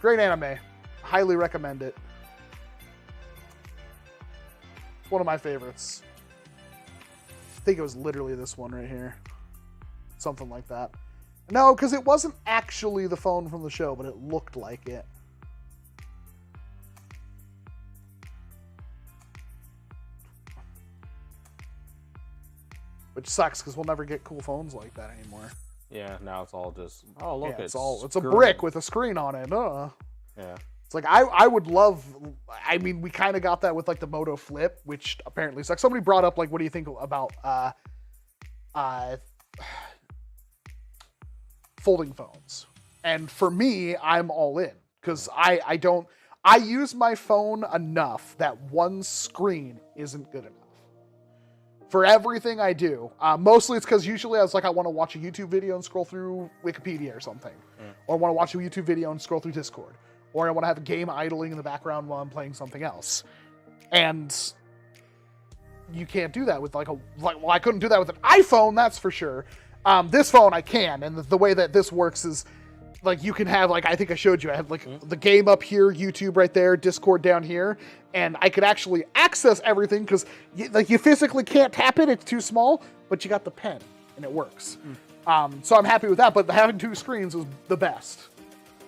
Great anime. Highly recommend it. It's one of my favorites. I think it was literally this one right here. Something like that. No, because it wasn't actually the phone from the show, but it looked like it. Which sucks, because we'll never get cool phones like that anymore. Yeah, now it's all just, oh, look, yeah, it's a brick with a screen on it. Yeah. It's like, I would love, I mean, we kind of got that with like the Moto Flip, which apparently sucks. Somebody brought up, like, what do you think about folding phones? And for me, I'm all in, because I use my phone enough that one screen isn't good enough for everything I do. Mostly it's because usually I was like, I want to watch a YouTube video and scroll through Wikipedia or something. Or I want to watch a YouTube video and scroll through Discord. Or I want to have a game idling in the background while I'm playing something else. And you can't do that with well, I couldn't do that with an iPhone, that's for sure. This phone I can, and the way that this works is, like, you can have, like, I think I showed you, I have, like, the game up here, YouTube right there, Discord down here, and I could actually access everything, because, you physically can't tap it, it's too small, but you got the pen, and it works. So I'm happy with that, but having two screens was the best.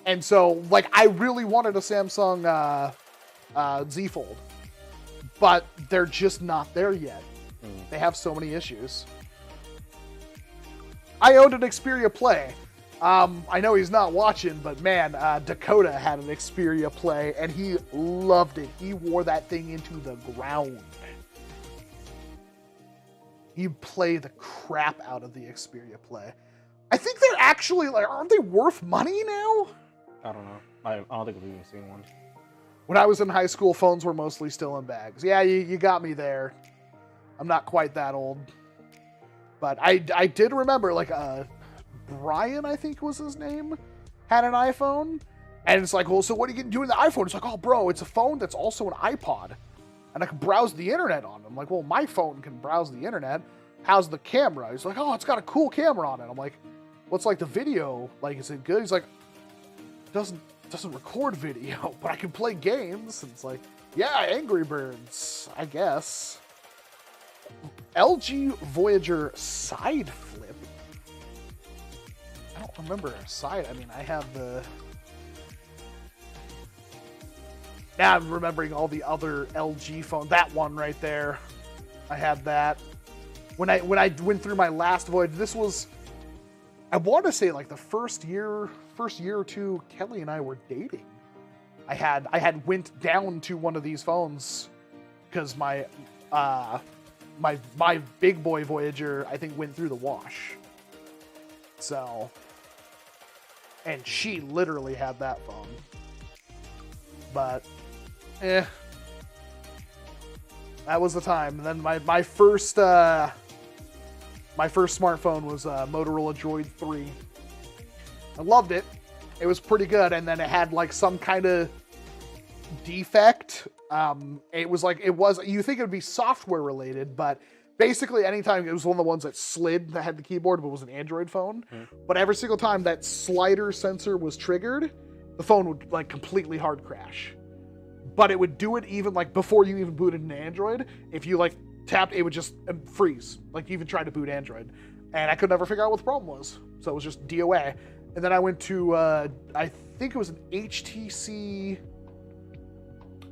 And so, like, I really wanted a Samsung Z Fold, but they're just not there yet. They have so many issues. I owned an Xperia Play. I know he's not watching, but man, Dakota had an Xperia Play, and he loved it. He wore that thing into the ground. He played the crap out of the Xperia Play. I think they're actually, like, aren't they worth money now? I don't know. I don't think I've even seen one. When I was in high school, phones were mostly still in bags. Yeah, you got me there. I'm not quite that old. But I did remember, like, Brian, I think was his name, had an iPhone. And it's like, well, so what are you going to do with the iPhone? It's like, oh, bro, it's a phone that's also an iPod. And I can browse the internet on it. I'm like, well, my phone can browse the internet. How's the camera? He's like, oh, it's got a cool camera on it. I'm like, what's like the video? Like, is it good? He's like, doesn't record video, but I can play games. And it's like, yeah, Angry Birds, I guess. LG Voyager side flip. I don't remember side. I mean, I have the... Now I'm remembering all the other LG phones. That one right there. I had that. When I went through my last Voyager, this was... I want to say like the first year or two Kelly and I were dating. I had went down to one of these phones because my big boy Voyager, I think, went through the wash. So, and she literally had that phone. But, that was the time. And then my first smartphone was Motorola Droid 3. I loved it. It was pretty good. And then it had like some kind of defect. It was, you think it would be software related, but basically anytime, it was one of the ones that slid that had the keyboard, but it was an Android phone. But every single time that slider sensor was triggered, the phone would like completely hard crash. But it would do it even like before you even booted an Android. If you like tapped, it would just freeze. Like you even tried to boot Android. And I could never figure out what the problem was. So it was just DOA. And then I went to, I think it was an HTC,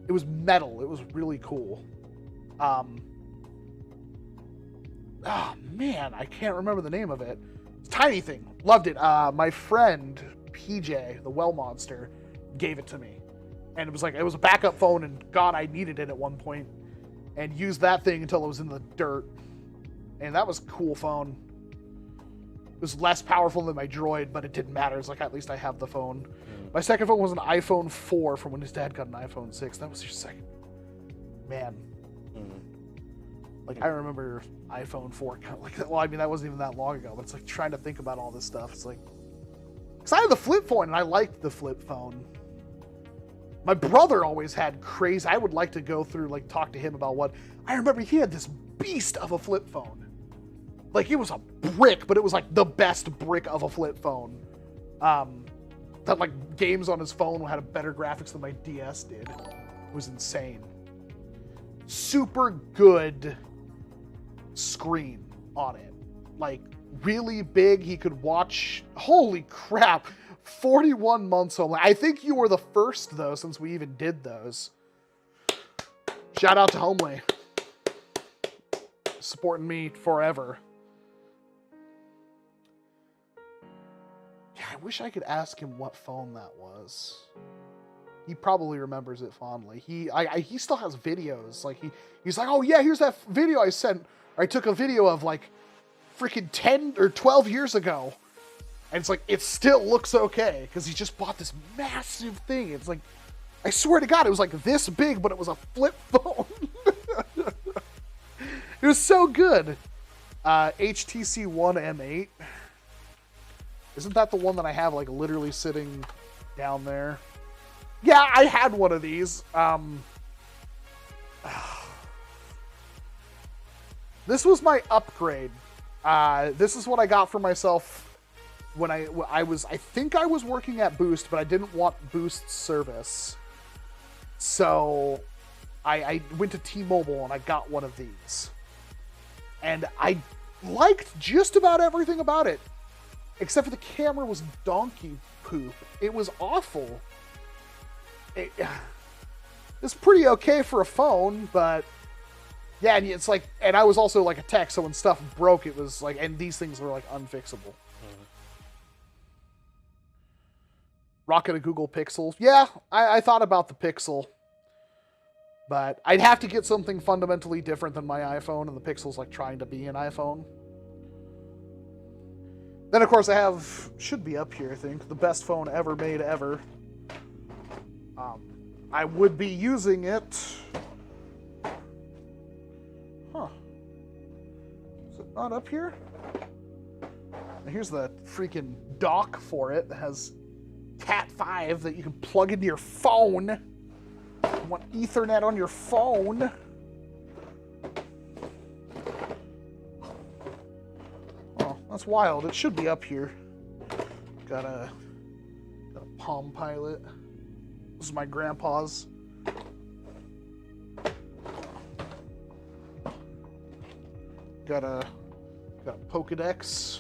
it was metal. It was really cool. Oh man, I can't remember the name of it. It's a tiny thing. Loved it. My friend, PJ, the well monster, gave it to me. And it was a backup phone, and God, I needed it at one point. And used that thing until it was in the dirt. And that was a cool phone. It was less powerful than my Droid, but it didn't matter. It's like, at least I have the phone. My second phone was an iPhone 4 from when his dad got an iPhone 6. That was your second. Man. Like, I remember iPhone 4. Like, well, I mean, that wasn't even that long ago, but it's like trying to think about all this stuff. It's like, because I had the flip phone and I liked the flip phone. My brother always had crazy. I would like to go through, like, talk to him about what. I remember he had this beast of a flip phone. Like, it was a brick, but it was like the best brick of a flip phone. That, like, games on his phone had a better graphics than my DS did. It was insane. Super good screen on it. Like, really big. He could watch. Holy crap. 41 months only. I think you were the first, though, since we even did those. Shout out to Homely. Supporting me forever. Yeah, I wish I could ask him what phone that was. He probably remembers it fondly. He still has videos. Like, he's like, oh yeah, here's that video I sent. Or I took a video of, like, freaking 10 or 12 years ago. And it's like, it still looks okay, because he just bought this massive thing. It's like, I swear to God, it was like this big, but it was a flip phone. It was so good. HTC One M8. Isn't that the one that I have, like, literally sitting down there? Yeah, I had one of these. This was my upgrade. This is what I got for myself when I think I was working at Boost, but I didn't want Boost's service. So I went to T-Mobile and I got one of these. And I liked just about everything about it. Except for the camera was donkey poop. It was awful. It's pretty okay for a phone, but yeah, and it's like, and I was also like a tech, so when stuff broke, it was like, and these things were like unfixable. Rocking a Google Pixel. Yeah, I thought about the Pixel, but I'd have to get something fundamentally different than my iPhone, and the Pixel's like trying to be an iPhone. Then, of course, I have, should be up here, I think, the best phone ever made ever. I would be using it. Huh. Is it not up here? Now here's the freaking dock for it that has Cat 5 that you can plug into your phone. You want Ethernet on your phone. Oh, that's wild. It should be up here. Got a Palm Pilot. This is my grandpa's. Got a Pokedex.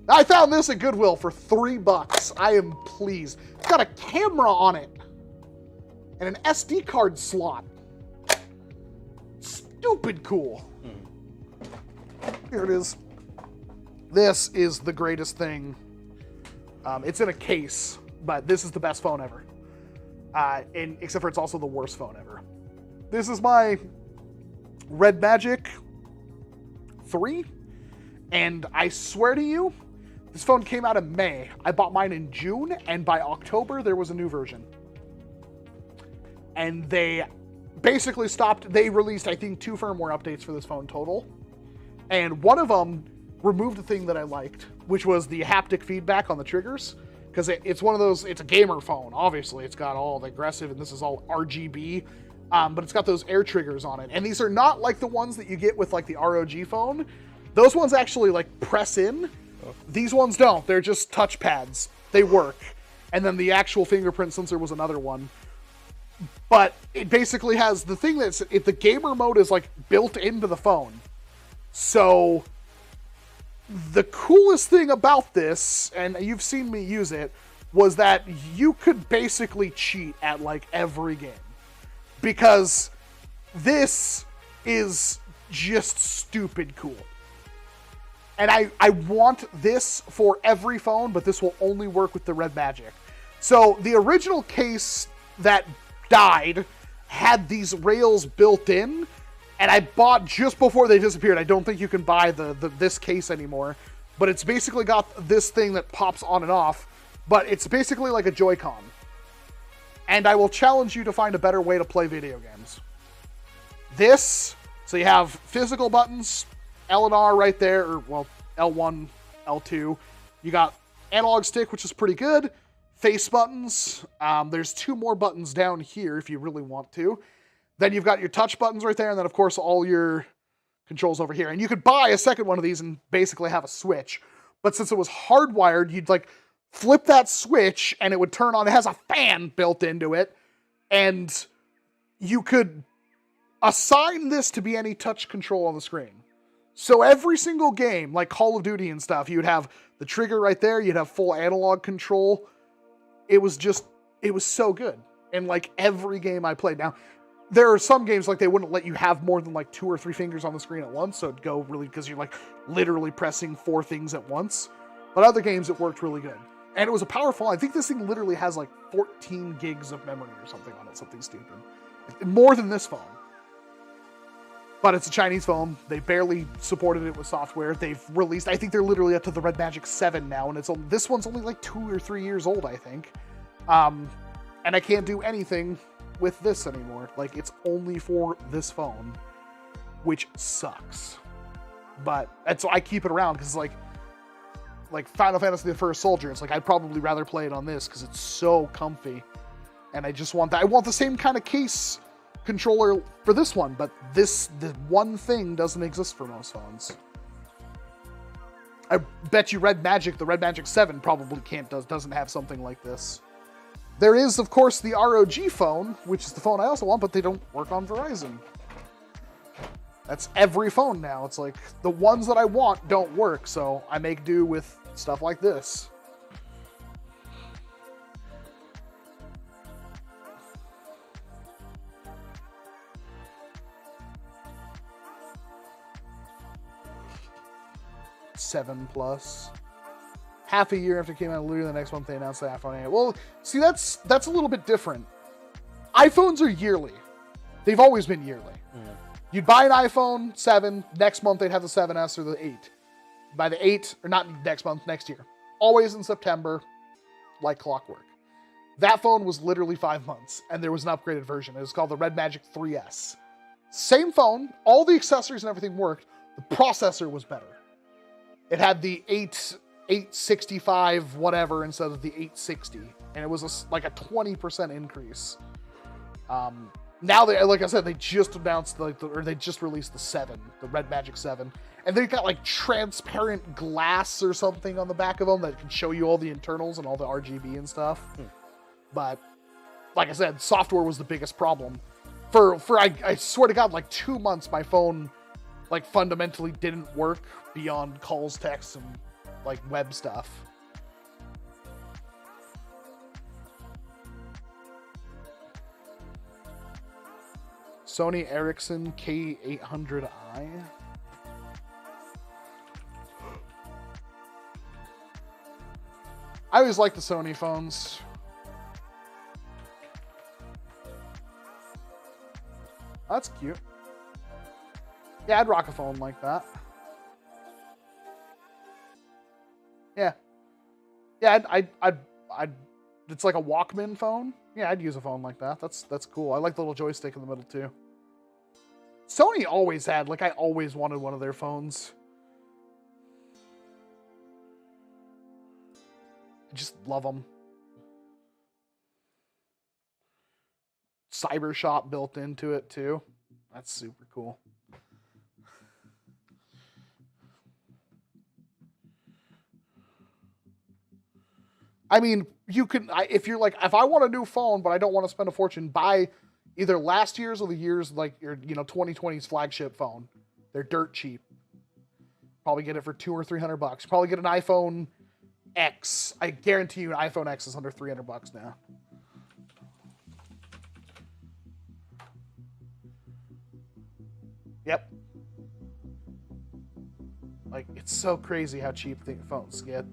I found this at Goodwill for $3. I am pleased. It's got a camera on it and an SD card slot. Stupid cool. Here it is. This is the greatest thing. It's in a case, but this is the best phone ever. And except for it's also the worst phone ever. This is my Red Magic 3, and I swear to you, this phone came out in May. I bought mine in June, and by October, there was a new version. And they basically stopped. They released, I think, 2 firmware updates for this phone total. And one of them removed the thing that I liked, which was the haptic feedback on the triggers. Because it's one of those, it's a gamer phone, obviously. It's got all the aggressive, and this is all RGB. But it's got those air triggers on it. And these are not like the ones that you get with like the ROG phone. Those ones actually like press in. These ones don't. They're just touchpads. They work. And then the actual fingerprint sensor was another one. But it basically has the thing that's, the gamer mode is like built into the phone. So the coolest thing about this, and you've seen me use it, was that you could basically cheat at like every game. Because this is just stupid cool. And I want this for every phone, but this will only work with the Red Magic. So the original case that died had these rails built in, And I bought just before they disappeared. I don't think you can buy this case anymore, but it's basically got this thing that pops on and off, but it's basically like a Joy-Con. And I will challenge you to find a better way to play video games. So you have physical buttons, L and R right there, or well, L1, L2. You got analog stick, which is pretty good. Face buttons. There's 2 more buttons down here if you really want to. Then you've got your touch buttons right there, and then of course all your controls over here. And you could buy a second one of these and basically have a Switch. But since it was hardwired, you'd like flip that switch and it would turn on. It has a fan built into it. And you could assign this to be any touch control on the screen. So every single game, like Call of Duty and stuff, you'd have the trigger right there. You'd have full analog control. It was so good. And like every game I played. Now, there are some games like they wouldn't let you have more than like 2 or 3 fingers on the screen at once. So it'd go really, because you're like literally pressing 4 things at once. But other games, it worked really good. And it was a powerful, I think this thing literally has like 14 gigs of memory or something on it. Something stupid. More than this phone. But it's a Chinese phone. They barely supported it with software. They've released, I think they're literally up to the Red Magic 7 now, and this one's only like 2 or 3 years old, I think. And I can't do anything with this anymore. Like, it's only for this phone, which sucks. But that's why I keep it around, because like Final Fantasy the First Soldier, it's like I'd probably rather play it on this because it's so comfy. And I just want that. I want the same kind of case controller for this one, but the one thing doesn't exist for most phones. I bet you the Red Magic 7 probably doesn't have something like this. There is, of course, the ROG phone, which is the phone I also want, but they don't work on Verizon. That's every phone now. It's like the ones that I want don't work, so I make do with stuff like this. $7+. Half a year after it came out, literally the next month they announced the iPhone 8. Well, see, that's a little bit different. iPhones are yearly. They've always been yearly. You'd buy an iPhone 7, next month they'd have the 7S or the 8. By the 8, or not next month, next year. Always in September, like clockwork. That phone was literally 5 months, and there was an upgraded version. It was called the Red Magic 3S. Same phone, all the accessories and everything worked. The processor was better. It had the 865 whatever instead of the 860, and it was like a 20% increase. Now they, like I said, they just announced they just released the 7, the Red Magic 7, and they've got like transparent glass or something on the back of them that can show you all the internals and all the RGB and stuff. But like I said, software was the biggest problem. I swear to God, like 2 months my phone like fundamentally didn't work beyond calls, texts, and like web stuff. Sony Ericsson K800i. I always like the Sony phones. That's cute. Yeah, I'd rock a phone like that. Yeah. Yeah, I'd it's like a Walkman phone. Yeah, I'd use a phone like that. That's cool. I like the little joystick in the middle too. Sony always had, like, I always wanted one of their phones. I just love them. Cyber Shop built into it too. That's super cool. I mean, you can, if you're like, if I want a new phone, but I don't want to spend a fortune, buy either last year's or the year's, like, your, 2020's flagship phone. They're dirt cheap. Probably get it for $200 or $300. Probably get an iPhone X. I guarantee you an iPhone X is under $300 now. Yep. Like, it's so crazy how cheap the phones get.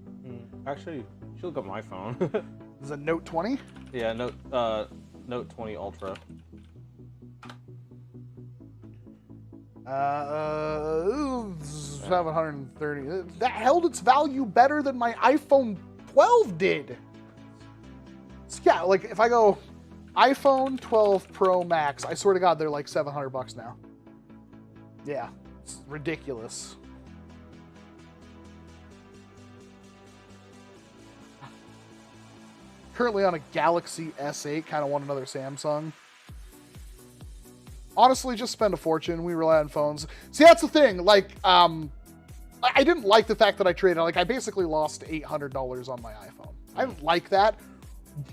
Actually, you should look up my phone. This is a Note 20? Yeah, Note 20 Ultra. 730. That held its value better than my iPhone 12 did. Yeah, like if I go iPhone 12 Pro Max, I swear to God, they're like $700 now. Yeah, it's ridiculous. Currently on a Galaxy S8, kind of want another Samsung. Honestly, just spend a fortune. We rely on phones. See, that's the thing. Like, I didn't like the fact that I traded. Like, I basically lost $800 on my iPhone. I didn't like that,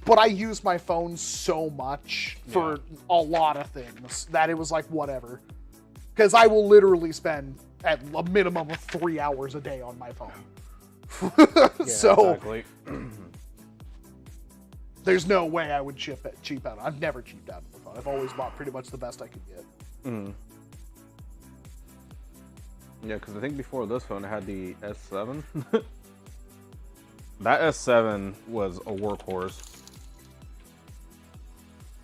but I use my phone so much for a lot of things that it was like, whatever. Because I will literally spend at a minimum of 3 hours a day on my phone. So, exactly. There's no way I would cheap out. I've never cheaped out on the phone. I've always bought pretty much the best I could get. Mm. Yeah, because I think before this phone, I had the S7. That S7 was a workhorse.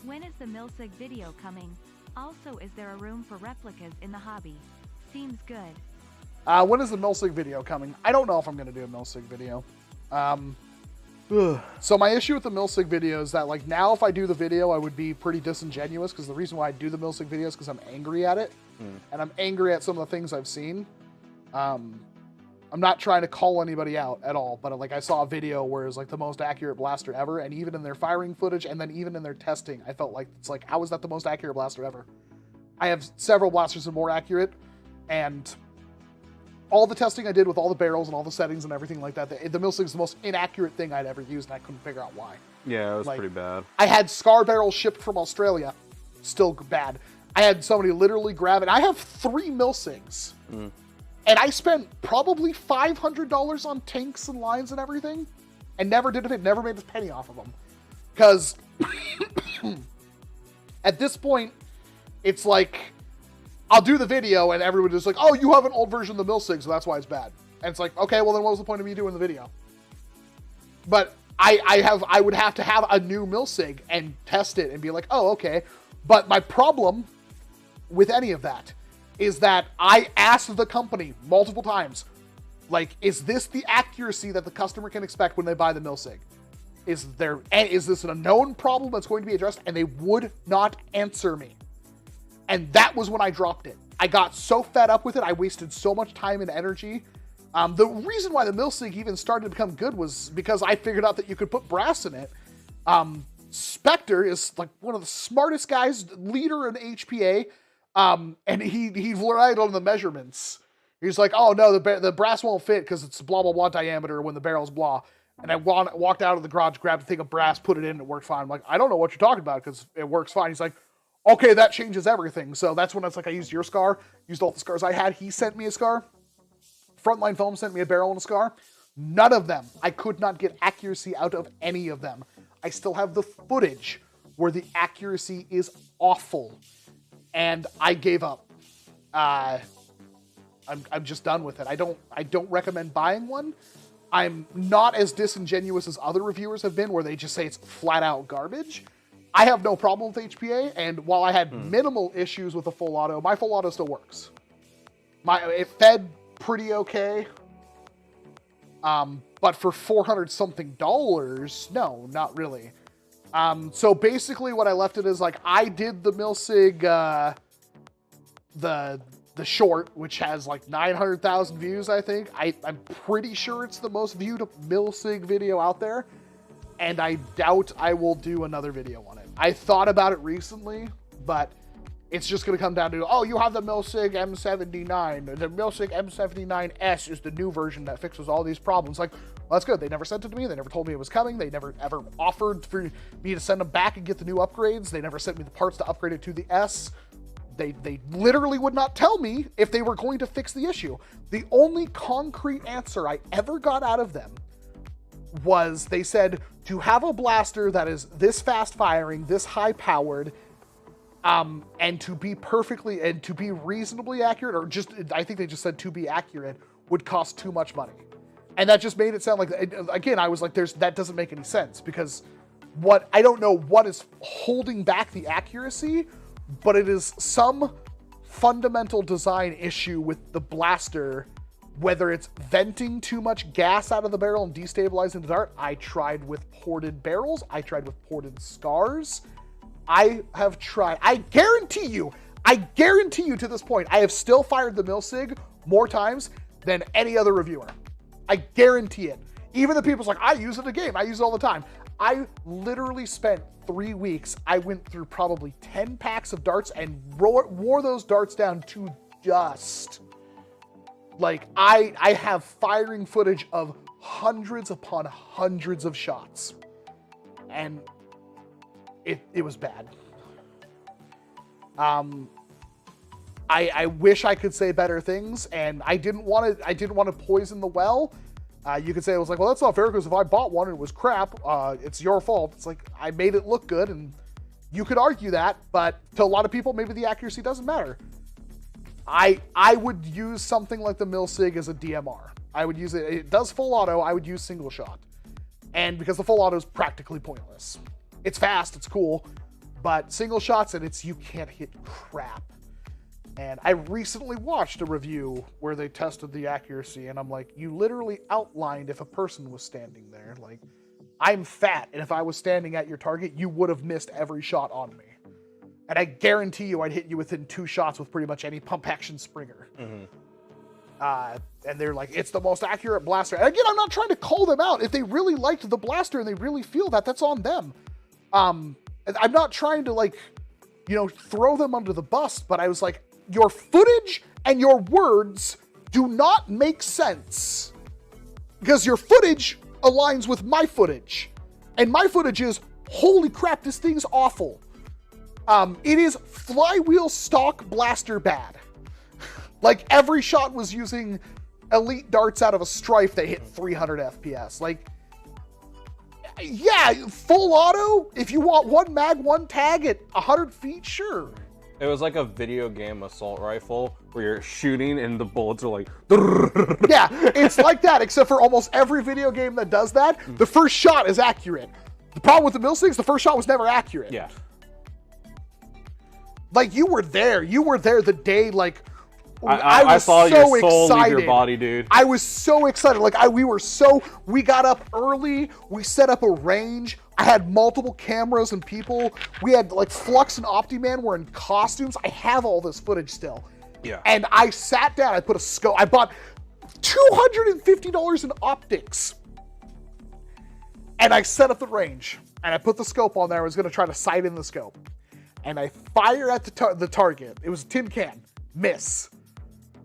When is the Milsig video coming? Also, is there a room for replicas in the hobby? Seems good. When is the Milsig video coming? I don't know if I'm going to do a Milsig video. So my issue with the Milsig video is that, like, now if I do the video, I would be pretty disingenuous, because the reason why I do the Milsig video is because I'm angry at it. And I'm angry at some of the things I've seen. I'm not trying to call anybody out at all, but like I saw a video where it was like the most accurate blaster ever, and even in their firing footage and then even in their testing, I felt like, it's like, how is that the most accurate blaster ever? I have several blasters that are more accurate, and all the testing I did with all the barrels and all the settings and everything like that, the Milsig is the most inaccurate thing I'd ever used, and I couldn't figure out why. Yeah, it was Like, pretty bad. I had Scar barrels shipped from Australia, still bad. I had somebody literally grab it. I have 3 Milsigs, and I spent probably $500 on tanks and lines and everything, and never did it. Never made a penny off of them, because at this point, it's like, I'll do the video and everyone is like, oh, you have an old version of the Milsig, so that's why it's bad. And it's like, okay, well then what was the point of me doing the video? But I would have to have a new Milsig and test it and be like, oh, okay. But my problem with any of that is that I asked the company multiple times, like, is this the accuracy that the customer can expect when they buy the Milsig? Is this a known problem that's going to be addressed? And they would not answer me. And that was when I dropped it. I got so fed up with it. I wasted so much time and energy. The reason why the Milsig even started to become good was because I figured out that you could put brass in it. Spectre is like one of the smartest guys, leader in HPA. And he relied on the measurements. He's like, oh no, the brass won't fit because it's blah, blah, blah diameter when the barrel's blah. And I walked out of the garage, grabbed a thing of brass, put it in, and it worked fine. I'm like, I don't know what you're talking about because it works fine. He's like, okay, that changes everything. So that's when it's like, I used your Scar, used all the Scars I had. He sent me a Scar. Frontline Foam sent me a barrel and a Scar. None of them. I could not get accuracy out of any of them. I still have the footage where the accuracy is awful. And I gave up. I'm just done with it. I don't recommend buying one. I'm not as disingenuous as other reviewers have been, where they just say it's flat out garbage. I have no problem with HPA, and while I had minimal issues with the full auto, my full auto still works. It fed pretty okay. But for $400 something, no, not really. So basically what I left it is like, I did the Milsig, the short, which has like 900,000 views, I think. I'm pretty sure it's the most viewed Milsig video out there. And I doubt I will do another video on it. I thought about it recently, but it's just going to come down to, oh, you have the Milsig M79. The Milsig M79S is the new version that fixes all these problems. Like, well, that's good. They never sent it to me. They never told me it was coming. They never ever offered for me to send them back and get the new upgrades. They never sent me the parts to upgrade it to the S. They literally would not tell me if they were going to fix the issue. The only concrete answer I ever got out of them was they said, to have a blaster that is this fast firing, this high powered, and to be reasonably accurate, or just, I think they just said to be accurate, would cost too much money. And that just made it sound like, again, I was like, that doesn't make any sense, because I don't know what is holding back the accuracy, but it is some fundamental design issue with the blaster, whether it's venting too much gas out of the barrel and destabilizing the dart. I tried with ported barrels. I tried with ported scars. I have tried. I guarantee you to this point, I have still fired the Milsig more times than any other reviewer. I guarantee it. Even the people's like, I use it in a game. I use it all the time. I literally spent 3 weeks. I went through probably 10 packs of darts and wore those darts down to dust. Like, I have firing footage of hundreds upon hundreds of shots. And it was bad. I wish I could say better things, and I didn't want to poison the well. You could say it was like, well, that's not fair because if I bought one and it was crap, it's your fault. It's like, I made it look good, and you could argue that, but to a lot of people, maybe the accuracy doesn't matter. I would use something like the Milsig as a DMR. I would use it. It does full auto. I would use single shot, and because the full auto is practically pointless. It's fast. It's cool, but single shots and you can't hit crap. And I recently watched a review where they tested the accuracy, and I'm like, you literally outlined if a person was standing there. Like, I'm fat, and if I was standing at your target, you would have missed every shot on me. And I guarantee you I'd hit you within 2 shots with pretty much any pump action Springer. Mm-hmm. And they're like, it's the most accurate blaster. And again, I'm not trying to call them out. If they really liked the blaster and they really feel that, that's on them. I'm not trying to, like, throw them under the bus, but I was like, your footage and your words do not make sense. Because your footage aligns with my footage. And my footage is, holy crap, this thing's awful. It is flywheel stock blaster bad. Like, every shot was using elite darts out of a Strife that hit 300 FPS. Like, yeah, full auto, if you want 1 mag, 1 tag at 100 feet, sure. It was like a video game assault rifle where you're shooting and the bullets are like... Yeah, it's like that, except for almost every video game that does that, the first shot is accurate. The problem with the Milsigs, the first shot was never accurate. Yeah. Like, you were there the day, like... I saw your soul leave your body, dude. I was so excited. Like, we got up early. We set up a range. I had multiple cameras and people. We had, like, Flux and Optiman were in costumes. I have all this footage still. Yeah. And I sat down. I put a scope. I bought $250 in optics. And I set up the range. And I put the scope on there. I was going to try to sight in the scope. And I fire at the target. It was a tin can. Miss.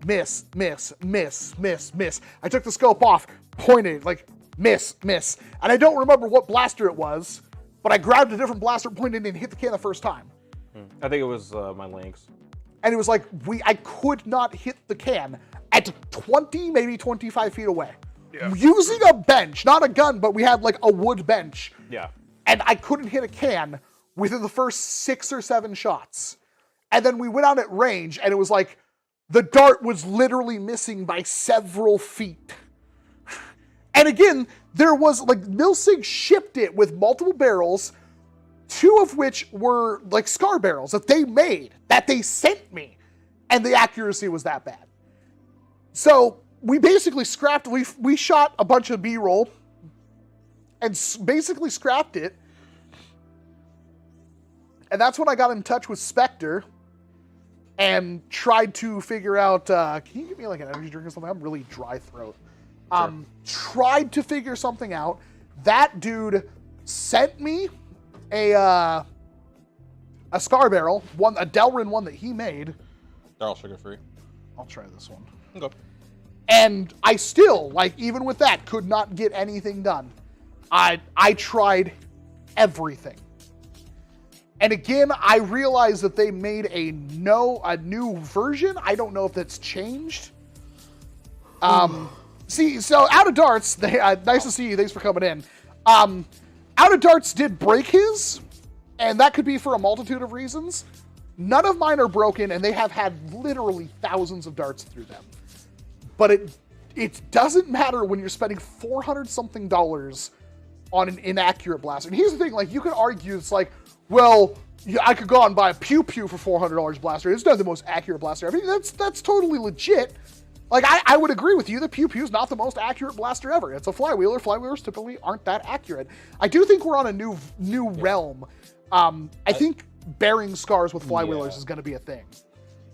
Miss, miss, miss, miss, miss. I took the scope off, pointed, like, miss, miss. And I don't remember what blaster it was, but I grabbed a different blaster, pointed, and hit the can the first time. I think it was my Lynx. And it was like, I could not hit the can at 20, maybe 25 feet away. Yeah. Using a bench, not a gun, but we had, like, a wood bench. Yeah. And I couldn't hit a can within the first 6 or 7 shots. And then we went out at range, and it was like, the dart was literally missing by several feet. And again, there was, like, Milsig shipped it with multiple barrels, 2 of which were, like, scar barrels that they made, that they sent me, and the accuracy was that bad. So we basically scrapped, we shot a bunch of B-roll and basically scrapped it. And that's when I got in touch with Spectre and tried to figure out, can you give me, like, an energy drink or something? I'm really dry throat. Sure. Tried to figure something out. That dude sent me a scar barrel, a Delrin one that he made. They're all sugar free. I'll try this one. Okay. And I still, like, even with that, could not get anything done. I tried everything. And again, I realized that they made a new version. I don't know if that's changed. See, so Out of Darts, nice to see you. Thanks for coming in. Out of Darts did break his, and that could be for a multitude of reasons. None of mine are broken, and they have had literally thousands of darts through them. But it doesn't matter when you're spending $400-something on an inaccurate blaster. And here's the thing, like, you could argue, it's like, well, yeah, I could go out and buy a Pew Pew for $400 blaster. It's not the most accurate blaster ever. That's totally legit. Like, I would agree with you. The Pew Pew is not the most accurate blaster ever. It's a flywheeler. Flywheelers typically aren't that accurate. I do think we're on a new realm. I think bearing scars with flywheelers is going to be a thing.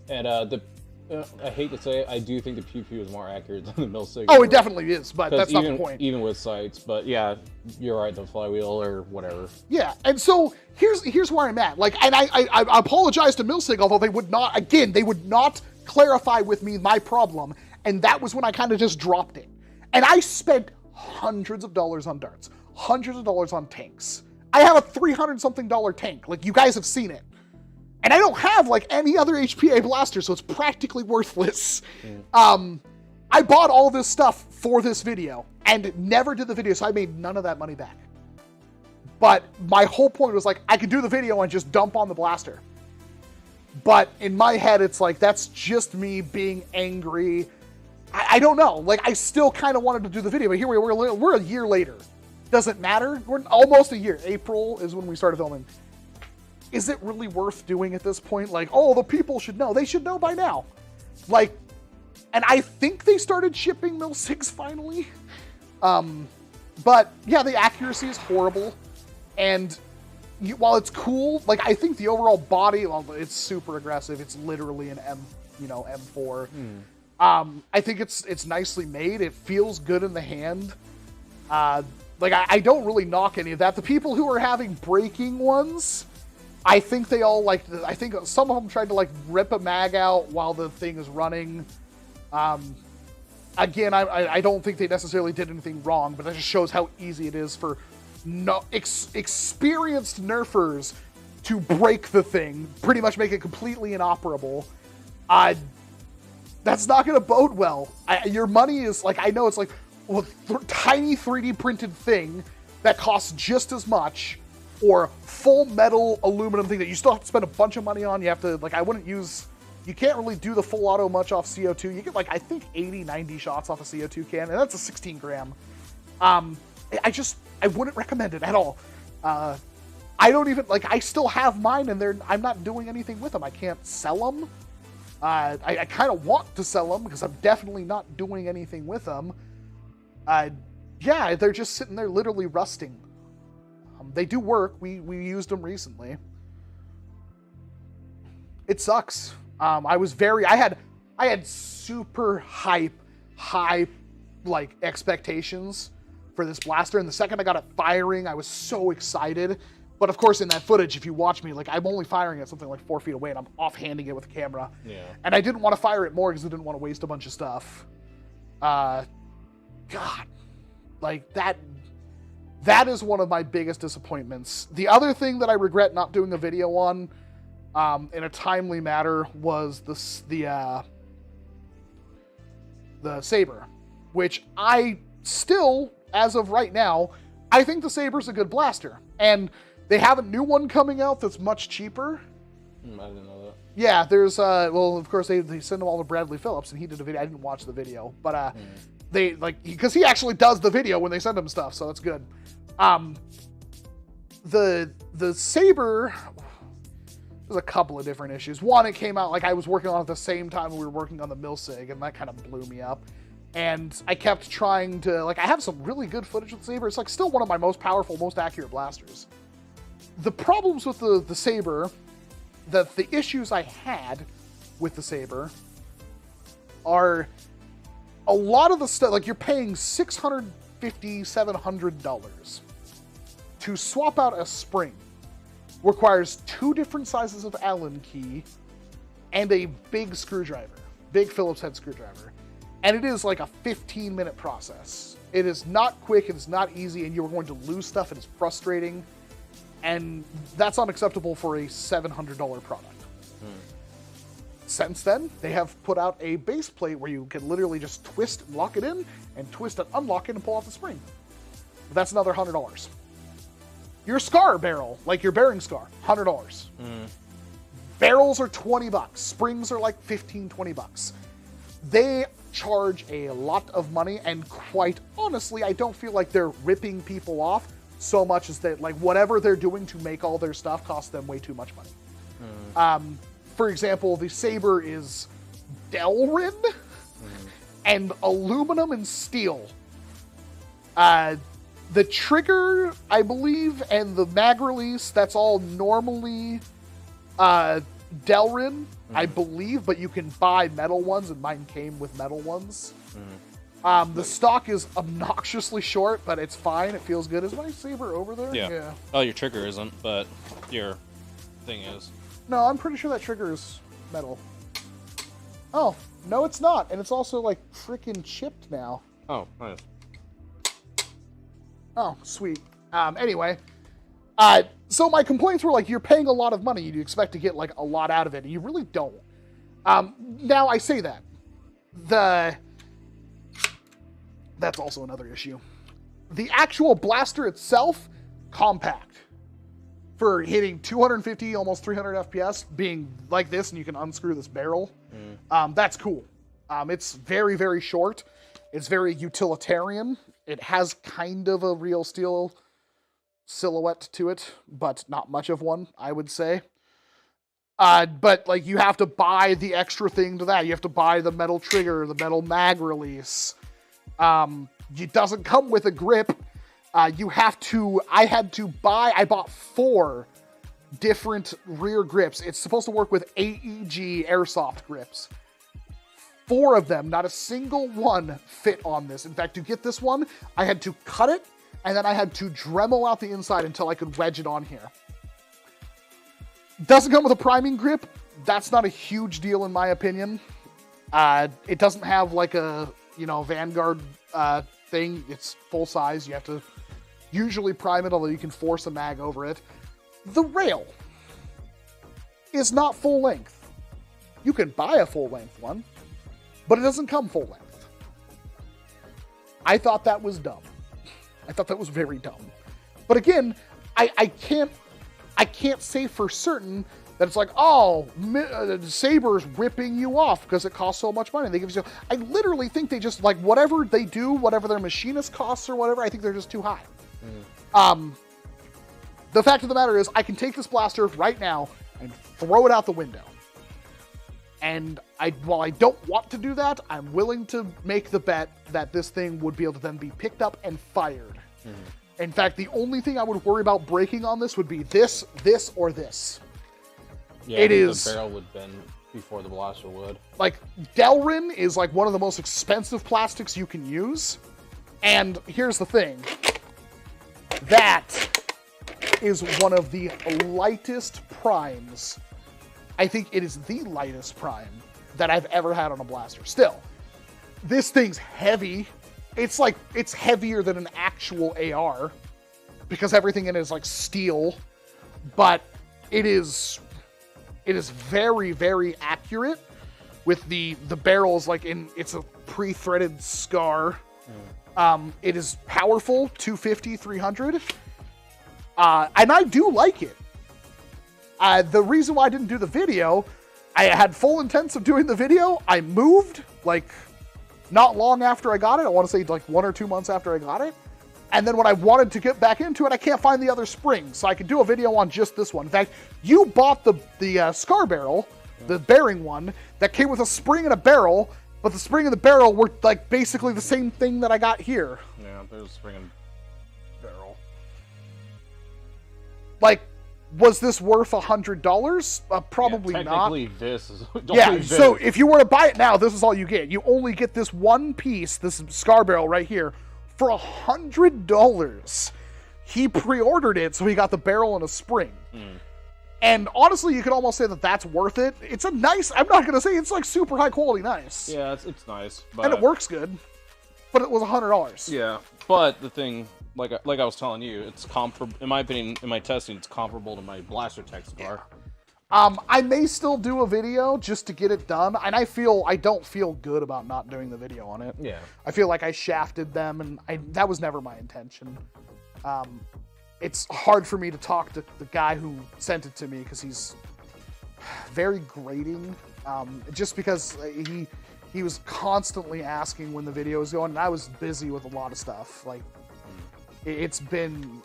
And I hate to say it, I do think the Pew Pew is more accurate than the Mil-Sig. Oh, it definitely is, but that's not the point. Even with sights, but yeah, you're right, the flywheel or whatever. Yeah, and so here's where I'm at. Like, and I apologize to Mil-Sig, although they would not clarify with me my problem, and that was when I kind of just dropped it. And I spent hundreds of dollars on darts, hundreds of dollars on tanks. I have a $300-something tank. Like, you guys have seen it. And I don't have, like, any other HPA blaster, so it's practically worthless. I bought all this stuff for this video and never did the video, so I made none of that money back. But my whole point was, like, I could do the video and just dump on the blaster. But in my head, it's like, that's just me being angry. I don't know. Like, I still kind of wanted to do the video, but here we're a year later. Doesn't matter. We're almost a year. April is when we started filming. Is it really worth doing at this point? Like, oh, the people should know. They should know by now. Like, and I think they started shipping Mil-Sigs finally. But yeah, the accuracy is horrible. And while it's cool, like, I think the overall body, well, it's super aggressive. It's literally an M4. I think it's nicely made. It feels good in the hand. Like, I don't really knock any of that. The people who are having breaking ones, I think they all, like, I think some of them tried to, like, rip a mag out while the thing is running. Again, I don't think they necessarily did anything wrong, but that just shows how easy it is for experienced nerfers to break the thing, pretty much make it completely inoperable. That's not going to bode well. Your money is, like, I know it's like a tiny 3D printed thing that costs just as much, or full metal aluminum thing that you still have to spend a bunch of money on. You have to, like, you can't really do the full auto much off CO2. You get, like, I think 80, 90 shots off a CO2 can, and that's a 16 gram. I wouldn't recommend it at all. I don't even, like, I still have mine, and I'm not doing anything with them. I can't sell them. I kind of want to sell them because I'm definitely not doing anything with them. Yeah, they're just sitting there literally rusting. They do work. We used them recently. It sucks. I had super high like expectations for this blaster, and the second I got it firing, I was so excited. But of course, in that footage, if you watch me, like, I'm only firing at something like 4 feet away, and I'm offhanding it with a camera. Yeah. And I didn't want to fire it more because I didn't want to waste a bunch of stuff. God, like, that is one of my biggest disappointments. The other thing that I regret not doing a video on, in a timely manner, was the Saber, which I still, as of right now, I think the Saber's a good blaster, and they have a new one coming out that's much cheaper. I didn't know that. Yeah, there's well, of course they send them all to Bradley Phillips, and he did a video. I didn't watch the video, but they, like, because he actually does the video when they send him stuff, so that's good. The Saber, there's a couple of different issues. One, it came out, like, I was working on it at the same time we were working on the Mil-Sig, and that kind of blew me up. And I kept trying to, like, I have some really good footage with the Saber. It's, like, still one of my most powerful, most accurate blasters. The problems with the Saber, the issues I had with the Saber are a lot of the stuff, like, you're paying $650, $700 to swap out a spring. Requires 2 different sizes of Allen key and a big screwdriver, big Phillips head screwdriver. And it is like a 15-minute process. It is not quick, it is not easy, and you're going to lose stuff. It is frustrating, and that's unacceptable for a $700 product. Since then, they have put out a base plate where you can literally just twist and lock it in, and twist and unlock it and pull out the spring. But that's another $100. Your scar barrel, like your bearing scar, $100. Barrels are $20. Springs are like $15, $20. They charge a lot of money, and quite honestly, I don't feel like they're ripping people off. so much as that, like, whatever they're doing to make all their stuff costs them way too much money. For example, the saber is Delrin and aluminum and steel. The trigger, I believe, and the mag release, that's all normally Delrin, I believe, but you can buy metal ones, and mine came with metal ones. The stock is obnoxiously short, but it's fine. It feels good. Is my saber over there? Yeah. Oh, your trigger isn't, but your thing is. No, I'm pretty sure that trigger is metal. Oh, no, it's not. And it's also, like, freaking chipped now. Oh, nice. Oh, sweet. Anyway, so my complaints were, like, you're paying a lot of money. You expect to get, like, a lot out of it. And you really don't. Now, I say that. That's also another issue. The actual blaster itself, compact. For hitting 250, almost 300 FPS, being like this, and you can unscrew this barrel, that's cool. It's very, very short. It's very utilitarian. It has kind of a real steel silhouette to it, but not much of one, I would say. But, like, you have to buy the extra thing to that. You have to buy the metal trigger, the metal mag release. It doesn't come with a grip. I bought 4 different rear grips. It's supposed to work with AEG airsoft grips. 4 of them, not a single one fit on this. In fact, to get this one, I had to cut it, and then I had to Dremel out the inside until I could wedge it on here. Doesn't come with a priming grip. That's not a huge deal in my opinion. It doesn't have like a, Vanguard thing. It's full size. You have to usually prime it, although you can force a mag over it. The rail is not full length. You can buy a full length one, but it doesn't come full length. I thought that was dumb. I thought that was very dumb. But again, I can't say for certain that it's like, Saber's ripping you off because it costs so much money. They give you. I literally think they just, like, whatever they do, whatever their machinist costs or whatever, I think they're just too high. The fact of the matter is, I can take this blaster right now and throw it out the window. And while I don't want to do that, I'm willing to make the bet that this thing would be able to then be picked up and fired. In fact, the only thing I would worry about breaking on this would be this, or this. Yeah, the barrel would bend before the blaster would. Like, Delrin is like one of the most expensive plastics you can use. And here's the thing. That is one of the lightest primes. I think it is the lightest prime that I've ever had on a blaster. Still, this thing's heavy. It's heavier than an actual AR because everything in it is like steel, but it is very, very accurate with the barrels, like it's a pre-threaded scar. It is powerful, 250, 300. And I do like it. The reason why I didn't do the video, I had full intents of doing the video. I moved, like, not long after I got it. I want to say, like, 1 or 2 months after I got it. And then when I wanted to get back into it, I can't find the other spring. So I could do a video on just this one. In fact, you bought the scar barrel, the bearing one, that came with a spring and a barrel, but the spring and the barrel were, like, basically the same thing that I got here. Yeah, there's a spring and barrel. Like, was this worth $100? Probably not. Technically, this is so if you were to buy it now, this is all you get. You only get this one piece, this scar barrel right here, for $100. He pre-ordered it, so he got the barrel and a spring. And honestly, you could almost say that that's worth it. It's a nice, I'm not going to say it's like super high quality nice. Yeah, it's nice. But... And it works good. But it was $100. Yeah, but the thing, like I was telling you, it's comparable, in my opinion, in my testing, it's comparable to my Blaster Tech scar. I may still do a video just to get it done, and I don't feel good about not doing the video on it. Yeah. I feel like I shafted them, and that was never my intention. It's hard for me to talk to the guy who sent it to me because he's very grating, just because he was constantly asking when the video was going, and I was busy with a lot of stuff. Like, it's been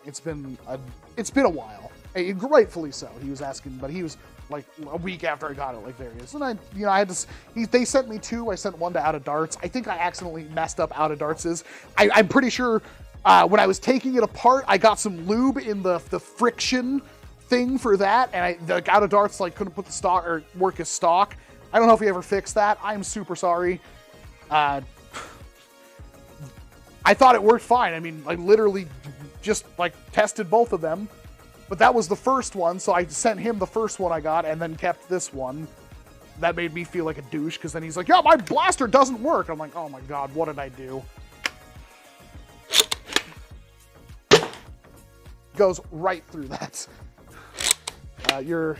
a while. Rightfully so. He was asking, but he was like a week after I got it, like various. And I had to. They sent me 2. I sent one to Out of Darts. I think I accidentally messed up Out of Darts's. I'm pretty sure when I was taking it apart, I got some lube in the friction thing for that, and the Out of Darts like couldn't put the stock or work as stock. I don't know if he ever fixed that. I'm super sorry. I thought it worked fine. I mean, I literally just like tested both of them. But that was the first one, so I sent him the first one I got and then kept this one. That made me feel like a douche, because then he's like, yeah, my blaster doesn't work. I'm like, oh my god, what did I do? Goes right through that. And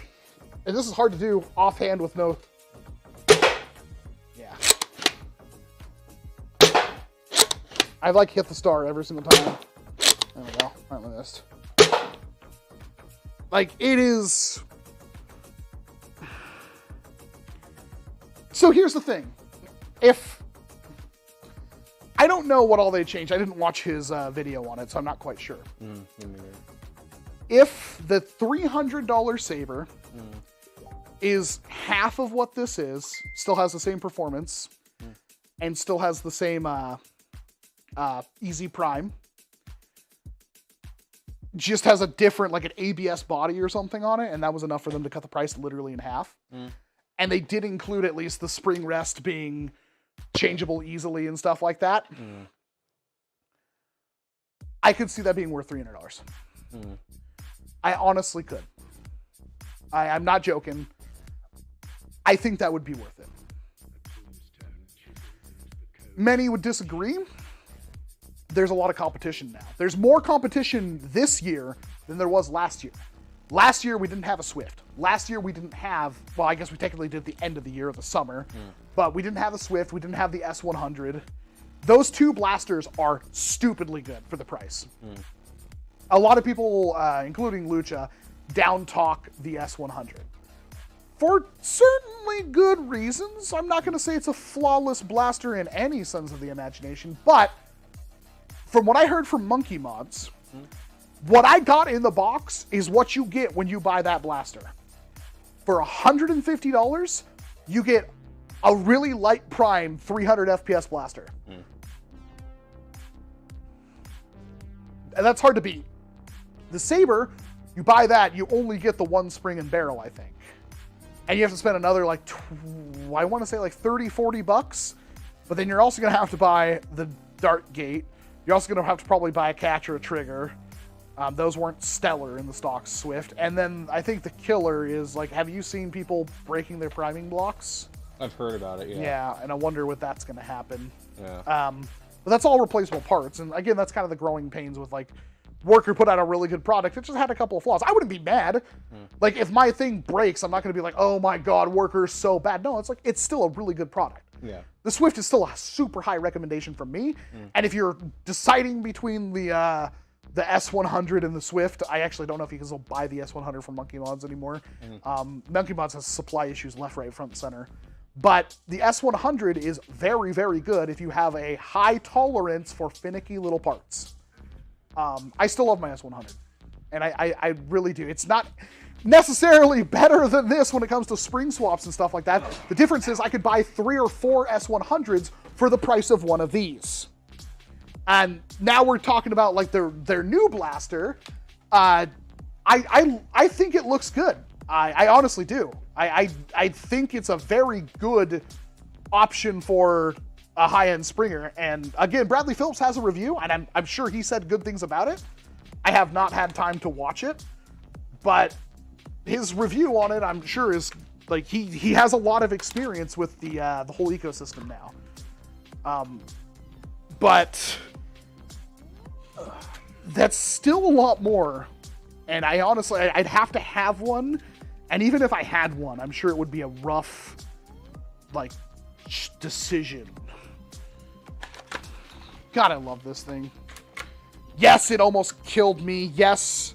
this is hard to do offhand with no... Yeah. I like hit the star every single time. There we go, right with this. Like, it is... So here's the thing. I don't know what all they changed. I didn't watch his video on it, so I'm not quite sure. If the $300 saber is half of what this is, still has the same performance, and still has the same easy prime, just has a different, like an ABS body or something on it, and that was enough for them to cut the price literally in half. And they did include at least the spring rest being changeable easily and stuff like that. I could see that being worth $300. I honestly could. I'm not joking. I think that would be worth it. Many would disagree. There's a lot of competition now. There's more competition this year than there was last year. Last year, we didn't have a Swift. Last year, we didn't have, well, I guess we technically did the end of the year, the summer, but we didn't have a Swift. We didn't have the S100. Those 2 blasters are stupidly good for the price. A lot of people, including Lucha, down-talk the S100. For certainly good reasons. I'm not going to say it's a flawless blaster in any sense of the imagination, but from what I heard from Monkey Mods, what I got in the box is what you get when you buy that blaster. For $150, you get a really light prime 300 FPS blaster. And that's hard to beat. The Saber, you buy that, you only get the 1 spring and barrel, I think. And you have to spend another, like, I want to say like 30, 40 bucks. But then you're also going to have to buy the dart gate. You're also going to have to probably buy a catch or a trigger. Those weren't stellar in the stock Swift. And then I think the killer is, like, have you seen people breaking their priming blocks? I've heard about it, yeah. Yeah, and I wonder what that's going to happen. Yeah. But that's all replaceable parts. And again, that's kind of the growing pains with, like, Worker put out a really good product. It just had a couple of flaws. I wouldn't be mad. Like, if my thing breaks, I'm not going to be like, oh my god, Worker's so bad. No, it's like, it's still a really good product. Yeah. The Swift is still a super high recommendation from me. And if you're deciding between the S100 and the Swift, I actually don't know if you can still buy the S100 from Monkey Mods anymore. Monkey Mods has supply issues left, right, front, and center. But the S100 is very, very good if you have a high tolerance for finicky little parts. I still love my S100. And I really do. It's not necessarily better than this when it comes to spring swaps and stuff like that. The difference is I could buy 3 or 4 S100s for the price of one of these. And now we're talking about like their new blaster. I think it looks good. I honestly do. I think it's a very good option for a high-end Springer. And again, Bradley Phillips has a review, and I'm sure he said good things about it. I have not had time to watch it, but his review on it, I'm sure, is like he has a lot of experience with the whole ecosystem now. But that's still a lot more. And I honestly, I'd have to have one. And even if I had one, I'm sure it would be a rough, like, decision. God, I love this thing. Yes, it almost killed me. Yes,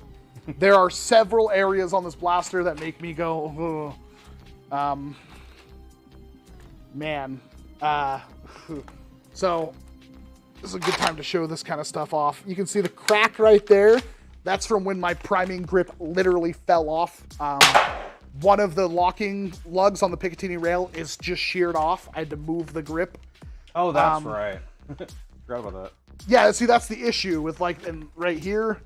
there are several areas on this blaster that make me go, man. So, this is a good time to show this kind of stuff off. You can see the crack right there. That's from when my priming grip literally fell off. One of the locking lugs on the Picatinny rail is just sheared off. I had to move the grip. Oh, that's right. Forgot about that. Yeah, see, that's the issue with like, and right here,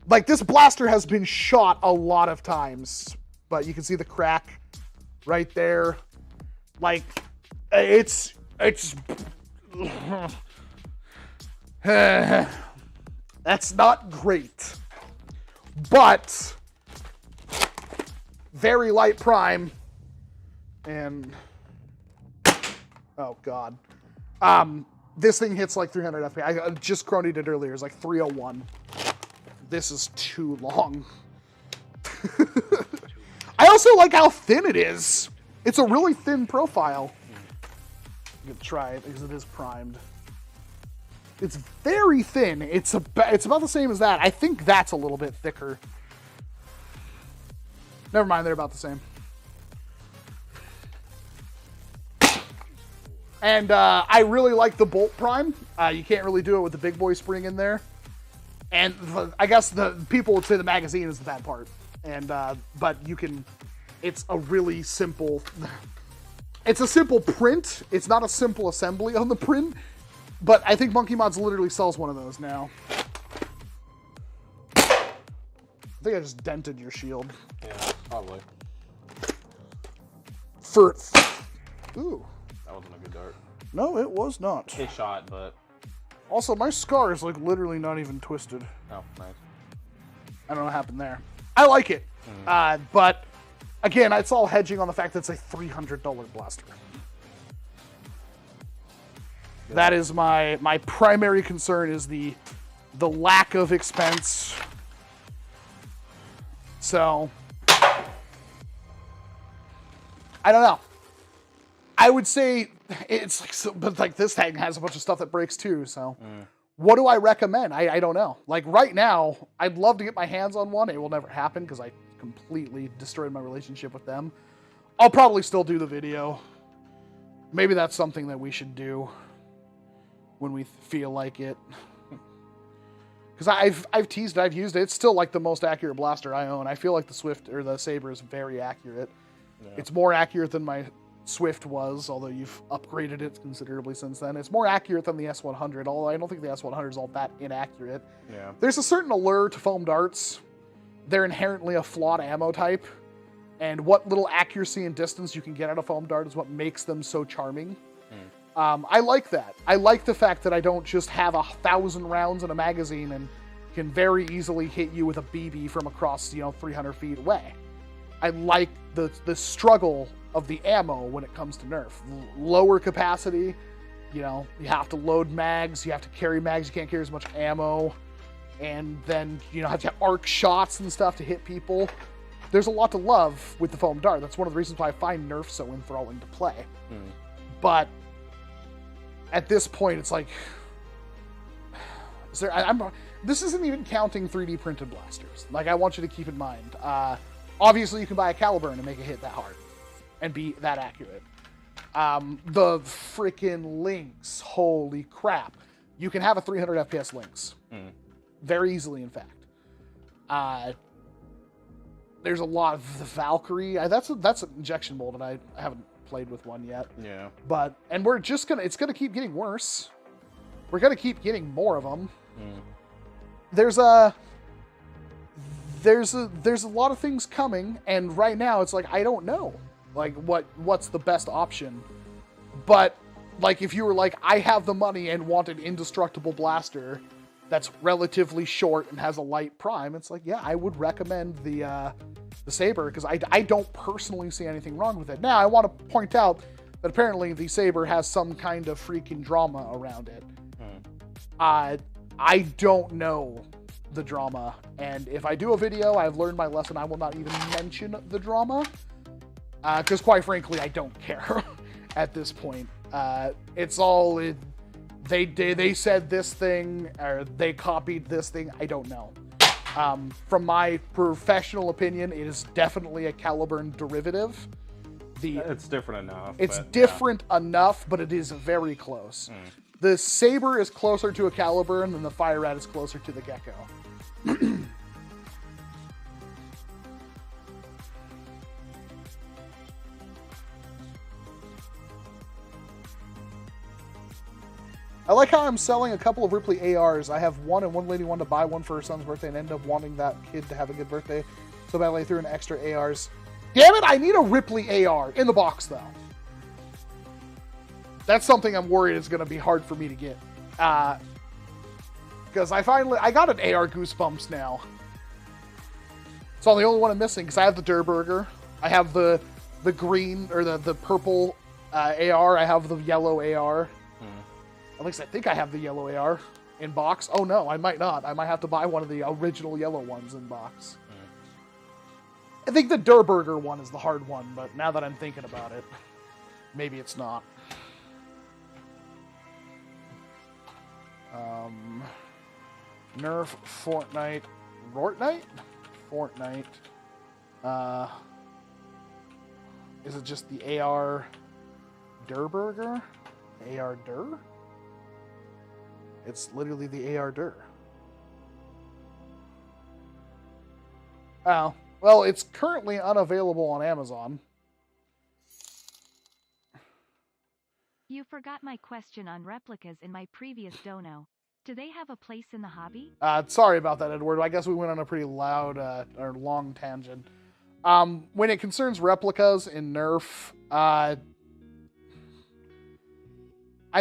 like this blaster has been shot a lot of times, but you can see the crack right there. Like, it's that's not great, but very light prime, and oh god, this thing hits like 300 FPS. I just cronied it earlier. It's like 301. This is too long. I also like how thin it is. It's a really thin profile. I'm gonna try it because it is primed. It's very thin. It's about the same as that. I think that's a little bit thicker. Never mind, they're about the same. And I really like the bolt prime. You can't really do it with the big boy spring in there. And I guess the people would say the magazine is the bad part. And but you can. It's a really simple. It's a simple print. It's not a simple assembly on the print. But I think Monkey Mods literally sells one of those now. I think I just dented your shield. Yeah, probably. Ooh. That wasn't a good dart. No, it was not. It shot, but... Also, my scar is like literally not even twisted. Oh, nice. I don't know what happened there. I like it. But again, it's all hedging on the fact that it's a $300 blaster. Yeah. That is my primary concern, is the lack of expense. So I don't know. I would say it's like, but like this thing has a bunch of stuff that breaks too. So what do I recommend? I don't know. Like right now, I'd love to get my hands on one. It will never happen because I completely destroyed my relationship with them. I'll probably still do the video. Maybe that's something that we should do when we feel like it. Because I've teased it, I've used it. It's still like the most accurate blaster I own. I feel like the Swift or the Saber is very accurate. Yeah. It's more accurate than my Swift was, although you've upgraded it considerably since then. It's more accurate than the S100, although I don't think the S100 is all that inaccurate. Yeah. There's a certain allure to foam darts. They're inherently a flawed ammo type, and what little accuracy and distance you can get out of foam dart is what makes them so charming. I like that. I like the fact that I don't just have 1,000 rounds in a magazine and can very easily hit you with a BB from across, 300 feet away. I like the struggle of the ammo when it comes to Nerf. Lower capacity, you have to load mags, you have to carry mags, you can't carry as much ammo, and then, have to have arc shots and stuff to hit people. There's a lot to love with the foam dart. That's one of the reasons why I find Nerf so enthralling to play. But at this point, it's like, this isn't even counting 3D printed blasters. Like, I want you to keep in mind. Obviously, you can buy a Caliburn and make it hit that hard and be that accurate. The freaking Lynx, holy crap. You can have a 300 FPS Lynx. Very easily, in fact. There's a lot of the Valkyrie. That's an injection molded. I haven't played with one yet. Yeah. But, and we're just it's gonna keep getting worse. We're gonna keep getting more of them. There's a lot of things coming, and right now it's like, I don't know, like what's the best option. But like, if you were like, I have the money and want an indestructible blaster that's relatively short and has a light prime, it's like, yeah, I would recommend the Saber, because I don't personally see anything wrong with it. Now, I want to point out that apparently the Saber has some kind of freaking drama around it. I don't know the drama, and if I do a video, I've learned my lesson. I will not even mention the drama, because quite frankly, I don't care at this point. It's all they said this thing, or they copied this thing. I don't know. From my professional opinion, it is definitely a Caliburn derivative. It's different enough. It's different enough, but it is very close. The saber is closer to a caliber, and then the fire rat is closer to the gecko. I like how I'm selling a couple of Ripley ARs. I have one, and one lady wanted to buy one for her son's birthday and ended up wanting that kid to have a good birthday. So I threw in extra ARs. Damn it, I need a Ripley AR in the box, though. That's something I'm worried is going to be hard for me to get. Because I got an AR Goosebumps now. So the only one I'm missing, because I have the Durburger. I have the green, or the purple AR. I have the yellow AR. At least I think I have the yellow AR in box. Oh no, I might not. I might have to buy one of the original yellow ones in box. I think the Durburger one is the hard one, but now that I'm thinking about it, maybe it's not. Nerf, Fortnite, Fortnite. Is it just the AR Durburger? AR Dur? It's literally the AR Dur. Oh, well, it's currently unavailable on Amazon. You forgot my question on replicas in my previous dono. Do they have a place in the hobby? Sorry about that, Edward. I guess we went on a pretty loud or long tangent. When it concerns replicas in NERF, I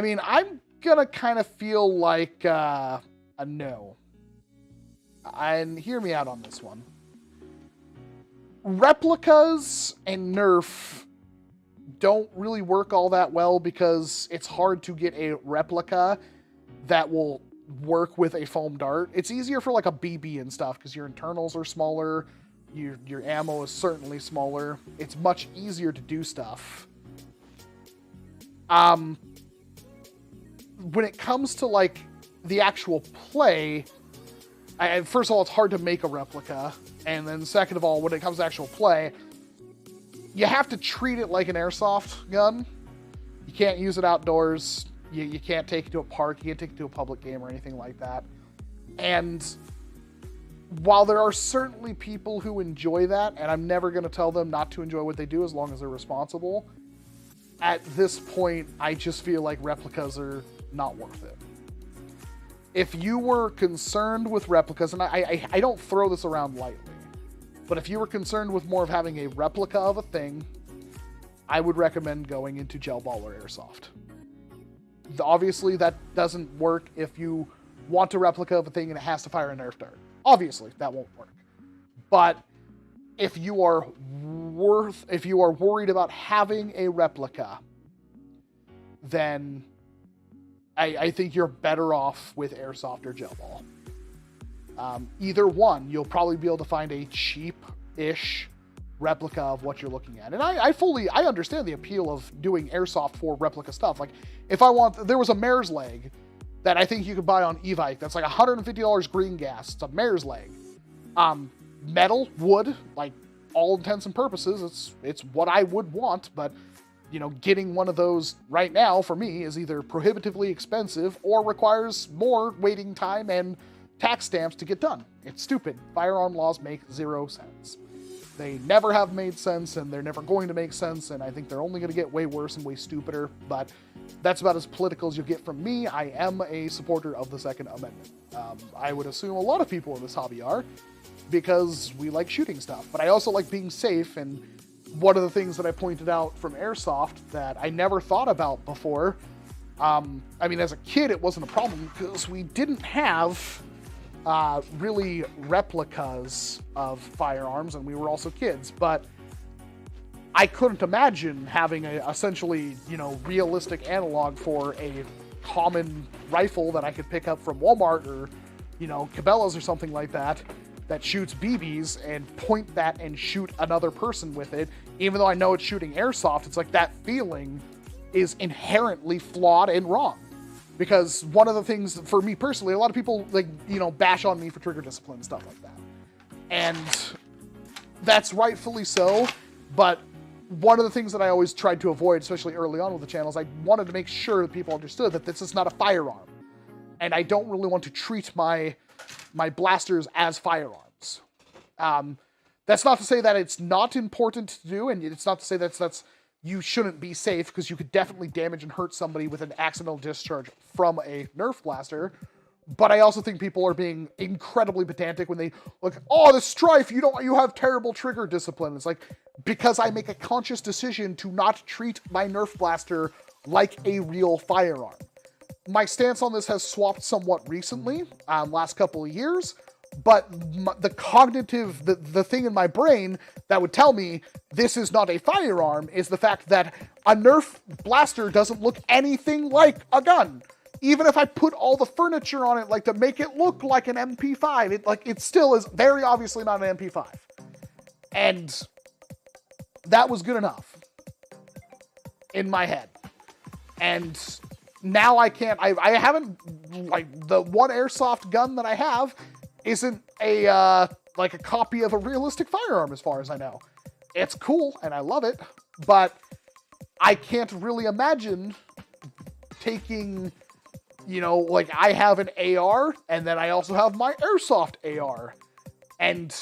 mean, I'm gonna kind of feel like a no. And hear me out on this one. Replicas and NERF don't really work all that well because it's hard to get a replica that will work with a foam dart. It's easier for like a BB and stuff because your internals are smaller, your ammo is certainly smaller. It's much easier to do stuff. When it comes to like the actual play, first of all, it's hard to make a replica, and then second of all, when it comes to actual play, you have to treat it like an airsoft gun. You can't use it outdoors. You can't take it to a park. You can't take it to a public game or anything like that. And while there are certainly people who enjoy that, and I'm never going to tell them not to enjoy what they do as long as they're responsible, at this point, I just feel like replicas are not worth it. If you were concerned with replicas, and I don't throw this around lightly, but if you were concerned with more of having a replica of a thing, I would recommend going into gel ball or airsoft. Obviously, that doesn't work if you want a replica of a thing and it has to fire a Nerf dart. Obviously, that won't work. But if you are worried about having a replica, then I think you're better off with airsoft or gel ball. Either one, you'll probably be able to find a cheap-ish replica of what you're looking at. And I understand the appeal of doing airsoft for replica stuff. Like, there was a mare's leg that I think you could buy on Evike that's like $150 green gas. It's a mare's leg. Metal, wood, like all intents and purposes, it's what I would want, but you know, getting one of those right now for me is either prohibitively expensive or requires more waiting time and tax stamps to get done. It's stupid. Firearm laws make zero sense. They never have made sense, and they're never going to make sense, and I think they're only going to get way worse and way stupider, but that's about as political as you'll get from me. I am a supporter of the Second Amendment. I would assume a lot of people in this hobby are, because we like shooting stuff, but I also like being safe, and one of the things that I pointed out from Airsoft that I never thought about before, I mean, as a kid, it wasn't a problem because we didn't have really replicas of firearms, and we were also kids, but I couldn't imagine having a essentially, you know, realistic analog for a common rifle that I could pick up from Walmart or, you know, Cabela's or something like that shoots BBs and point that and shoot another person with it. Even though I know it's shooting airsoft, it's like that feeling is inherently flawed and wrong. Because one of the things, for me personally, a lot of people, like, you know, bash on me for trigger discipline and stuff like that. And that's rightfully so, but one of the things that I always tried to avoid, especially early on with the channels, I wanted to make sure that people understood that this is not a firearm. And I don't really want to treat my blasters as firearms. That's not to say that it's not important to do, and it's not to say that's you shouldn't be safe, because you could definitely damage and hurt somebody with an accidental discharge from a Nerf blaster. But I also think people are being incredibly pedantic when they look, oh, the Strife, you have terrible trigger discipline. It's like, because I make a conscious decision to not treat my Nerf blaster like a real firearm. My stance on this has swapped somewhat recently, last couple of years, but the cognitive, the thing in my brain that would tell me this is not a firearm is the fact that a Nerf blaster doesn't look anything like a gun. Even if I put all the furniture on it, like, to make it look like an MP5, it still is very obviously not an MP5. And that was good enough in my head. And now I can't, I haven't, like, the one airsoft gun that I have isn't like a copy of a realistic firearm as far as I know. It's cool and I love it, but I can't really imagine taking, you know, like, I have an AR, and then I also have my airsoft AR. And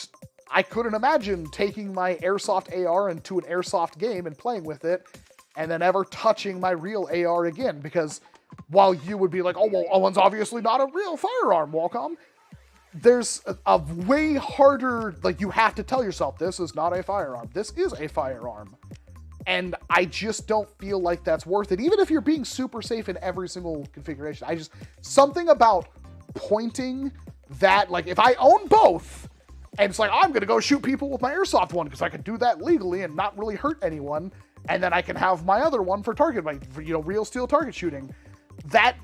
I couldn't imagine taking my airsoft AR into an airsoft game and playing with it, and then ever touching my real AR again. Because while you would be like, oh, well, one's obviously not a real firearm, Walcom, there's a way harder, like, you have to tell yourself, this is not a firearm. This is a firearm. And I just don't feel like that's worth it. Even if you're being super safe in every single configuration. Something about pointing that, like, if I own both, and it's like, I'm going to go shoot people with my airsoft one, because I can do that legally and not really hurt anyone, and then I can have my other one for target, like, for, you know, real steel target shooting. That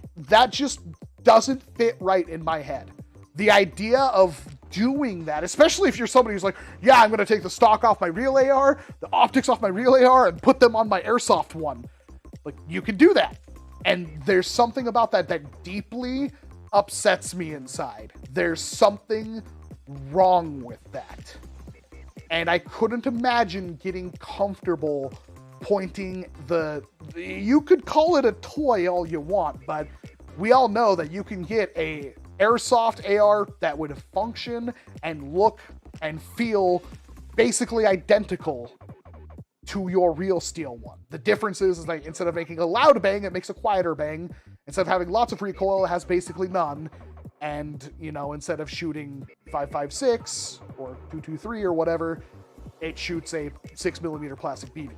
just doesn't fit right in my head. The idea of doing that, especially if you're somebody who's like, yeah, I'm going to take the stock off my real AR, the optics off my real AR, and put them on my airsoft one. Like, you can do that. And there's something about that deeply upsets me inside. There's something wrong with that. And I couldn't imagine getting comfortable pointing you could call it a toy all you want, but we all know that you can get a airsoft AR that would function and look and feel basically identical to your real steel one. The difference is like, instead of making a loud bang, it makes a quieter bang. Instead of having lots of recoil, it has basically none. And, you know, instead of shooting 5.56 or 2.23 or whatever, it shoots a 6mm plastic BB.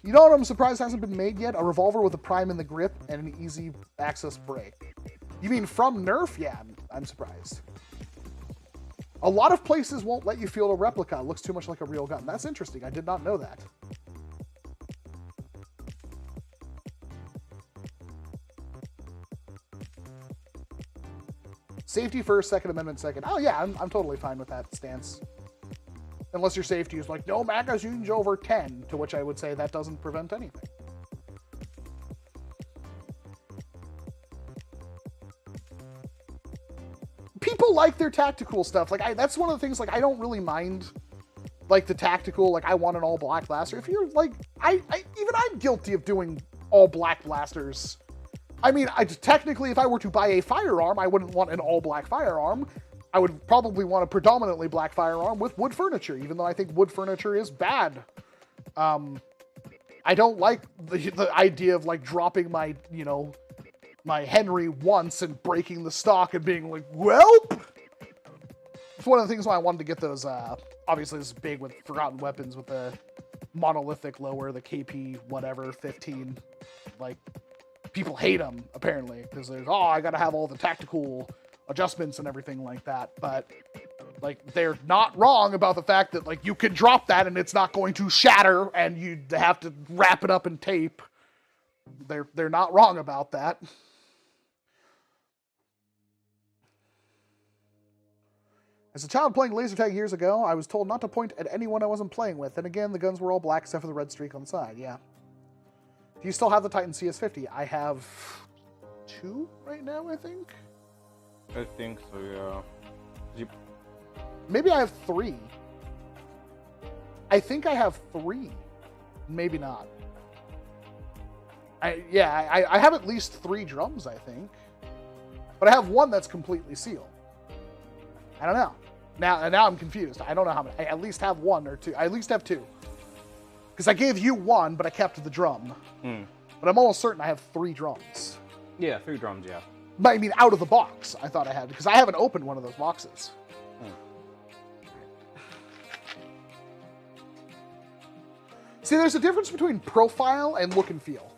You know what I'm surprised hasn't been made yet? A revolver with a prime in the grip and an easy access break. You mean from Nerf? Yeah, I'm surprised. A lot of places won't let you field a replica. It looks too much like a real gun. That's interesting. I did not know that. Safety first, Second Amendment second. Oh yeah, I'm totally fine with that stance. Unless your safety is like, no magazines over 10, to which I would say that doesn't prevent anything. People like their tactical stuff. Like, that's one of the things, like, I don't really mind, like, the tactical, like, I want an all-black blaster. If you're, like, even I'm guilty of doing all-black blasters. I mean, technically, if I were to buy a firearm, I wouldn't want an all-black firearm. I would probably want a predominantly black firearm with wood furniture, even though I think wood furniture is bad. I don't like the idea of, like, dropping my, you know, my Henry once and breaking the stock and being like, welp! It's one of the things why I wanted to get those, obviously this is big with Forgotten Weapons with the monolithic lower, the KP whatever, 15. Like, people hate them, apparently, because there's, oh, I gotta have all the tactical adjustments and everything like that, but like, they're not wrong about the fact that, like, you can drop that and it's not going to shatter and you have to wrap it up in tape. They're not wrong about that. As a child playing laser tag years ago, I was told not to point at anyone I wasn't playing with, and again, the guns were all black except for the red streak on the side. Yeah. Do you still have the Titan CS50? I have 2 right now, I think. I think so, yeah. Maybe I have 3. I think I have 3. Maybe not. I have at least 3 drums, I think. But I have 1 that's completely sealed. I don't know. Now I'm confused. I don't know how many. I at least have 1 or 2. I at least have 2. Because I gave you 1, but I kept the drum. But I'm almost certain I have 3 drums. Yeah, 3 drums, yeah. But I mean, out of the box, I thought I had. Because I haven't opened one of those boxes. See, there's a difference between profile and look and feel.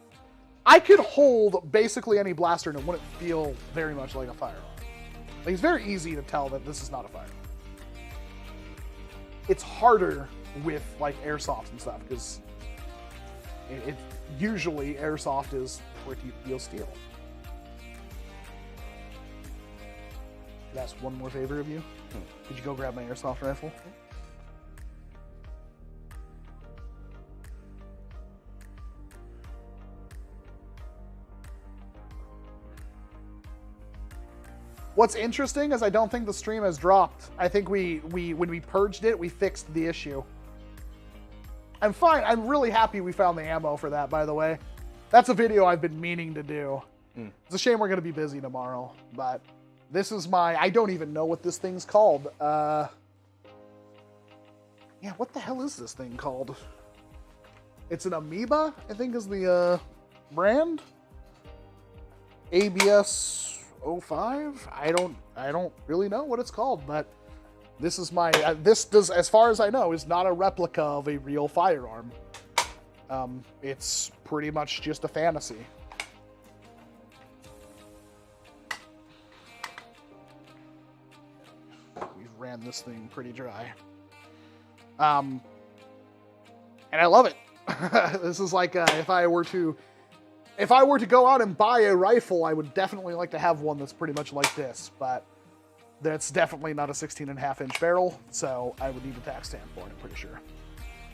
I could hold basically any blaster and it wouldn't feel very much like a firearm. Like, it's very easy to tell that this is not a firearm. It's harder with like airsoft and stuff because it usually airsoft is pretty real steel. That's one more favor of you. Could you go grab my airsoft rifle? What's interesting is I don't think the stream has dropped. I think when we purged it, we fixed the issue. I'm fine. I'm really happy we found the ammo for that, by the way. That's a video I've been meaning to do. It's a shame we're going to be busy tomorrow, but this is I don't even know what this thing's called. Yeah, what the hell is this thing called? It's an Amoeba, I think is the brand. ABS 05? I don't really know what it's called, but this is this does, as far as I know, is not a replica of a real firearm. It's pretty much just a fantasy. We've ran this thing pretty dry. And I love it. This is like if I were to go out and buy a rifle, I would definitely like to have one that's pretty much like this, but that's definitely not a 16.5-inch barrel, so I would need a tax stamp for it, I'm pretty sure.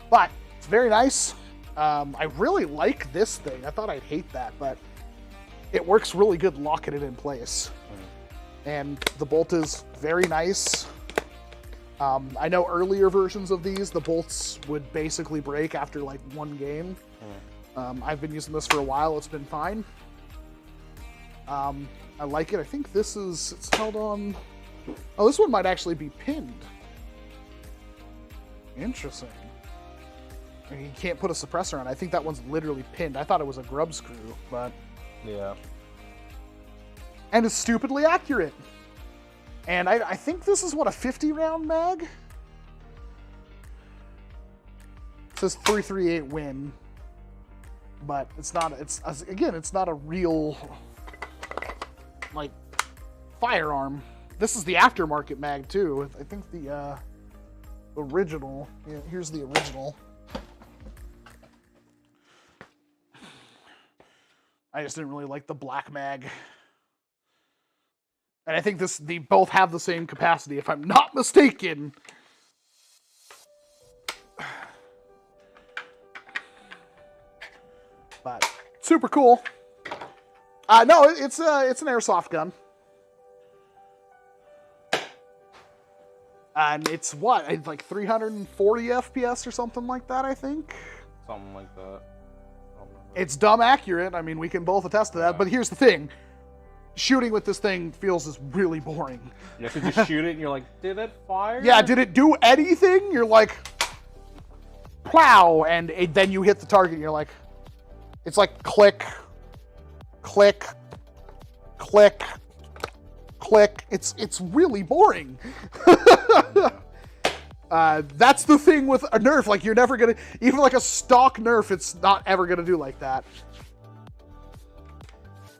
But it's very nice. I really like this thing. I thought I'd hate that, but it works really good locking it in place. And the bolt is very nice. I know earlier versions of these, the bolts would basically break after like 1 game. I've been using this for a while. It's been fine. I like it. I think it's held on. Oh, this one might actually be pinned. Interesting. I mean, you can't put a suppressor on. I think that one's literally pinned. I thought it was a grub screw, but yeah. And it's stupidly accurate. And I think this is what, a 50-round mag? It says 338 win. But it's not, again, it's not a real, like, firearm. This is the aftermarket mag, too. I think the original, yeah, here's the original. I just didn't really like the black mag. And I think they both have the same capacity, if I'm not mistaken. But super cool. No, it's an airsoft gun. And it's what? It's like 340 FPS or something like that, I think. Something like that. It's dumb accurate. I mean, we can both attest to that. Yeah. But here's the thing. Shooting with this thing feels really boring. You have to just shoot it and you're like, did it fire? Yeah, did it do anything? You're like, plow, and then you hit the target and you're like, it's like click, click, click, click. It's really boring. That's the thing with a NERF. Like, you're never gonna, even like a stock NERF, it's not ever gonna do like that.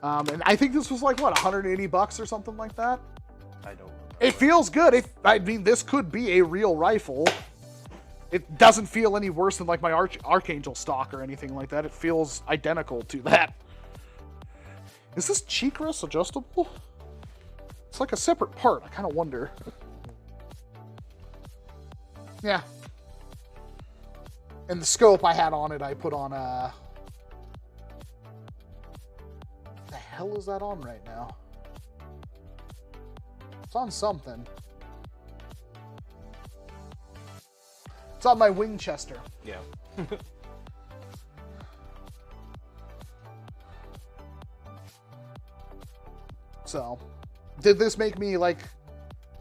And I think this was like, what, $180 or something like that? I don't know. It feels good. I mean, this could be a real rifle. It doesn't feel any worse than like my Archangel stock or anything like that. It feels identical to that. Is this cheek rest adjustable? It's like a separate part. I kind of wonder. Yeah. And the scope I had on it, I put on what the hell is that on right now? It's on something. It's on my Winchester. Yeah. So, did this make me, like,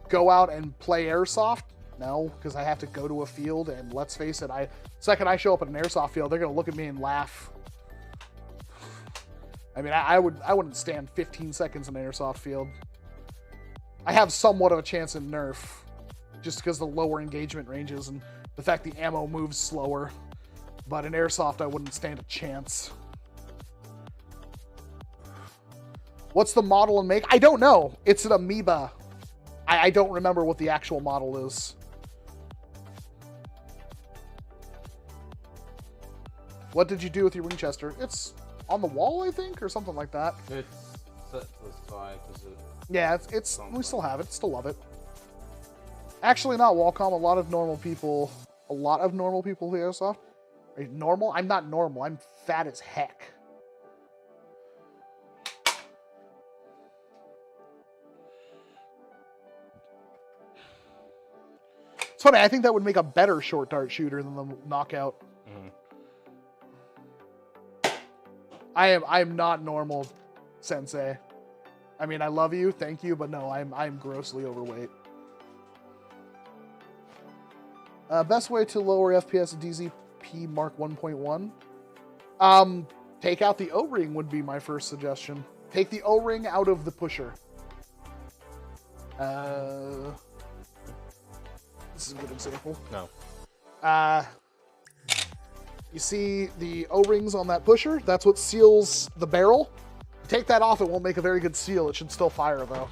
go out and play airsoft? No, because I have to go to a field, and let's face it, second I show up at an airsoft field, they're going to look at me and laugh. I mean, I wouldn't stand 15 seconds in an airsoft field. I have somewhat of a chance in NERF, just because the lower engagement ranges and the fact the ammo moves slower. But in airsoft, I wouldn't stand a chance. What's the model and make? I don't know. It's an amoeba. I don't remember what the actual model is. What did you do with your Winchester? It's on the wall, I think, or something like that. It's set to the side because it. Yeah, it's we still have it. Still love it. Actually, not Wallcom. A lot of normal people play airsoft. Are you normal? I'm not normal. I'm fat as heck. It's funny. I think that would make a better short dart shooter than the knockout. I'm not normal, Sensei. I mean, I love you, thank you, but no, I'm grossly overweight. Best way to lower FPS DZP Mark 1.1? Take out the O-ring would be my first suggestion. Take the O-ring out of the pusher. This is a good example. No. You see the O-rings on that pusher? That's what seals the barrel. Take that off, it won't make a very good seal. It should still fire, though.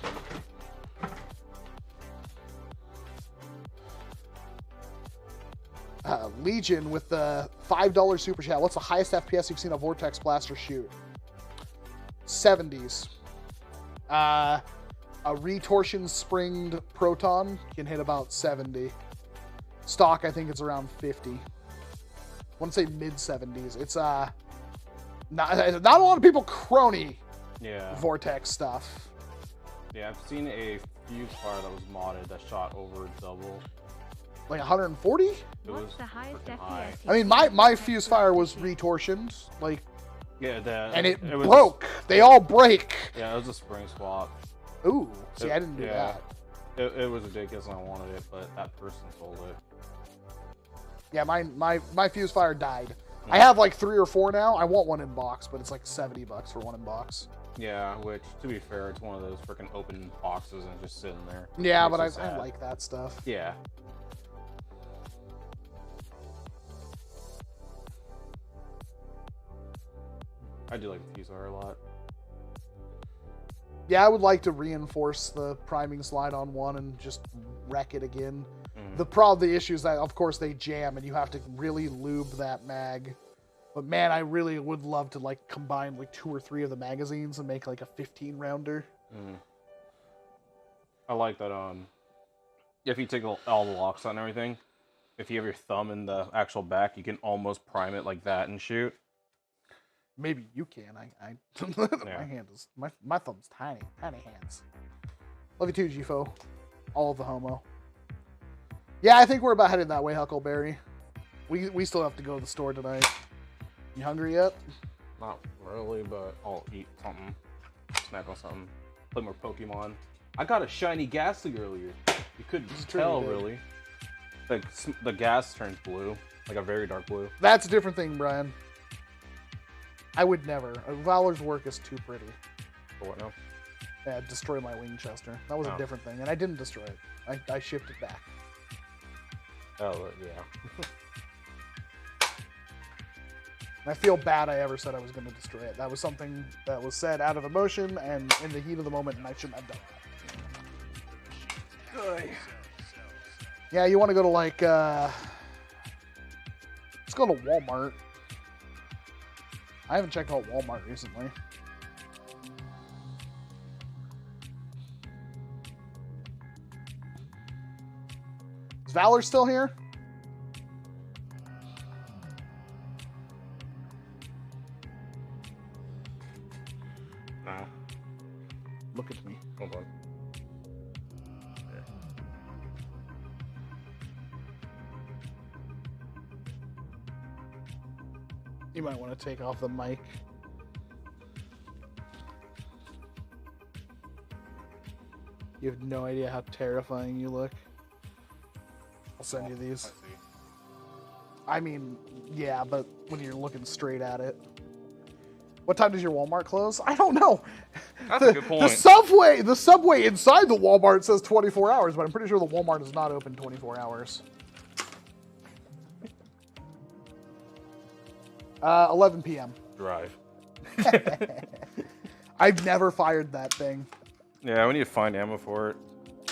Legion with the $5 super chat. What's the highest FPS you've seen a Vortex Blaster shoot? 70s. A retorsion springed Proton can hit about 70. Stock, I think it's around 50. I want to say mid-70s. It's not a lot of people crony Vortex stuff. Yeah, I've seen a fuse fire that was modded that shot over double. Like 140? What's the highest FPS? high. I mean, my fuse fire was retorsioned, like, Yeah, and it broke. They all break. Yeah, it was a spring swap. Ooh, see, I didn't do that. It was ridiculous and I wanted it, but that person sold it. Yeah, my fuse fire died. I have like 3 or 4 now. I want one in box, but it's like $70 for one in box. Yeah, which, to be fair, it's one of those freaking open boxes and just sitting there. Yeah, but I like that stuff. Yeah. I do like the fuse fire a lot. Yeah, I would like to reinforce the priming slide on one and just wreck it again. The issue is that, of course, they jam and you have to really lube that mag. But man, I really would love to like combine like 2 or 3 of the magazines and make like a 15 rounder. I like that. If you take all the locks out and everything, if you have your thumb in the actual back, you can almost prime it like that and shoot. Maybe you can. My hand is my thumb's tiny hands. Love you too, Gifo. All of the homo. Yeah, I think we're about headed that way, Huckleberry. We still have to go to the store tonight. You hungry yet? Not really, but I'll eat something. Snack on something. Play more Pokemon. I got a shiny Ghastly earlier. You couldn't tell, really. The gas turns blue, like a very dark blue. That's a different thing, Brian. I would never. Valor's work is too pretty. For what now? Yeah, destroy my Winchester. That was a different thing, and I didn't destroy it. I shipped it back. Oh, yeah. And I feel bad I ever said I was going to destroy it. That was something that was said out of emotion and in the heat of the moment, and I shouldn't have done that. Yeah, you want to go to like, let's go to Walmart. I haven't checked out Walmart recently. Is Valor still here? No. Look at me. Hold on. You might want to take off the mic. You have no idea how terrifying you look. I'll send you these. I mean, yeah, but when you're looking straight at it. What time does your Walmart close? I don't know. That's a good point. The subway inside the Walmart says 24 hours, but I'm pretty sure the Walmart is not open 24 hours. 11 p.m. Drive. I've never fired that thing. Yeah, we need to find ammo for it.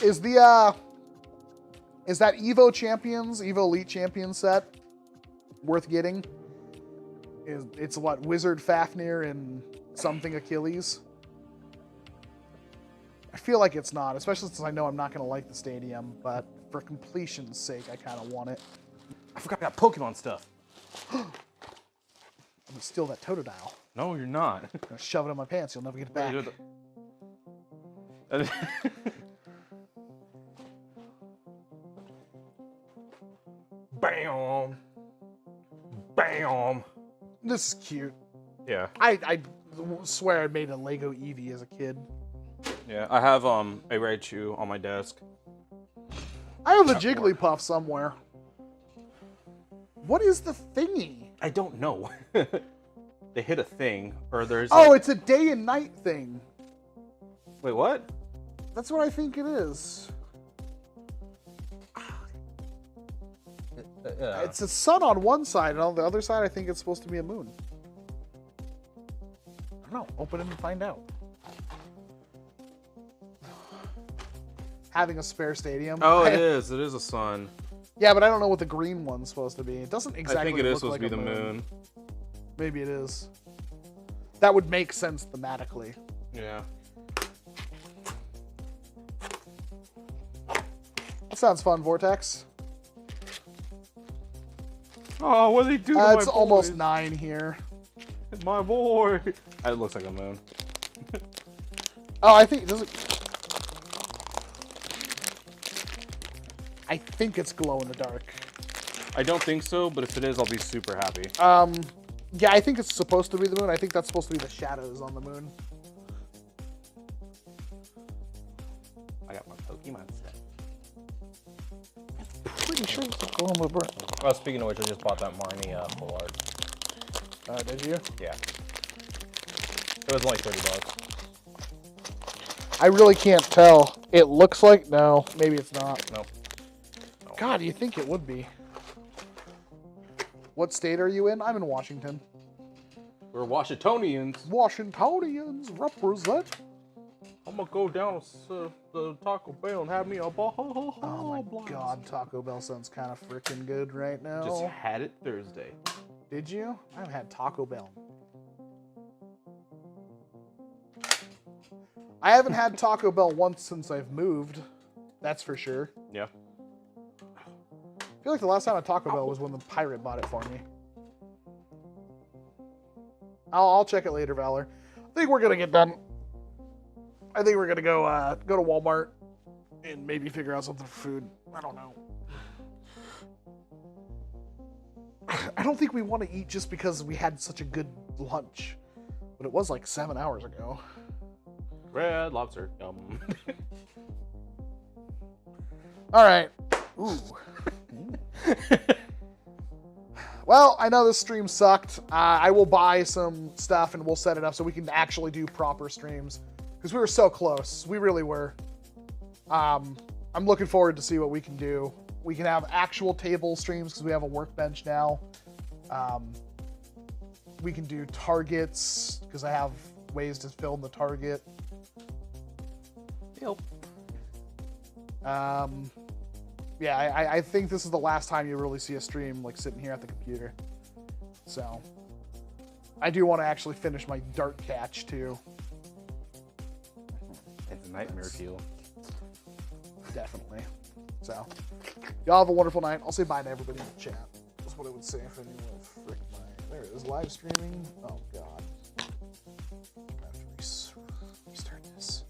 Is that Evo Elite Champions set worth getting? It's what, Wizard Fafnir and something Achilles? I feel like it's not, especially since I know I'm not going to like the stadium, but for completion's sake, I kind of want it. I forgot I got Pokemon stuff. I'm going to steal that Totodile. No, you're not. I'm going to shove it in my pants. You'll never get it back. Bam! Bam! This is cute. Yeah. I swear I made a Lego Eevee as a kid. Yeah, I have a Raichu on my desk. I have a Jigglypuff somewhere. What is the thingy? I don't know. They hit a thing, or there's. Oh, like... it's a day and night thing. Wait, what? That's what I think it is. It's a sun on one side, and on the other side, I think it's supposed to be a moon. I don't know. Open it and find out. Having a spare stadium. Oh, it is. It is a sun. Yeah, but I don't know what the green one's supposed to be. It doesn't exactly I think it is look supposed like to be a the moon. Maybe it is. That would make sense thematically. Yeah. That sounds fun, Vortex. Oh, what did he do to my It's boy? almost 9 here. My boy. It looks like a moon. Oh, I think I think it's glow in the dark. I don't think so, but if it is, I'll be super happy. Yeah, I think it's supposed to be the moon. I think that's supposed to be the shadows on the moon. I got my Pokemon set. Pretty sure it's glow in the dark. Well, speaking of which, I just bought that Marnie full art. Did you? Yeah. It was only $30. I really can't tell. It looks like no. Maybe it's not. Nope. God, do you think it would be? What state are you in? I'm in Washington. We're Washingtonians. Washingtonians represent. I'm gonna go down to the Taco Bell and have me a ball. Oh my God, Taco Bell sounds kind of freaking good right now. Just had it Thursday. Did you? I haven't had Taco Bell. I haven't had Taco Bell once since I've moved. That's for sure. Yeah. I feel like the last time I had Taco Bell was when the pirate bought it for me. I'll check it later, Valor. I think we're gonna get done. I think we're gonna go to Walmart and maybe figure out something for food. I don't know. I don't think we want to eat just because we had such a good lunch, but it was like 7 hours ago. Red Lobster. Yum. All right. Ooh. Well, I know this stream sucked. I will buy some stuff and we'll set it up so we can actually do proper streams because we were so close. We really were. I'm looking forward to see what we can do. We can have actual table streams because we have a workbench now. We can do targets because I have ways to film the target. Yep. Yeah, I think this is the last time you really see a stream like sitting here at the computer. So, I do want to actually finish my dart catch too. It's a nightmare fuel. Definitely. So, y'all have a wonderful night. I'll say bye to everybody in the chat. That's what I would say if anyone frick my... There it is, live streaming. Oh, God. I have to restart this.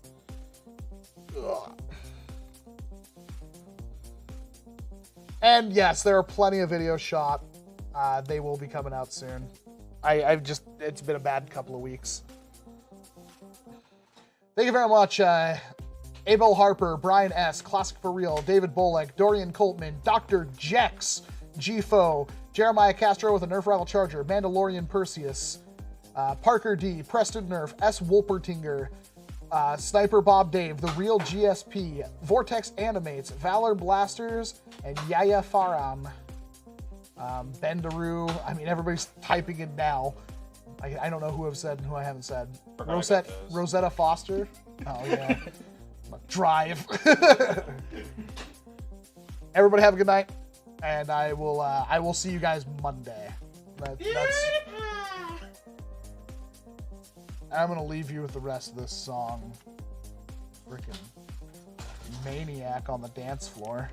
Ugh. And yes, there are plenty of videos shot. They will be coming out soon. It's been a bad couple of weeks. Thank you very much, Abel Harper, Brian S., Classic for Real, David Bolek, Dorian Coltman, Dr. Jex, Gfo, Jeremiah Castro with a Nerf Rival Charger, Mandalorian Perseus, Parker D, Preston Nerf, S. Wolpertinger, Sniper Bob Dave, The Real GSP, Vortex Animates, Valor Blasters, and Yaya Faram. Ben Daru, I mean, everybody's typing in now. I don't know who I've said and who I haven't said. Rosetta Foster. Oh, yeah. Drive. Everybody have a good night, and I will see you guys Monday. That's. I'm gonna leave you with the rest of this song. Frickin' maniac on the dance floor.